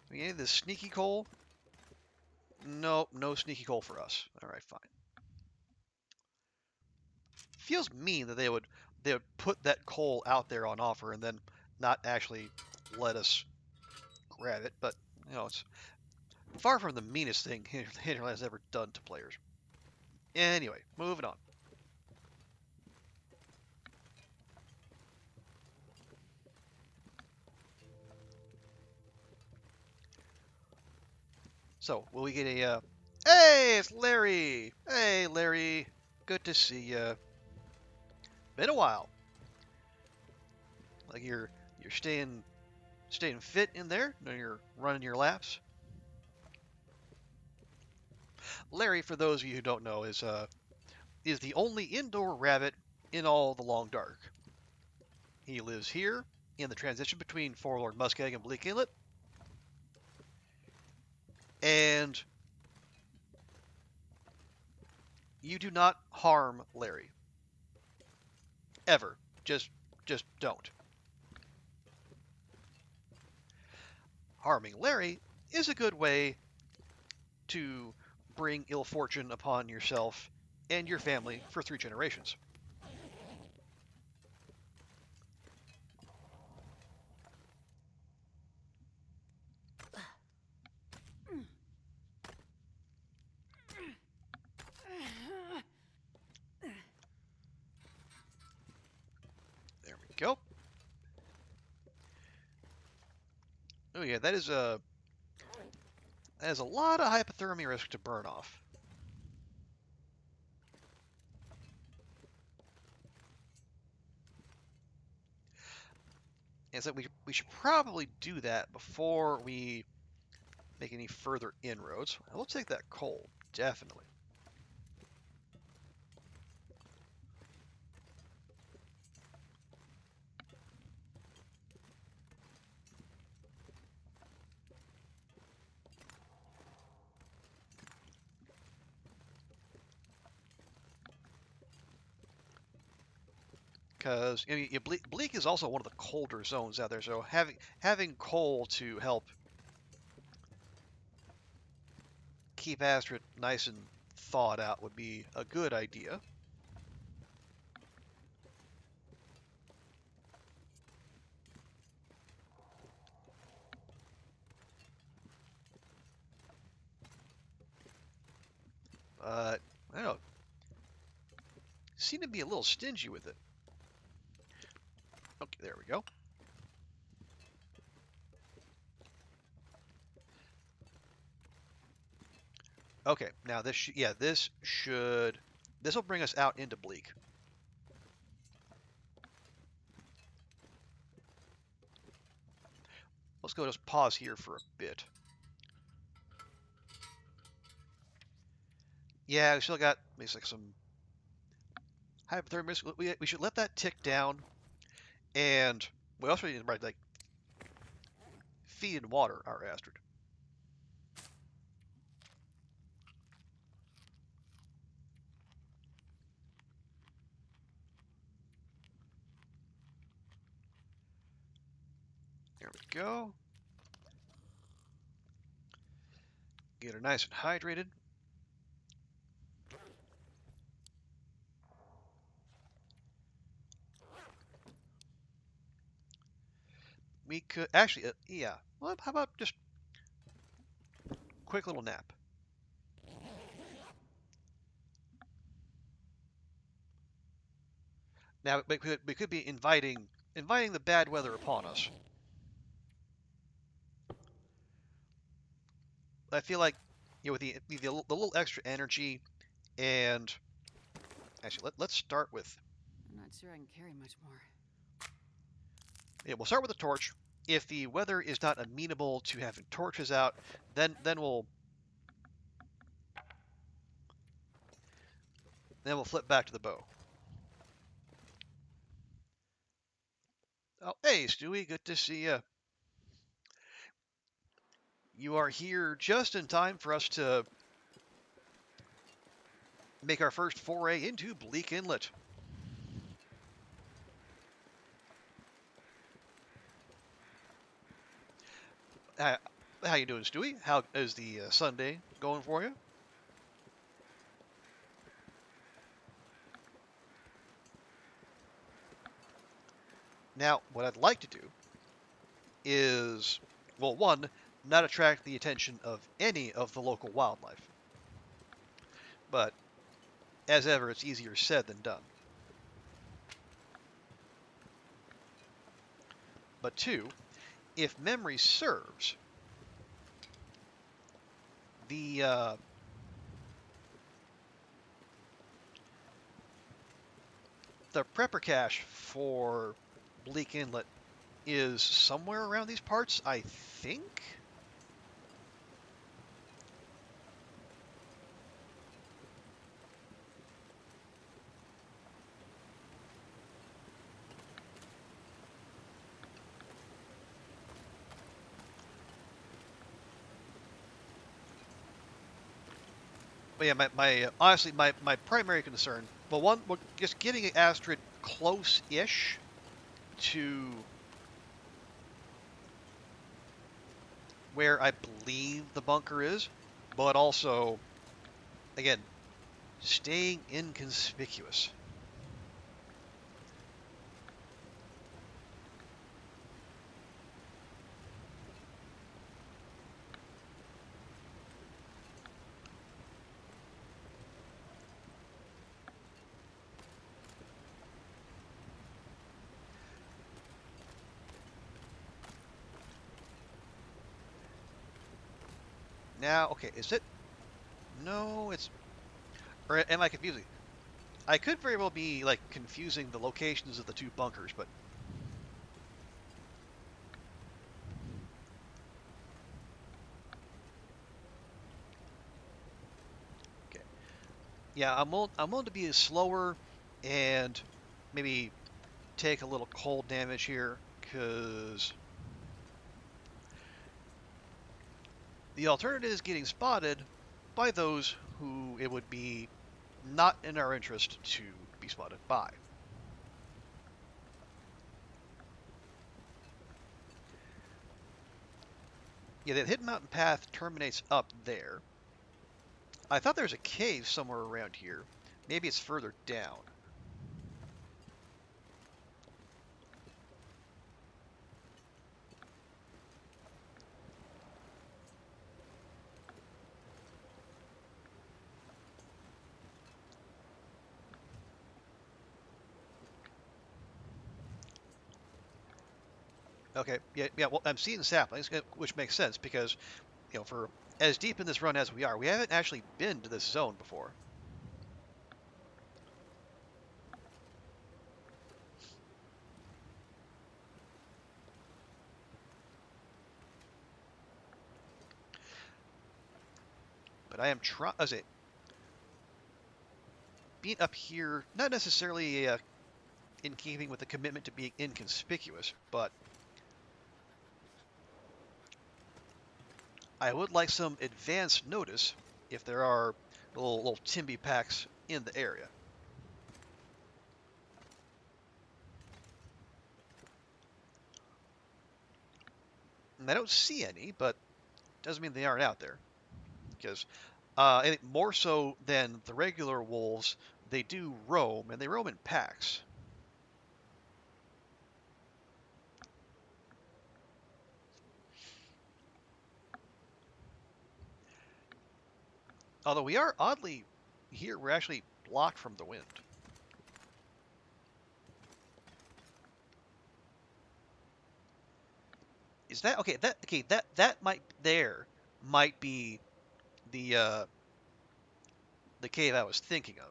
We need this sneaky coal. No sneaky coal for us. All right, fine. Feels mean that they would put that coal out there on offer and then not actually let us grab it, but you know, it's far from the meanest thing Hinterland has ever done to players. Anyway, moving on. So, will we get a, hey, it's Larry! Hey, Larry, good to see ya. Been a while. Like you're staying fit in there? You're running your laps? Larry, for those of you who don't know, is the only indoor rabbit in all the Long Dark. He lives here in the transition between Forlorn Muskeg and Bleak Inlet. And you do not harm Larry. Ever. Just don't. Harming Larry is a good way to bring ill fortune upon yourself and your family for 3 generations. There we go. Oh yeah, that is a lot of hypothermia risk to burn off. And so we should probably do that before we make any further inroads. We'll take that coal, definitely. Because Bleak is also one of the colder zones out there, so having coal to help keep Astrid nice and thawed out would be a good idea. I don't know. Seem to be a little stingy with it. Okay, there we go. Okay, now this will bring us out into Bleak. Let's go just pause here for a bit. Yeah, we still got maybe like some hypothermia. We should let that tick down, and we also need to like feed and water our Astrid. There we go. Get her nice and hydrated. We could actually, yeah. Well, how about just quick little nap? Now we could be inviting the bad weather upon us. I feel like with the little extra energy, and actually let's start with. I'm not sure I can carry much more. Yeah, we'll start with the torch. If the weather is not amenable to having torches out, then we'll flip back to the bow. Oh, hey, Stewie, good to see you. You are here just in time for us to make our first foray into Bleak Inlet. How you doing, Stewie? How is the Sunday going for you? Now, what I'd like to do is, well, one, not attract the attention of any of the local wildlife. But, as ever, it's easier said than done. But two, if memory serves, the prepper cache for Bleak Inlet is somewhere around these parts, I think? But yeah, honestly, my primary concern, well, one, just getting Astrid close-ish to where I believe the bunker is, but also, again, staying inconspicuous. Now, okay, is it? No, it's... Or am I confusing? I could very well be, like, confusing the locations of the two bunkers, but... Okay. Yeah, I'm willing to be slower and maybe take a little cold damage here, because... the alternative is getting spotted by those who it would be not in our interest to be spotted by. Yeah, the Hidden Mountain Path terminates up there. I thought there was a cave somewhere around here. Maybe it's further down. Okay, yeah. Well, I'm seeing saplings, which makes sense because, for as deep in this run as we are, we haven't actually been to this zone before. But I am trying. Being up here, not necessarily in keeping with the commitment to being inconspicuous, but I would like some advance notice if there are little Timby packs in the area. And I don't see any, but doesn't mean they aren't out there. Because I think more so than the regular wolves, they do roam, and they roam in packs. Although we are oddly here, we're actually blocked from the wind. Is that okay? That might be the cave I was thinking of.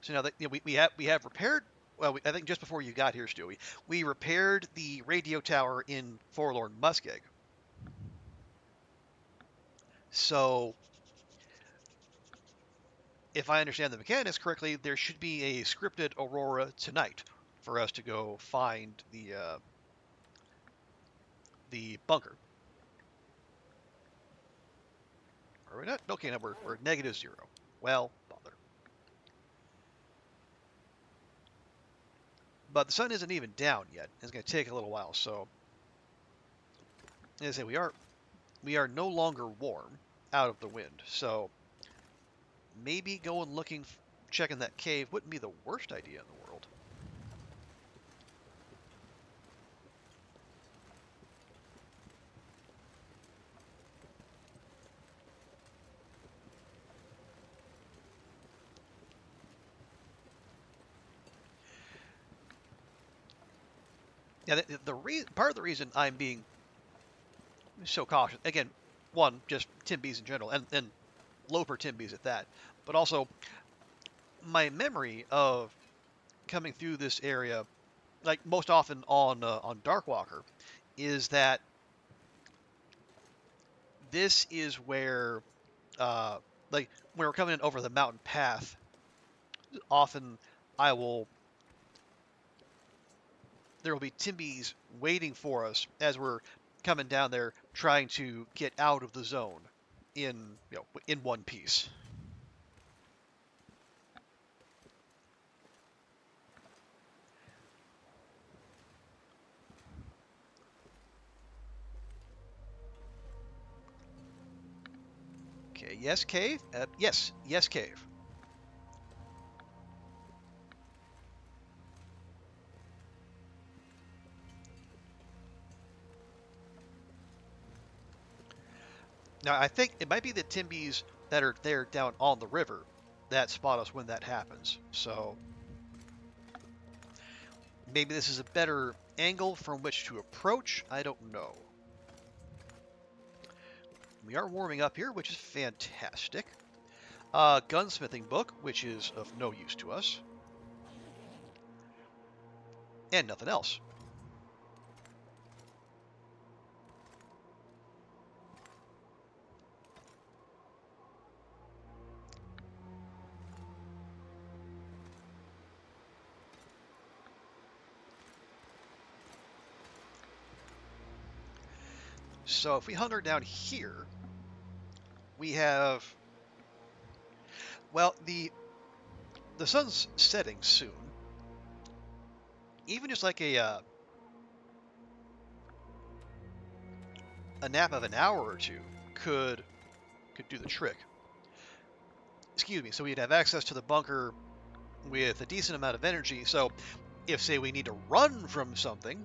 So now that we have repaired. Well, I think just before you got here, Stewie, we repaired the radio tower in Forlorn Muskeg. So, if I understand the mechanics correctly, there should be a scripted aurora tonight for us to go find the bunker. Are we not? Okay, no, we're -0. Well, bother. But the sun isn't even down yet. It's going to take a little while, so as I say, we are we are no longer warm out of the wind, so maybe going looking, checking that cave wouldn't be the worst idea in the world. Yeah, part of the reason I'm being so cautious, again, one, just Timbees in general, and Loper Timbees at that, but also my memory of coming through this area, like most often on Darkwalker, is that this is where, like when we're coming in over the mountain path, often I will there will be Timbees waiting for us as we're coming down there trying to get out of the zone in in one piece. Okay, yes, cave? Yes, cave. Now, I think it might be the Timbees that are there down on the river that spot us when that happens. So maybe this is a better angle from which to approach. I don't know. We are warming up here, which is fantastic. Gunsmithing book, which is of no use to us. And nothing else. So if we hunker down here, we have, well, the sun's setting soon. Even just like a nap of an hour or two could do the trick. Excuse me. So we'd have access to the bunker with a decent amount of energy. So if, say, we need to run from something,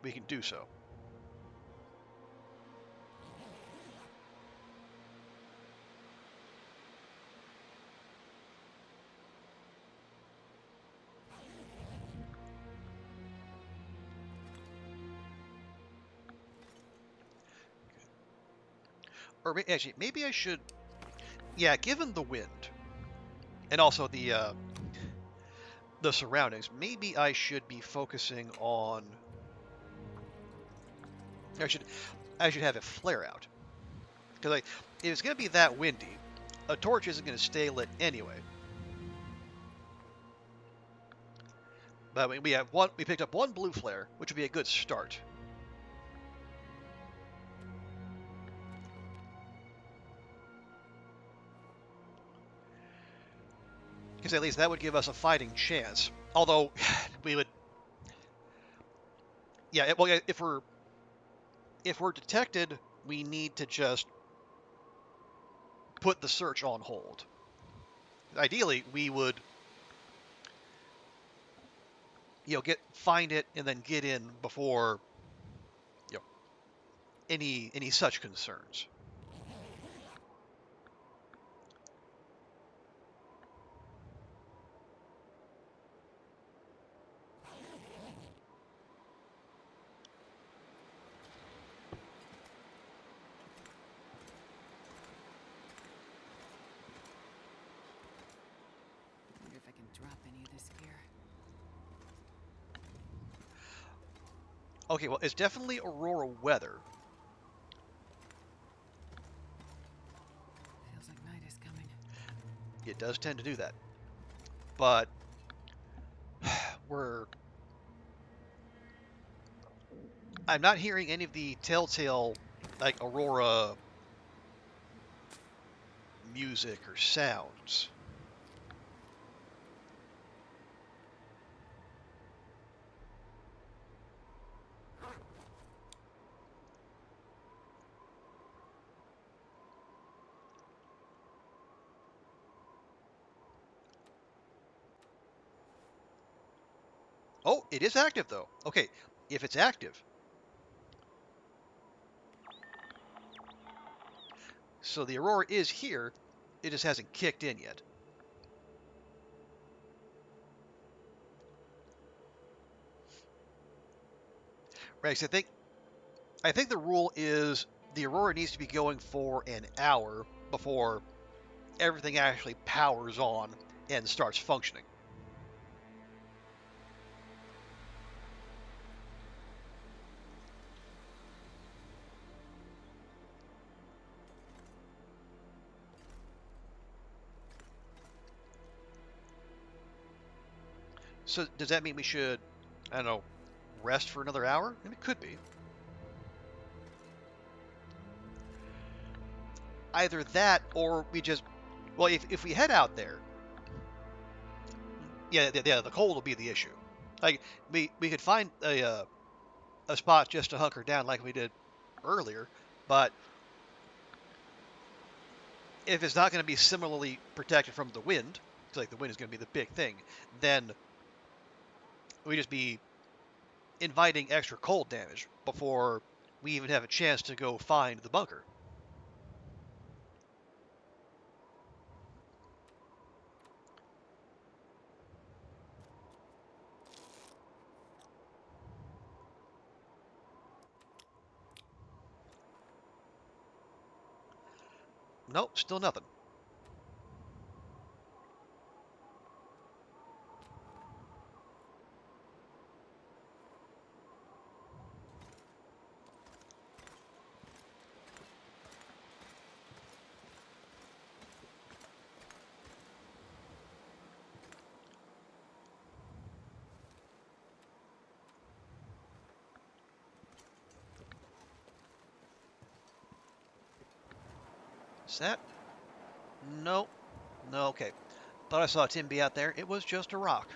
we can do so. Or actually, maybe I should, yeah, given the wind and also the surroundings, maybe I should be focusing on, I should have a flare out. Because like, if it's going to be that windy, a torch isn't going to stay lit anyway. But we picked up one blue flare, which would be a good start. Because at least that would give us a fighting chance. Although, we would... Yeah, well, if we're detected, we need to just put the search on hold. Ideally, we would, find it and then get in before, any such concerns. Wonder if I can drop any of this gear. Okay, well, it's definitely aurora weather. Feels like night is coming. It does tend to do that. But I'm not hearing any of the telltale, like, aurora music or sounds. Oh, it is active, though. Okay, if it's active. So the aurora is here. It just hasn't kicked in yet. Right, so I think the rule is the aurora needs to be going for an hour before everything actually powers on and starts functioning. So does that mean we should, I don't know, rest for another hour? I mean, it could be. Either that or we just, well, if we head out there, yeah, the cold will be the issue. Like, we could find a spot just to hunker down like we did earlier, but if it's not going to be similarly protected from the wind, because like the wind is going to be the big thing, then we just be inviting extra cold damage before we even have a chance to go find the bunker. Nope, still nothing. Is that? Nope. No, okay. Thought I saw Timby out there. It was just a rock.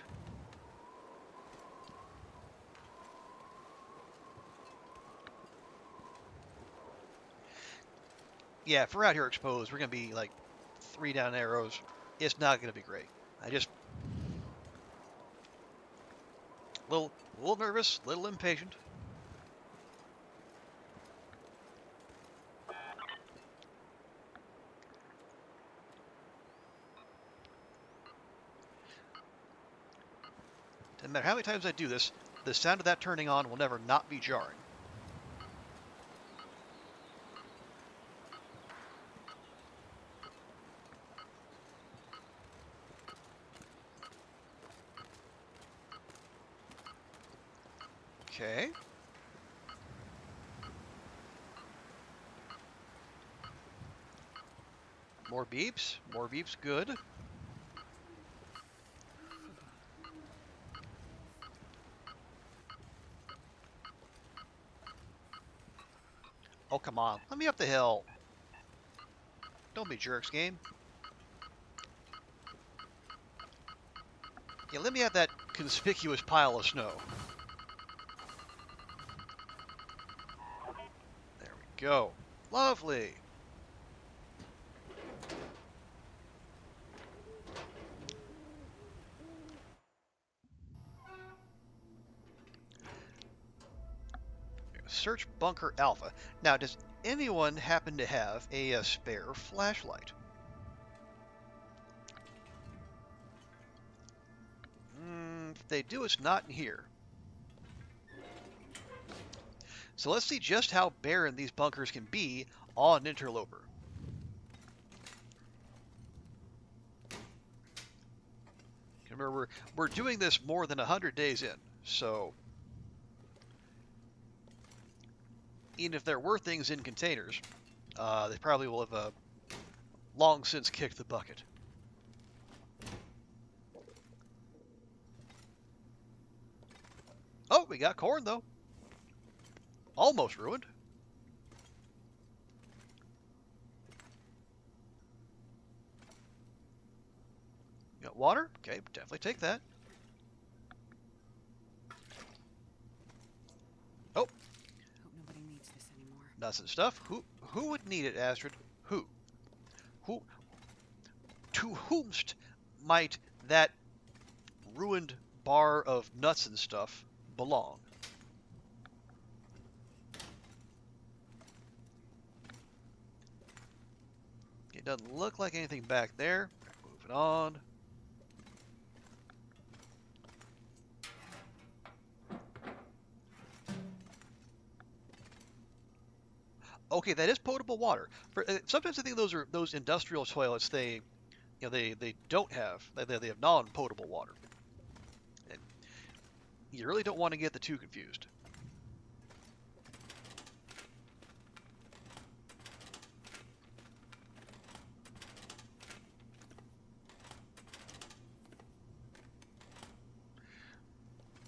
Yeah, if we're out here exposed, we're going to be like 3 down arrows. It's not going to be great. I just... a little nervous, a little impatient. No matter how many times I do this, the sound of that turning on will never not be jarring. Okay. More beeps. More beeps. Good. Oh, come on. Let me up the hill. Don't be jerks, game. Yeah, let me have that conspicuous pile of snow. There we go. Lovely. Search Bunker Alpha. Now, does anyone happen to have a spare flashlight? If they do, it's not in here. So let's see just how barren these bunkers can be on Interloper. Remember, we're doing this more than 100 days in, so even if there were things in containers, they probably will have long since kicked the bucket. Oh, we got corn, though. Almost ruined. Got water? Okay, definitely take that. Oh. Hope nobody needs this anymore. Nothing stuff. Who would need it, Astrid? Who? To whomst might that ruined bar of nuts and stuff belong. It doesn't look like anything back there. Moving on. Okay, that is potable water. Sometimes I think those industrial toilets they don't have they have non-potable water. And you really don't want to get the two confused.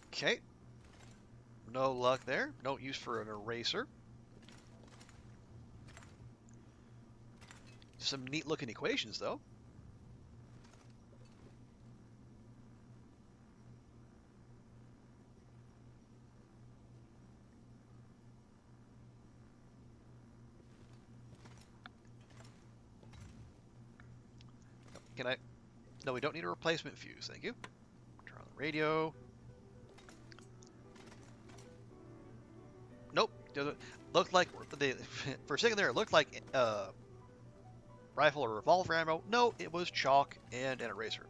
Okay. No luck there. No use for an eraser. Some neat looking equations though. Can I? No, we don't need a replacement fuse. Thank you. Turn on the radio. Nope. Doesn't look like for a second there. It looked like rifle or revolver ammo. No, it was chalk and an eraser.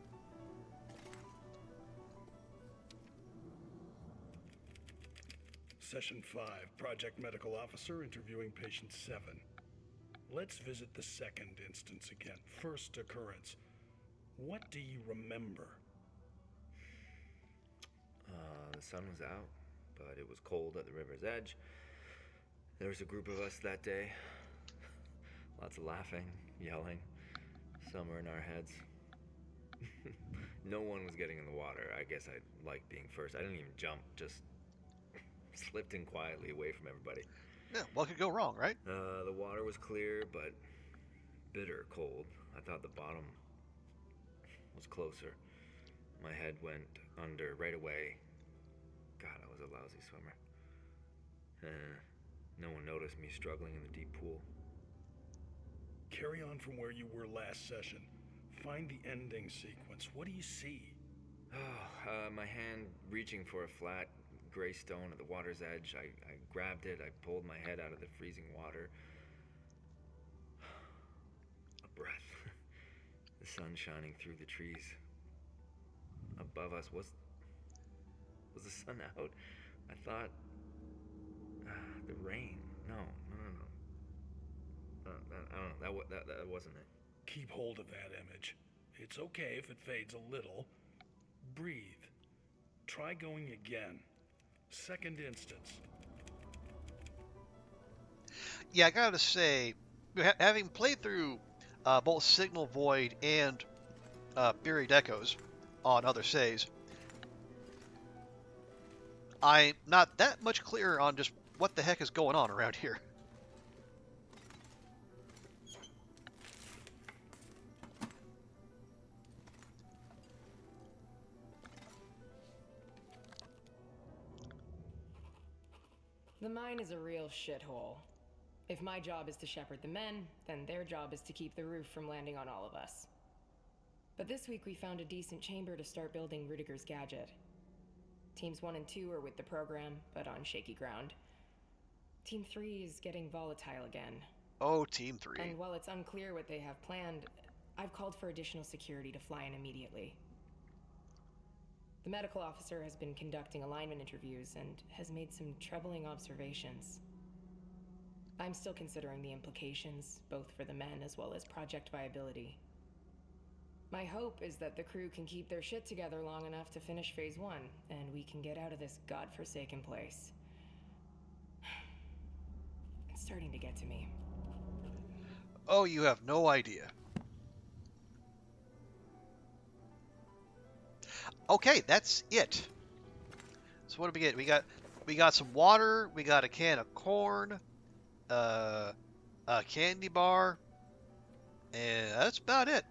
Session 5, Project Medical Officer interviewing Patient 7. Let's visit the second instance again. First occurrence. What do you remember? The sun was out, but it was cold at the river's edge. There was a group of us that day. Lots of laughing, yelling. Some were in our heads. No one was getting in the water. I guess I liked being first. I didn't even jump, just slipped in quietly away from everybody. Yeah, what could go wrong, right? The water was clear, but bitter cold. I thought the bottom was closer. My head went under right away. God, I was a lousy swimmer. No one noticed me struggling in the deep pool. Carry on from where you were last session. Find the ending sequence. What do you see? My hand reaching for a flat gray stone at the water's edge. I grabbed it. I pulled my head out of the freezing water. A breath. The sun shining through the trees. Above us was the sun out? I thought the rain. No. I don't know. That wasn't it. Keep hold of that image. It's okay if it fades a little. Breathe. Try going again. Second instance. Yeah, I gotta say, having played through both Signal Void and Buried Echoes on other saves, I'm not that much clearer on just what the heck is going on around here. The mine is a real shithole. If my job is to shepherd the men, then their job is to keep the roof from landing on all of us. But this week we found a decent chamber to start building Rudiger's gadget. Teams 1 and 2 are with the program, but on shaky ground. Team 3 is getting volatile again. Oh, Team 3. And while it's unclear what they have planned, I've called for additional security to fly in immediately. The medical officer has been conducting alignment interviews and has made some troubling observations. I'm still considering the implications, both for the men as well as project viability. My hope is that the crew can keep their shit together long enough to finish Phase 1, and we can get out of this godforsaken place. It's starting to get to me. Oh, you have no idea. Okay, that's it. So what do we get? We got some water, we got a can of corn, a candy bar, and that's about it.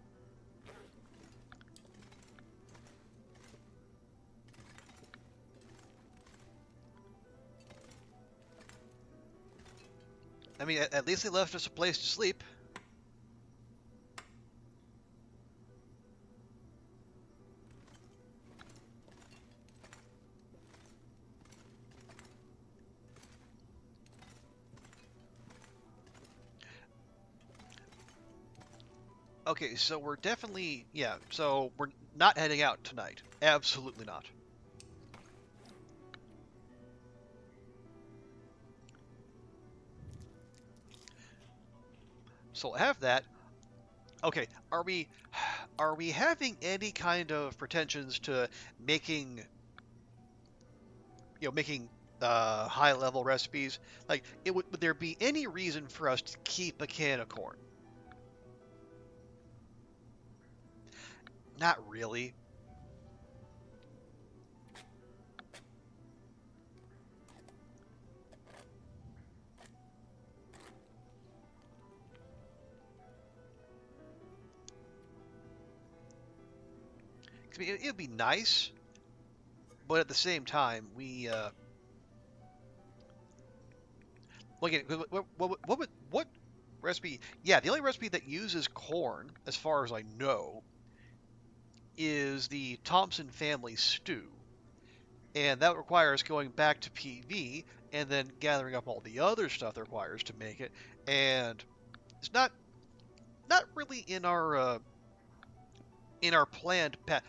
I mean, at least they left us a place to sleep. Okay, so we're definitely, yeah, so we're not heading out tonight. Absolutely not. So we'll have that. Okay, are we having any kind of pretensions to making, making high level recipes? Like, would there be any reason for us to keep a can of corn? Not really. I mean, it'd be nice, but at the same time, well, again, what recipe? Yeah, the only recipe that uses corn, as far as I know, is the Thompson family stew, and that requires going back to PV and then gathering up all the other stuff that requires to make it, and it's not really in our planned path.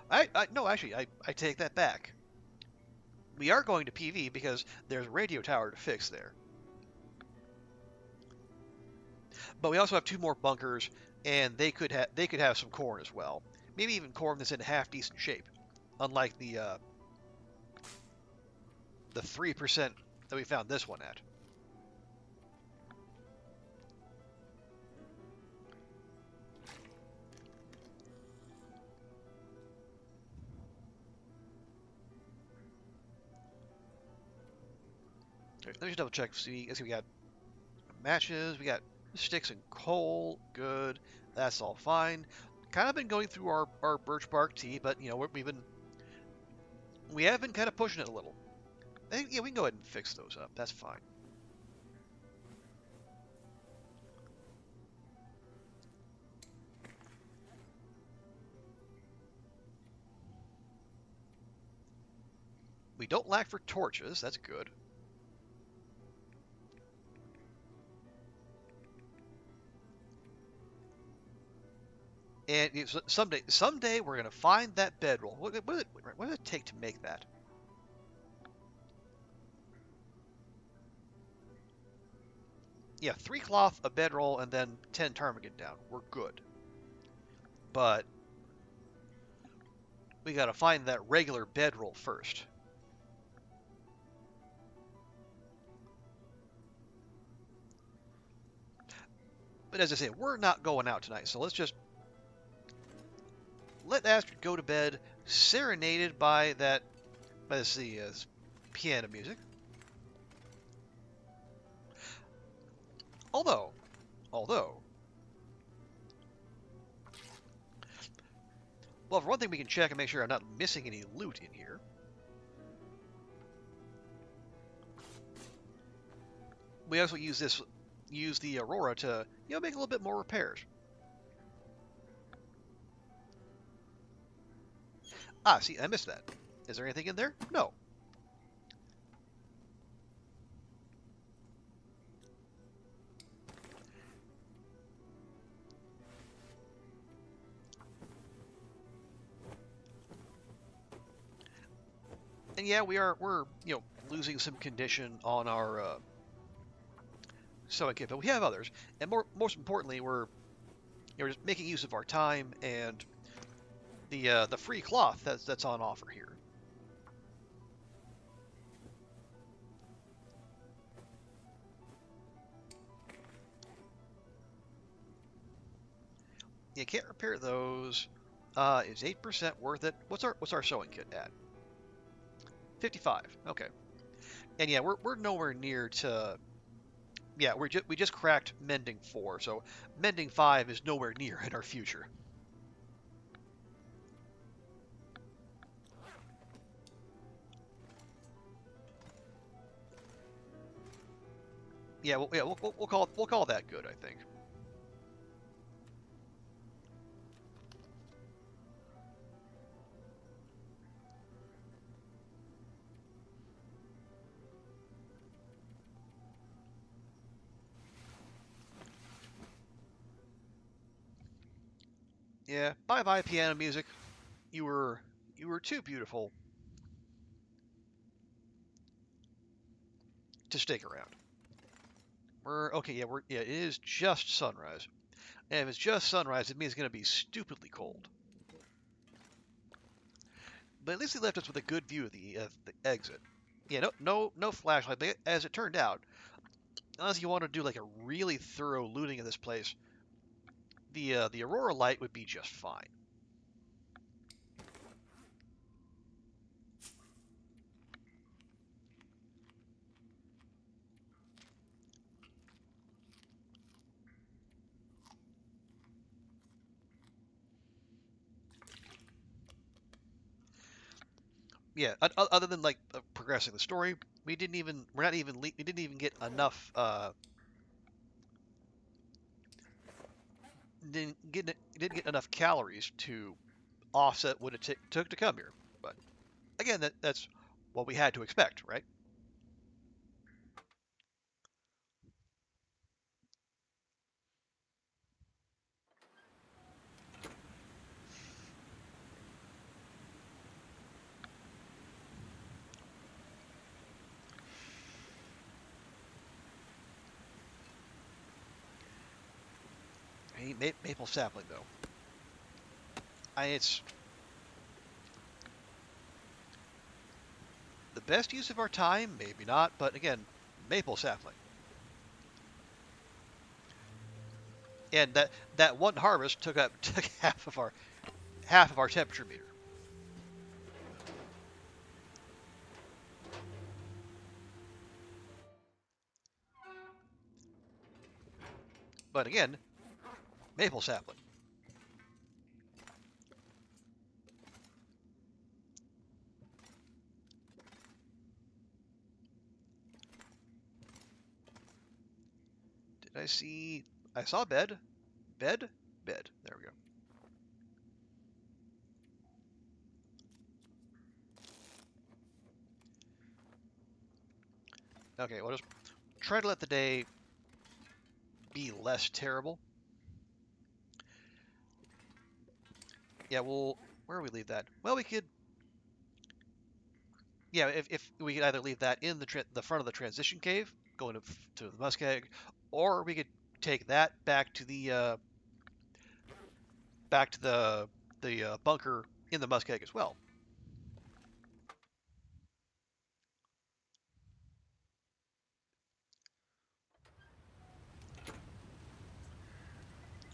No, actually, I take that back. We are going to PV because there's a radio tower to fix there. But we also have 2 more bunkers, and they could have some corn as well. Maybe even corn that's in half decent shape, unlike the 3% that we found this one at. Let me just double check. See, we got matches, we got sticks and coal. Good, that's all fine. Kind of been going through our birch bark tea, but we have been kind of pushing it a little. I think, yeah, we can go ahead and fix those up. That's fine. We don't lack for torches. That's good. And someday we're gonna find that bedroll. What does it take to make that? Yeah, 3 cloth, a bedroll, and then 10 ptarmigan down. We're good. But we gotta find that regular bedroll first. But as I say, we're not going out tonight, so let's just let Astrid go to bed, serenaded by this piano music. Although, well, for one thing, we can check and make sure I'm not missing any loot in here. We also use the aurora to, make a little bit more repairs. Ah, see, I missed that. Is there anything in there? No. And yeah, we're losing some condition on our sewing kit, but we have others. And most importantly, we're just making use of our time and the free cloth that's on offer here. You can't repair those. Is 8% worth it? What's our sewing kit at? 55. Okay. And yeah, we're nowhere near to. Yeah, we just cracked mending 4, so mending 5 is nowhere near in our future. Yeah, we'll call that good, I think. Yeah, bye-bye piano music. You were too beautiful to stick around. It is just sunrise. And if it's just sunrise, it means it's going to be stupidly cold. But at least they left us with a good view of the exit. Yeah, no flashlight. But as it turned out, unless you want to do like a really thorough looting of this place, the aurora light would be just fine. Yeah, other than like progressing the story, we didn't even get enough didn't get enough calories to offset what it took to come here. But again, that's what we had to expect, right? Hey, maple sapling though. It's the best use of our time, maybe not, but again, maple sapling. And that one harvest took half of our temperature meter. But again, maple sapling. Did I see? I saw bed. Bed. There we go. Okay, we'll just try to let the day be less terrible. Yeah, where do we leave that? Well, we could. Yeah, if we could either leave that in the front of the transition cave, going to the Muskeg, or we could take that back to the bunker in the Muskeg as well.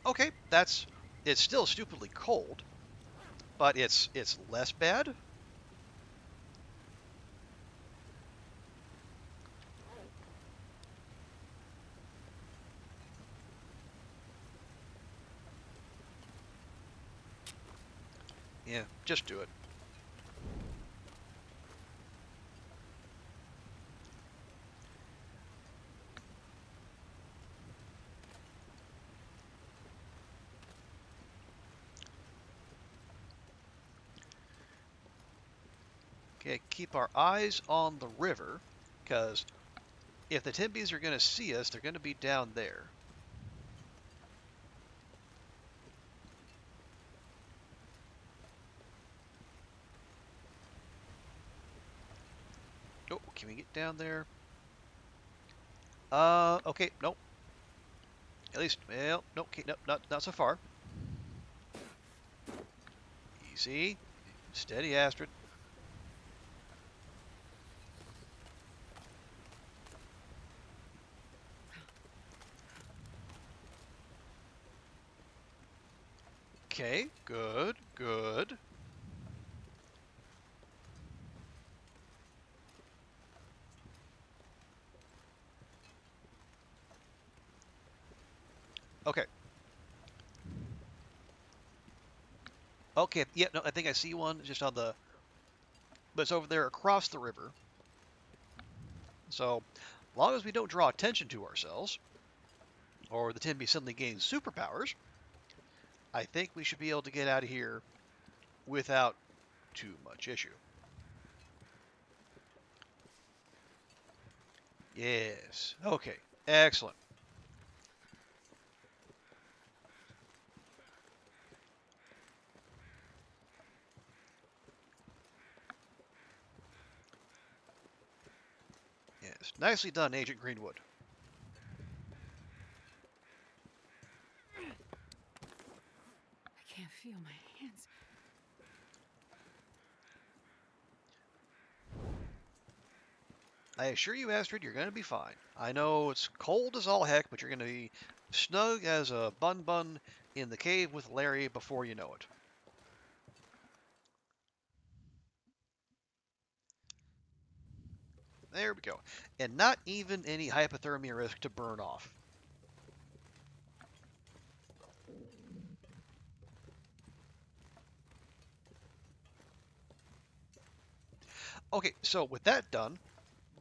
Okay, it's still stupidly cold, but it's less bad. Yeah, just do it. Okay, keep our eyes on the river, because if the Timbies are going to see us, they're going to be down there. Oh, can we get down there? Okay, nope. At least, well, no, okay, no, not so far. Easy. Steady, Astrid. Okay, good. Okay. Okay, yeah, no, I think I see one just on the... But it's over there across the river. So, as long as we don't draw attention to ourselves, or the Timby suddenly gains superpowers, I think we should be able to get out of here without too much issue. Yes. Okay. Excellent. Yes, nicely done, Agent Greenwood. I can't feel my hands. I assure you, Astrid, you're going to be fine. I know it's cold as all heck, but you're going to be snug as a bun-bun in the cave with Larry before you know it. There we go. And not even any hypothermia risk to burn off. Okay, so with that done,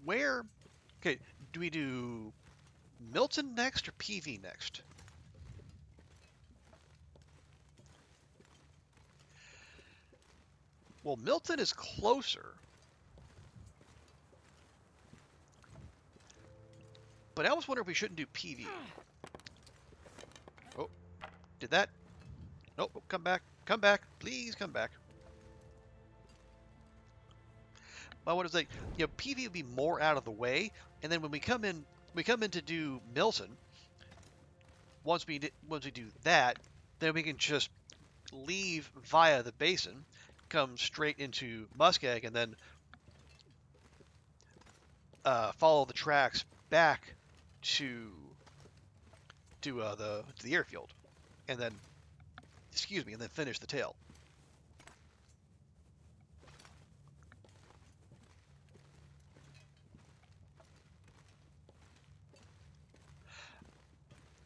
okay, do we do Milton next or PV next? Well, Milton is closer. But I almost wonder if we shouldn't do PV. Oh, did that? Nope, oh, come back. Come back. Please come back. Well, what is like, PV would be more out of the way, and then when we come in to do Milton. Once we do that, then we can just leave via the basin, come straight into Muskeg, and then follow the tracks back to the airfield, and then and then finish the tail.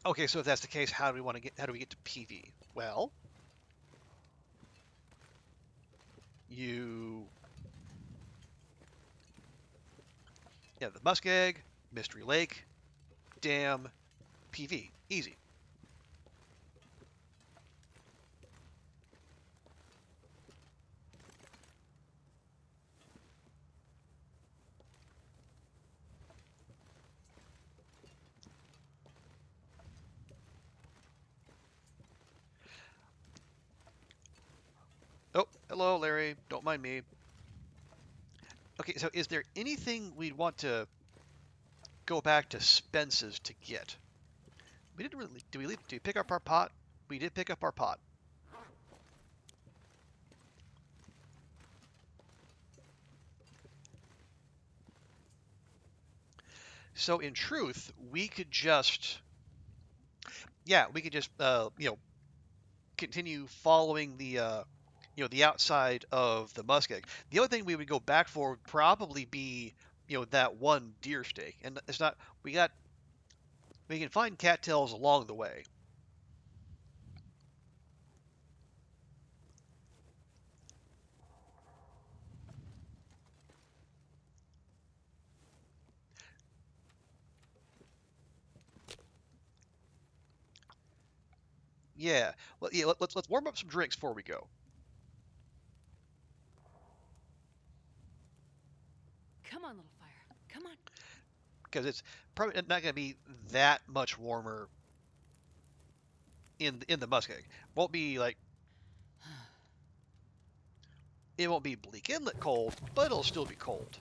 Okay, so if that's the case, how do we get to PV? Well, the Muskeg, Mystery Lake, Dam, PV. Easy. Oh, hello, Larry. Don't mind me. Okay, so is there anything we'd want to go back to Spence's to get? We didn't really. Did we pick up our pot? We did pick up our pot. So in truth, we could just, continue following the the outside of the muskeg. The only thing we would go back for would probably be, that one deer steak. And it's not, we can find cattails along the way. Yeah. Well, yeah, let's warm up some drinks before we go. Come on, little fire. Come on. Because it's probably not going to be that much warmer in the muskeg. Won't be like, it won't be Bleak Inlet cold, but it'll still be cold.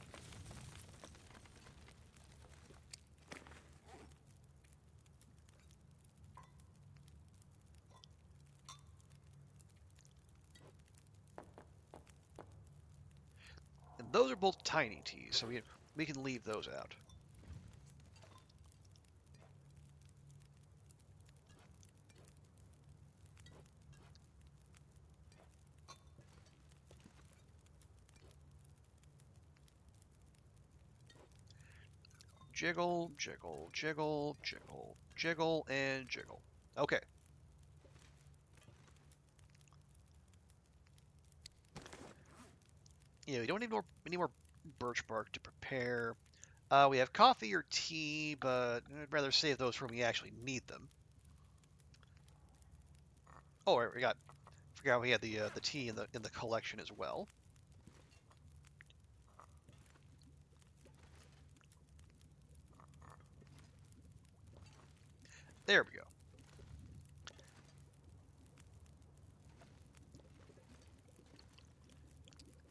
And those are both tiny teas, so we can leave those out. Jiggle, jiggle, jiggle, jiggle, jiggle, and jiggle. Okay. We don't need any more birch bark to prepare. We have coffee or tea, but I'd rather save those for when we actually need them. Oh, right, forgot we had the tea in the collection as well. There we go.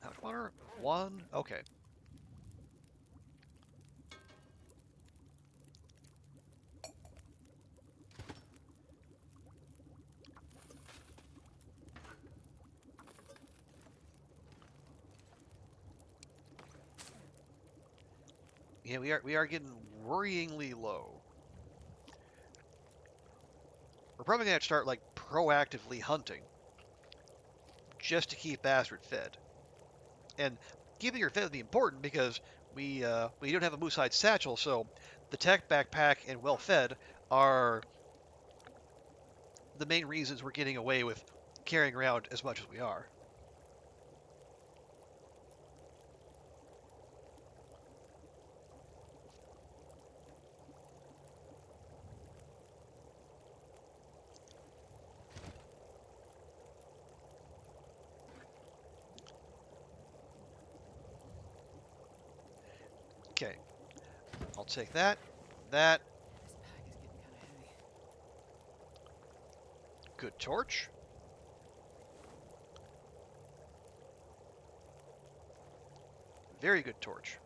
How much water? One? Okay. Yeah, we are getting worryingly low. We're probably gonna have to start like proactively hunting just to keep Astrid fed. And keeping her fed would be important because we don't have a moose hide satchel, so the tech backpack and well fed are the main reasons we're getting away with carrying around as much as we are. Okay, I'll take that. That. This pack is getting kind of heavy. Good torch. Very good torch.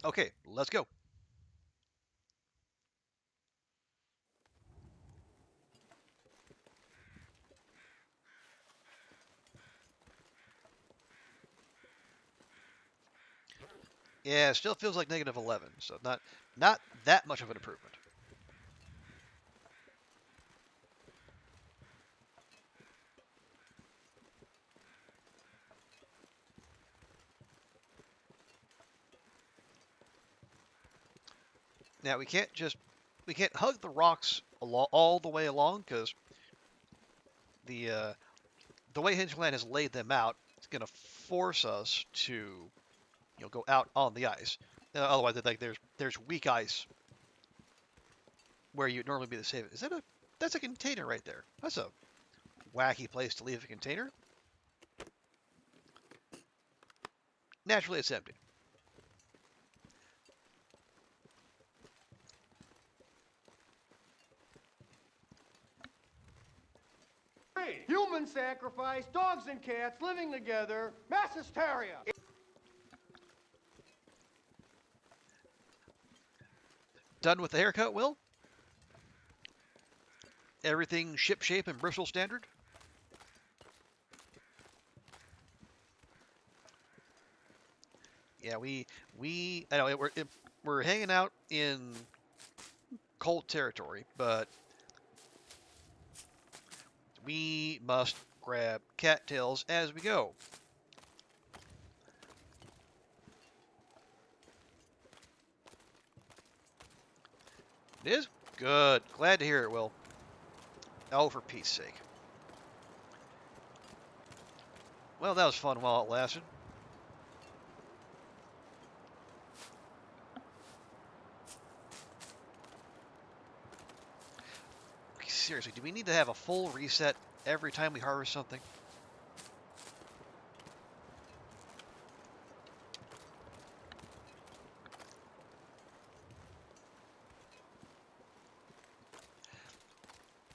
Okay, let's go. Yeah, it still feels like negative 11, so not that much of an improvement. Now we can't hug the rocks all the way along because the way Hinterland has laid them out, it's going to force us to go out on the ice. Otherwise, like there's weak ice where you'd normally be the safest. That's a container right there. That's a wacky place to leave a container. Naturally, it's empty. Human sacrifice, dogs and cats living together, mass hysteria. Done with the haircut, Will? Everything ship shape and Bristol standard? Yeah, I know we're hanging out in cold territory, but we must grab cattails as we go. It is? Good. Glad to hear it, Will. Oh, for Pete's sake. Well, that was fun while it lasted. Seriously, do we need to have a full reset every time we harvest something?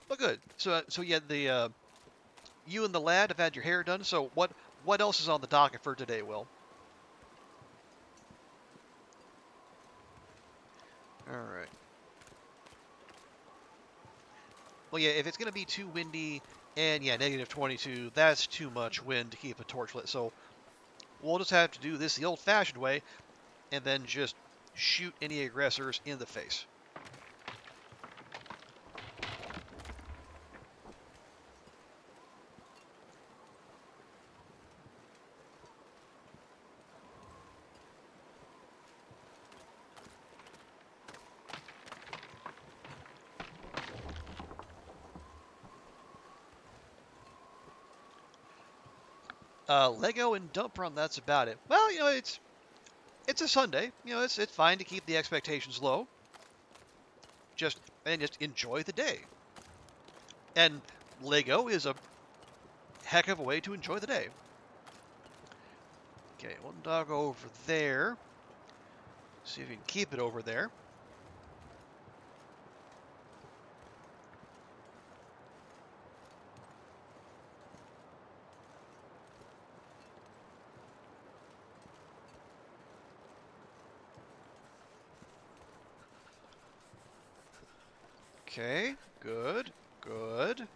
But good. So yeah, you and the lad have had your hair done. So what else is on the docket for today, Will? All right. Well, yeah, if it's going to be too windy and, yeah, negative 22, that's too much wind to keep a torch lit. So we'll just have to do this the old-fashioned way and then just shoot any aggressors in the face. Lego and dump run, that's about it. Well, it's a Sunday. It's fine to keep the expectations low. Just enjoy the day. And Lego is a heck of a way to enjoy the day. Okay, one dog over there. See if we can keep it over there. Okay, good, good.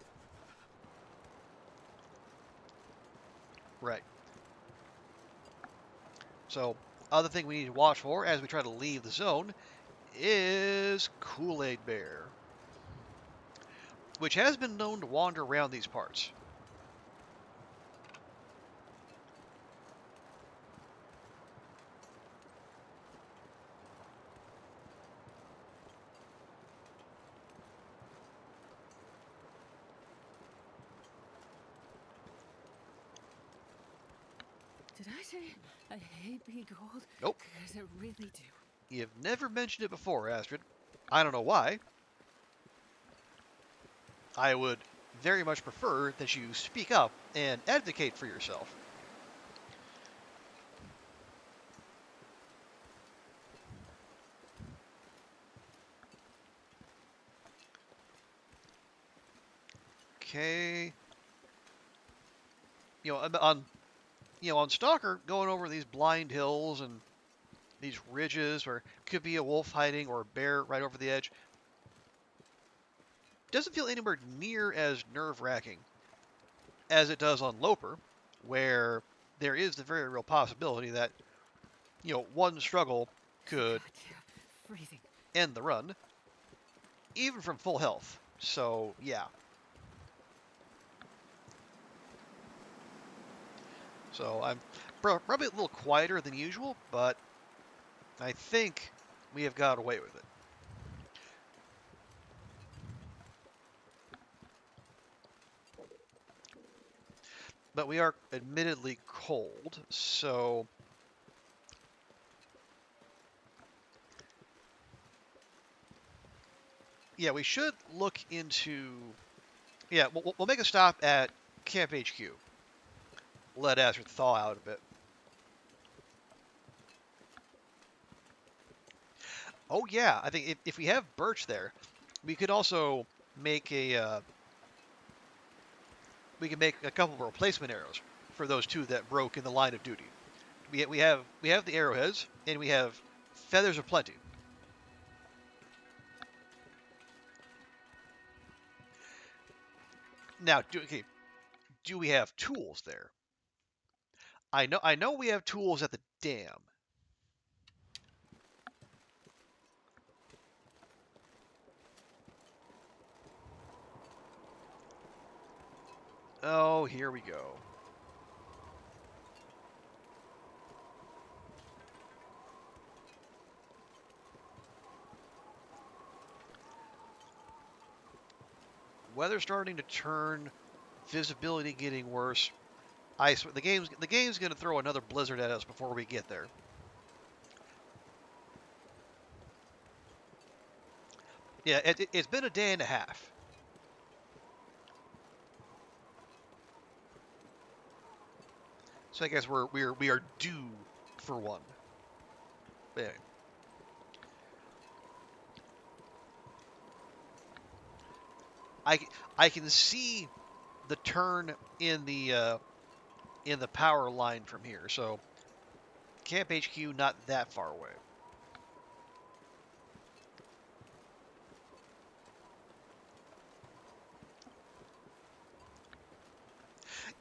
Right. So, other thing we need to watch for as we try to leave the zone is Kool-Aid Bear, which has been known to wander around these parts. Did I say I hate being cold? Nope. Because I really do. You've never mentioned it before, Astrid. I don't know why. I would very much prefer that you speak up and advocate for yourself. Okay. On Stalker, going over these blind hills and these ridges where could be a wolf hiding or a bear right over the edge, doesn't feel anywhere near as nerve-wracking as it does on Loper, where there is the very real possibility that, one struggle could end the run, even from full health. So, yeah. So I'm probably a little quieter than usual, but I think we have got away with it. But we are admittedly cold, so yeah, we should look into. Yeah, we'll make a stop at Camp HQ. Let Astrid thaw out a bit. Oh yeah, I think if we have birch there, we could also make we can make a couple of replacement arrows for those two that broke in the line of duty. We have the arrowheads and we have feathers aplenty. Now, do we have tools there? I know we have tools at the dam. Oh, here we go. Weather starting to turn, visibility getting worse. I swear, the game's going to throw another blizzard at us before we get there. Yeah, it's been a day and a half. So I guess we are due for one. But anyway. I can see the turn in the power line from here. So Camp HQ not that far away.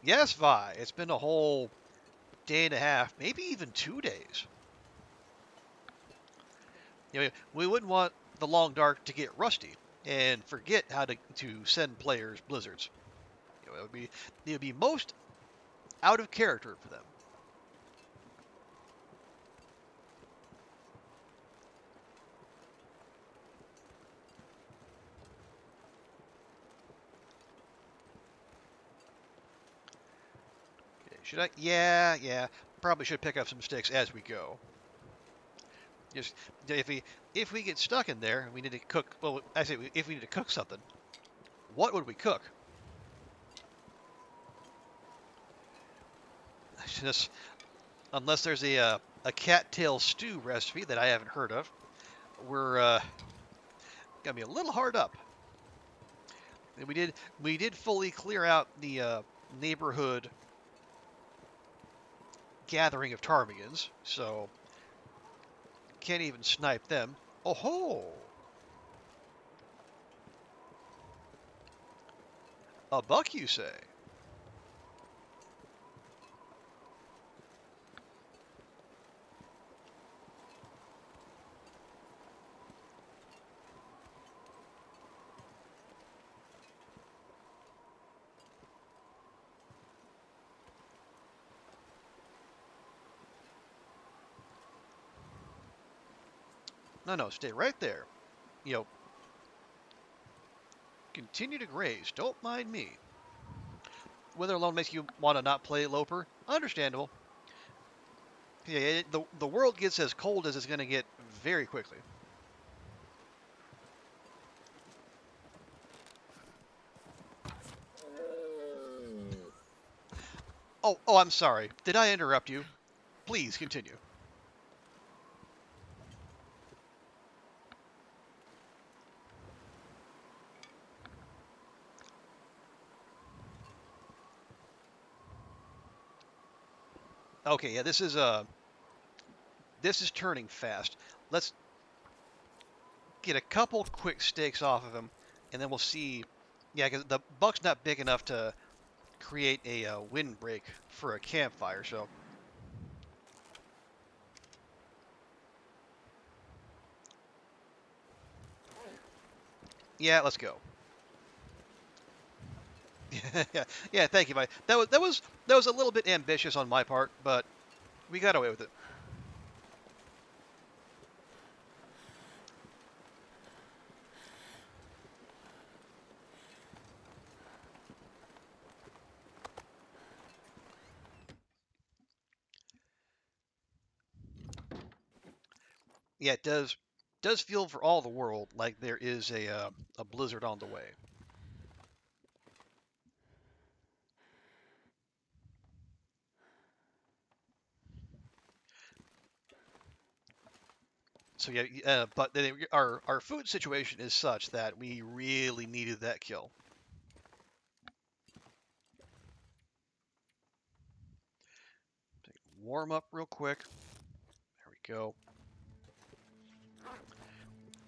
Yes, Vi. It's been a whole day and a half, maybe even 2 days. We wouldn't want the Long Dark to get rusty and forget how to send players blizzards. It would be most out of character for them. Okay, should I? Yeah. Probably should pick up some sticks as we go. Just if we get stuck in there, we need to cook. Well, I say if we need to cook something, what would we cook? Just unless there's a cattail stew recipe that I haven't heard of, we're gonna be a little hard up. And we did fully clear out the neighborhood gathering of ptarmigans, so can't even snipe them. Oh ho! A buck, you say? No, stay right there. You know, continue to graze. Don't mind me. Weather alone makes you want to not play Loper. Understandable. Yeah, the world gets as cold as it's going to get very quickly. Oh, I'm sorry. Did I interrupt you? Please continue. Okay, yeah, this is turning fast. Let's get a couple quick stakes off of him, and then we'll see. Yeah, because the buck's not big enough to create a windbreak for a campfire, so. Yeah, let's go. yeah, thank you, Mike. That was a little bit ambitious on my part, but we got away with it. Yeah, it does feel for all the world like there is a blizzard on the way. So yeah, but our food situation is such that we really needed that kill. Warm up real quick. There we go.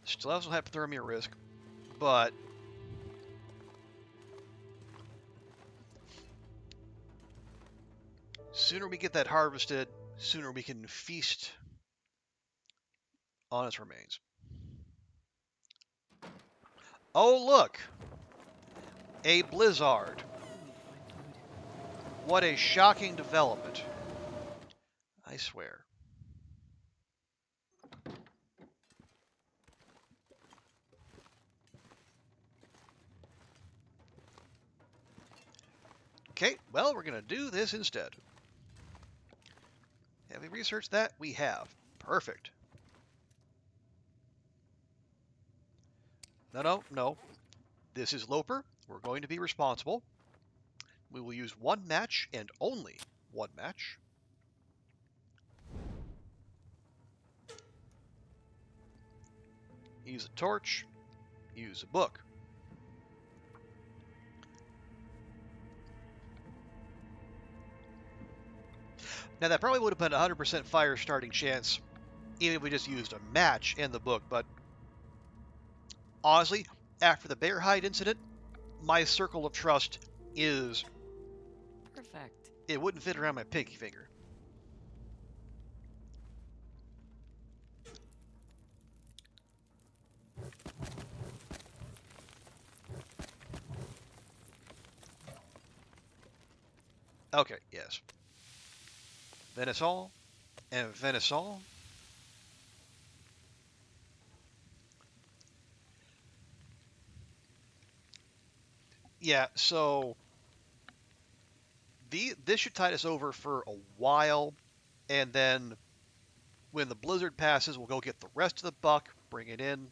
Still have some hypothermia risk, but sooner we get that harvested, sooner we can feast on its remains. Oh, look! A blizzard. What a shocking development. I swear. Okay, well, we're going to do this instead. Have we researched that? We have. Perfect. No. This is Loper. We're going to be responsible. We will use one match and only one match. Use a torch. Use a book. Now that probably would have been a 100% fire starting chance even if we just used a match and the book, but honestly, after the bear hide incident, my circle of trust is Perfect. It wouldn't fit around my pinky finger. Okay, yes. Venisol and Venisol. Yeah, so this should tide us over for a while, and then when the blizzard passes, we'll go get the rest of the buck, bring it in.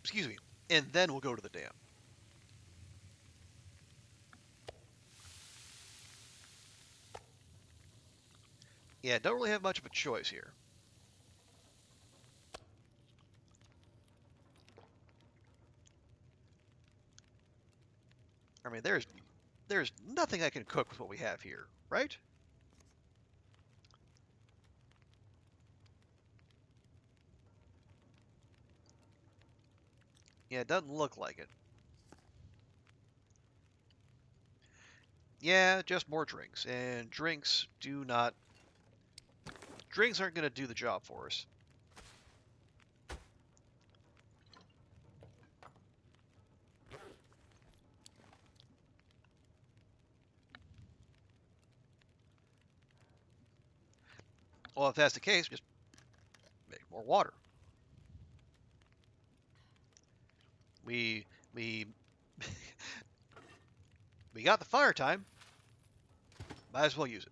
Excuse me. And then we'll go to the dam. Yeah, don't really have much of a choice here. I mean, there's nothing I can cook with what we have here, right? Yeah, it doesn't look like it. Yeah, just more drinks. And drinks do not... Drinks aren't going to do the job for us. Well, if that's the case, just make more water. We we got the fire time. Might as well use it.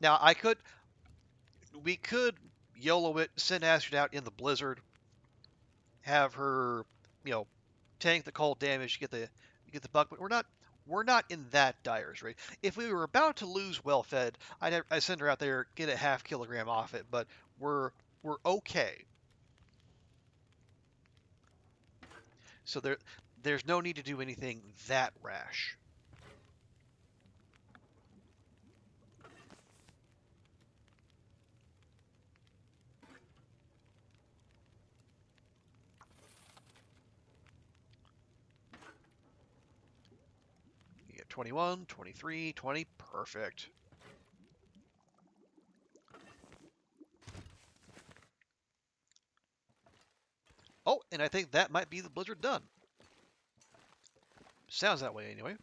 Now we could YOLO it, send Astrid out in the blizzard, have her, tank the cold damage, get the buck. But we're not in that dire strait. If we were about to lose well fed, I'd send her out there, get a half kilogram off it. But we're okay. So there's no need to do anything that rash. You get 21, 23, 20, perfect. Oh, and I think that might be the blizzard done. Sounds that way anyway.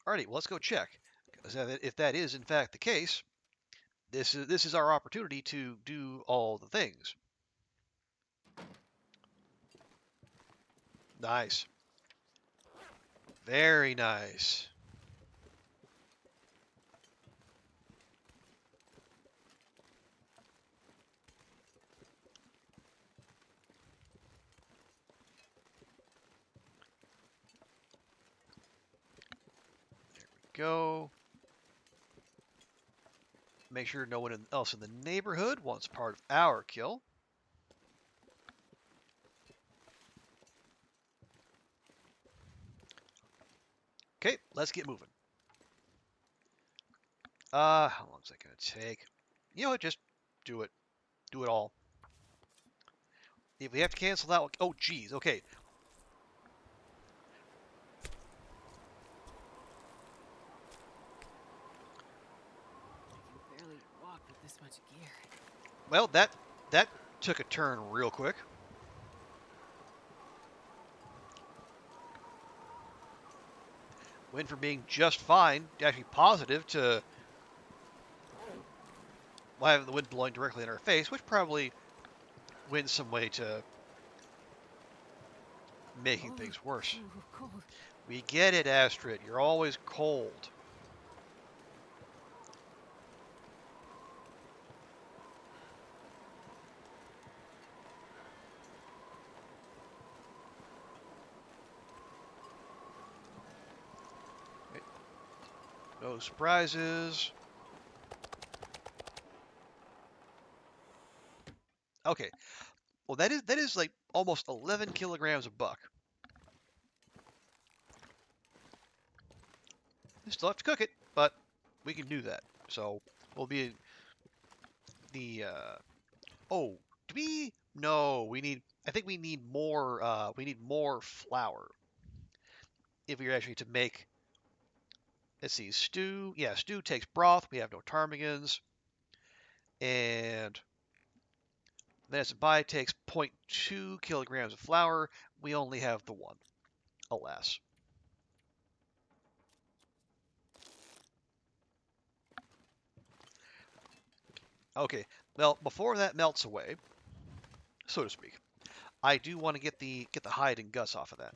Alrighty, well, let's go check. Because if that is in fact the case, this is our opportunity to do all the things. Nice. Very nice. There we go. Make sure no one else in the neighborhood wants part of our kill. Okay, let's get moving. How long is that going to take? You know what, just do it. Do it all. If we have to cancel that one... Oh, geez, okay. I can barely walk with this much gear. Well, that took a turn real quick. Went from being just fine to actually positive to having the wind blowing directly in our face, which probably went some way to making things worse. Cold. We get it, Astrid. You're always cold. No surprises. Okay. Well, that is like almost 11 kilograms of buck. We still have to cook it, but we can do that. So we'll be the oh, do we? No, we need. I think we need more. We need more flour if we are actually to make. Let's see, stew. Yeah, stew takes broth. We have no ptarmigans, and Venison Pie takes 0.2 kilograms of flour. We only have the one, alas. Okay, well, before that melts away, so to speak, I do want to get the hide and guts off of that.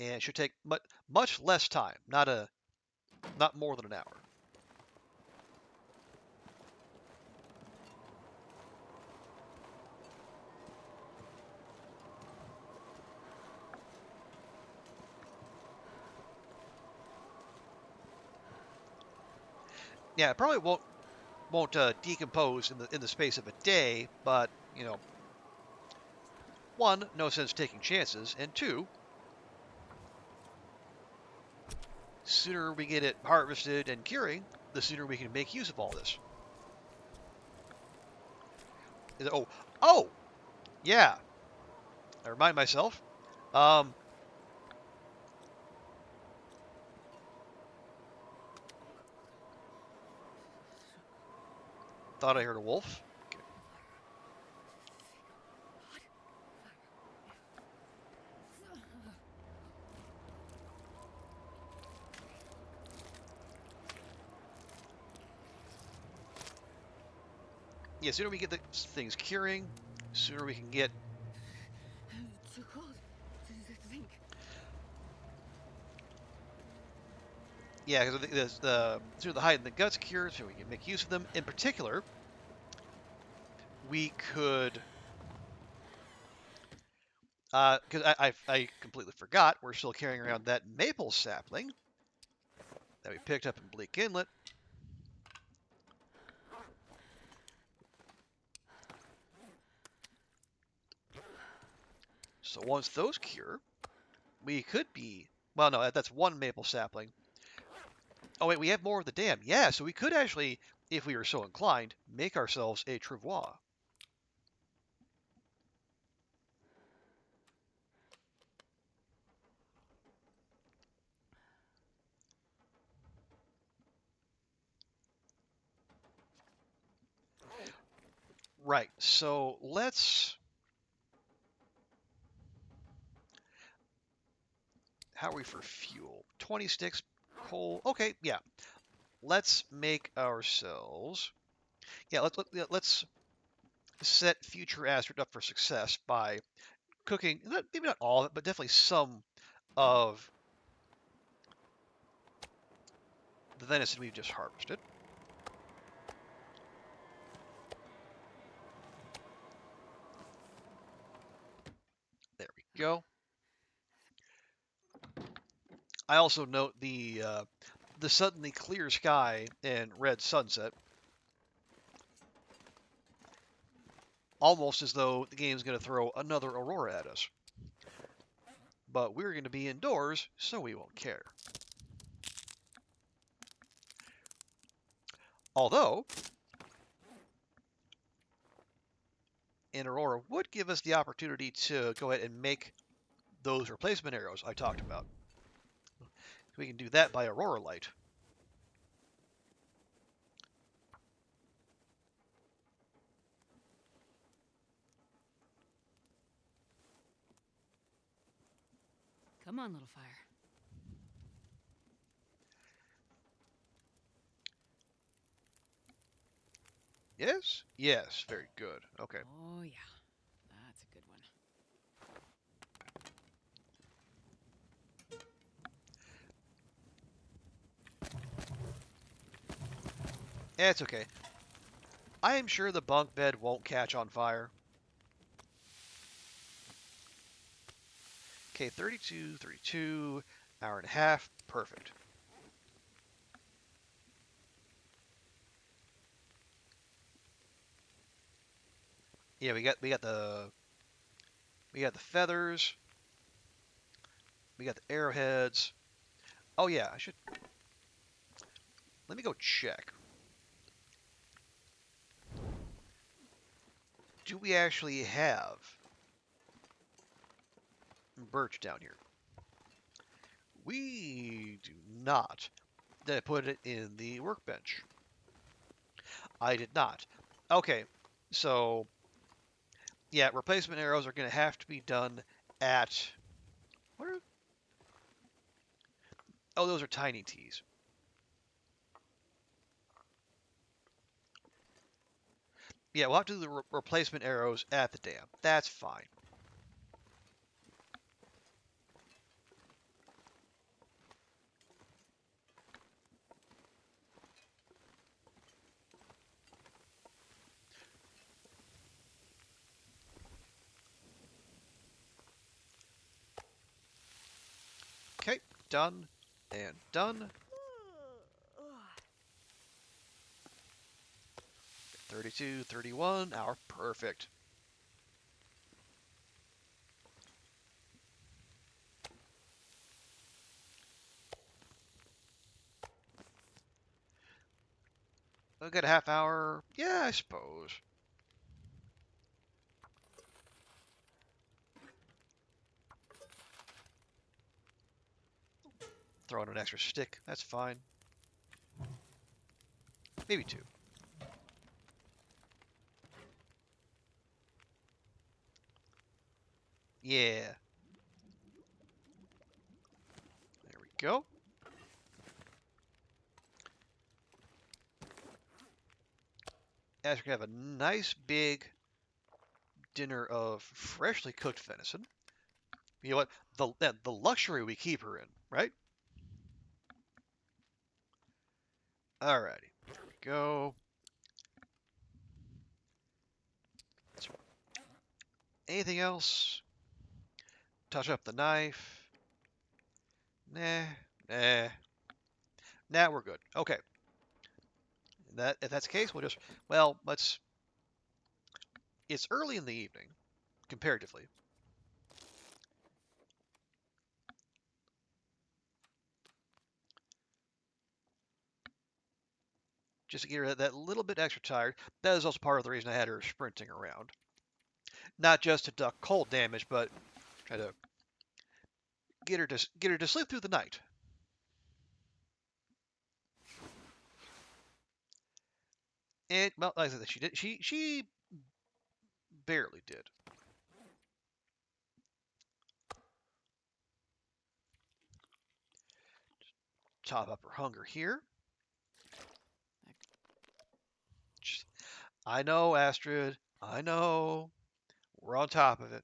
And it should take much less time, not more than an hour. Yeah, it probably won't decompose in the space of a day, but you know, one, no sense taking chances, and two, sooner we get it harvested and curing, the sooner we can make use of all this. Oh, yeah. I remind myself. Thought I heard a wolf. Okay. Yeah, sooner we get the things curing, sooner we can get. Too cold to think. Yeah, because the sooner the hide and the guts cure, so we can make use of them. In particular, we could, because I completely forgot, we're still carrying around that maple sapling that we picked up in Bleak Inlet. So once those cure, we could be, well, no, that's one maple sapling. Oh, wait, we have more of the dam. Yeah, so we could actually, if we were so inclined, make ourselves a travois. Right, so let's... How are we for fuel? 20 sticks, coal. Okay, yeah. Let's make ourselves... Yeah, let's set future Astrid up for success by cooking, maybe not all of it, but definitely some of the venison we've just harvested. There we go. I also note the suddenly clear sky and red sunset. Almost as though the game's going to throw another aurora at us. But we're going to be indoors, so we won't care. Although, an aurora would give us the opportunity to go ahead and make those replacement arrows I talked about. We can do that by aurora light. Come on, little fire. Yes? Yes, very good. Okay. Oh, yeah. That's a good one. It's okay. I am sure the bunk bed won't catch on fire. Okay, 32, hour and a half, perfect. Yeah, we got the feathers. We got the arrowheads. Oh yeah, I should. Let me go check. Do we actually have birch down here? We do not. Then I put it in the workbench. I did not. Okay, so yeah, replacement arrows are going to have to be done at... Where? Oh, those are tiny teas. Yeah, we'll have to do the replacement arrows at the dam. That's fine. Okay, done and done. 32, 31 hour. Perfect. I'll get a half hour. Yeah, I suppose. Throw in an extra stick. That's fine. Maybe 2. Yeah. There we go. As we have a nice big dinner of freshly cooked venison. You know what? The luxury we keep her in, right? Alrighty. There we go. Anything else? Touch up the knife. Nah. Nah, we're good. Okay. If that's the case, we'll just, well, let's, it's early in the evening, comparatively. Just to get her that little bit extra tired. That is also part of the reason I had her sprinting around. Not just to duck cold damage, but try to get her to sleep through the night. And well, like I said, she did. She barely did. Top up her hunger here. I know, Astrid. I know. We're on top of it.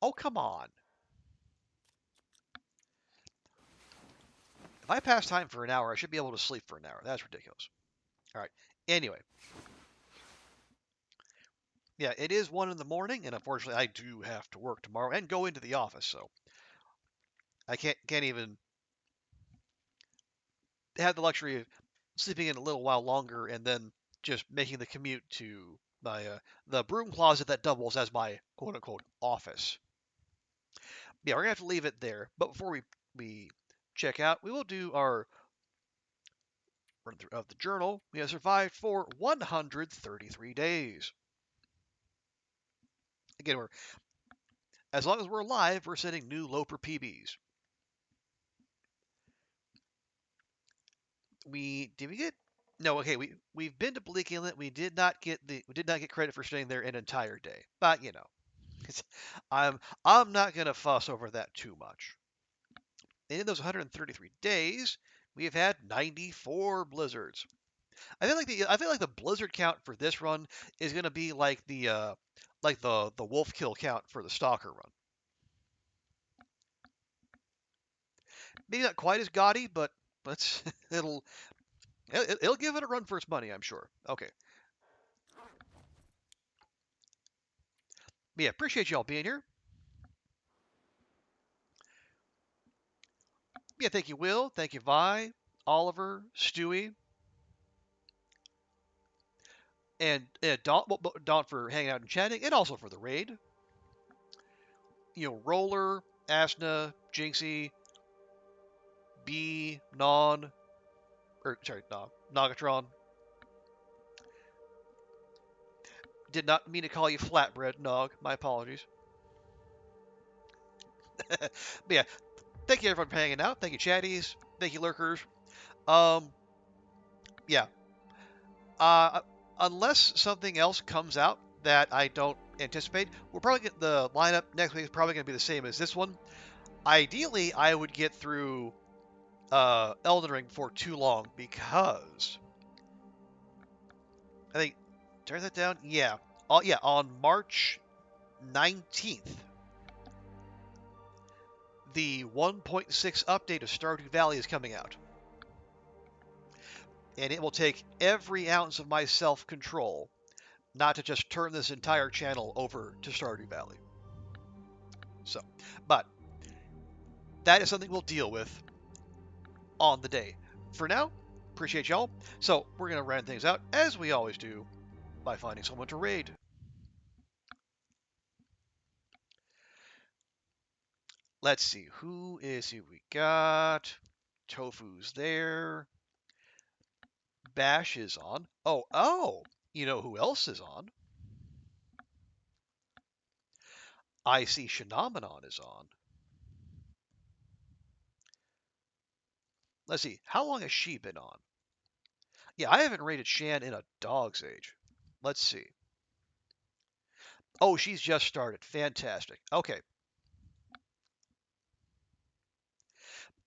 Oh, come on. If I pass time for an hour, I should be able to sleep for an hour. That's ridiculous. All right. Anyway. Yeah, it is 1 in the morning, and unfortunately I do have to work tomorrow and go into the office, so I can't even have the luxury of sleeping in a little while longer and then just making the commute to my the broom closet that doubles as my quote-unquote office. Yeah, we're gonna have to leave it there. But before we check out, we will do our run through of the journal. We have survived for 133 days. Again, as long as we're alive, we're setting new Loper PBs. Did we get? No, okay. We've been to Bleak Inlet. We did not get credit for staying there an entire day. But you know, I'm not gonna fuss over that too much. And in those 133 days, we have had 94 blizzards. I feel like the blizzard count for this run is gonna be like the wolf kill count for the stalker run. Maybe not quite as gaudy, but it'll give it a run for its money, I'm sure. Okay. But yeah, appreciate y'all being here. Yeah, thank you, Will. Thank you, Vi, Oliver, Stewie, and Dawn for hanging out and chatting, and also for the raid. You know, Roller, Asna, Jinxie, B, Nagatron. Did not mean to call you Flatbread, Nog. My apologies. But yeah, thank you everyone for hanging out. Thank you, chatties. Thank you, lurkers. Yeah. Unless something else comes out that I don't anticipate, we'll probably get the lineup next week is probably going to be the same as this one. Ideally, I would get through Elden Ring before too long because I think turn that down. Yeah. On March 19th, the 1.6 update of Stardew Valley is coming out. And it will take every ounce of my self-control not to just turn this entire channel over to Stardew Valley. So, but that is something we'll deal with on the day. For now, appreciate y'all. So we're going to round things out, as we always do, by finding someone to raid. Let's see, who we got? Tofu's there. Bash is on. Oh, you know who else is on? I see Phenomenon is on. Let's see, how long has she been on? Yeah, I haven't rated Shan in a dog's age. Let's see. Oh, she's just started. Fantastic. Okay.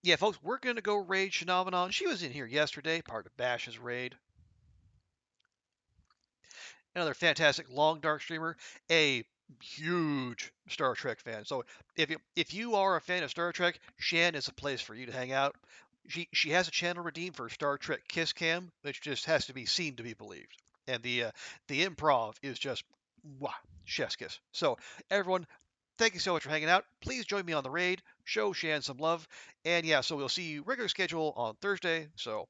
Yeah, folks, we're going to go raid Phenomenon. She was in here yesterday, part of Bash's raid. Another fantastic long dark streamer, a huge Star Trek fan. So if you are a fan of Star Trek, Shan is a place for you to hang out. She has a channel redeemed for Star Trek Kiss Cam, which just has to be seen to be believed. And the improv is just wow, chef's kiss. So everyone, thank you so much for hanging out. Please join me on the raid. Show Shan some love. And yeah, so we'll see you regular schedule on Thursday. So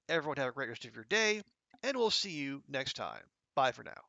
everyone have a great rest of your day, and we'll see you next time. Bye for now.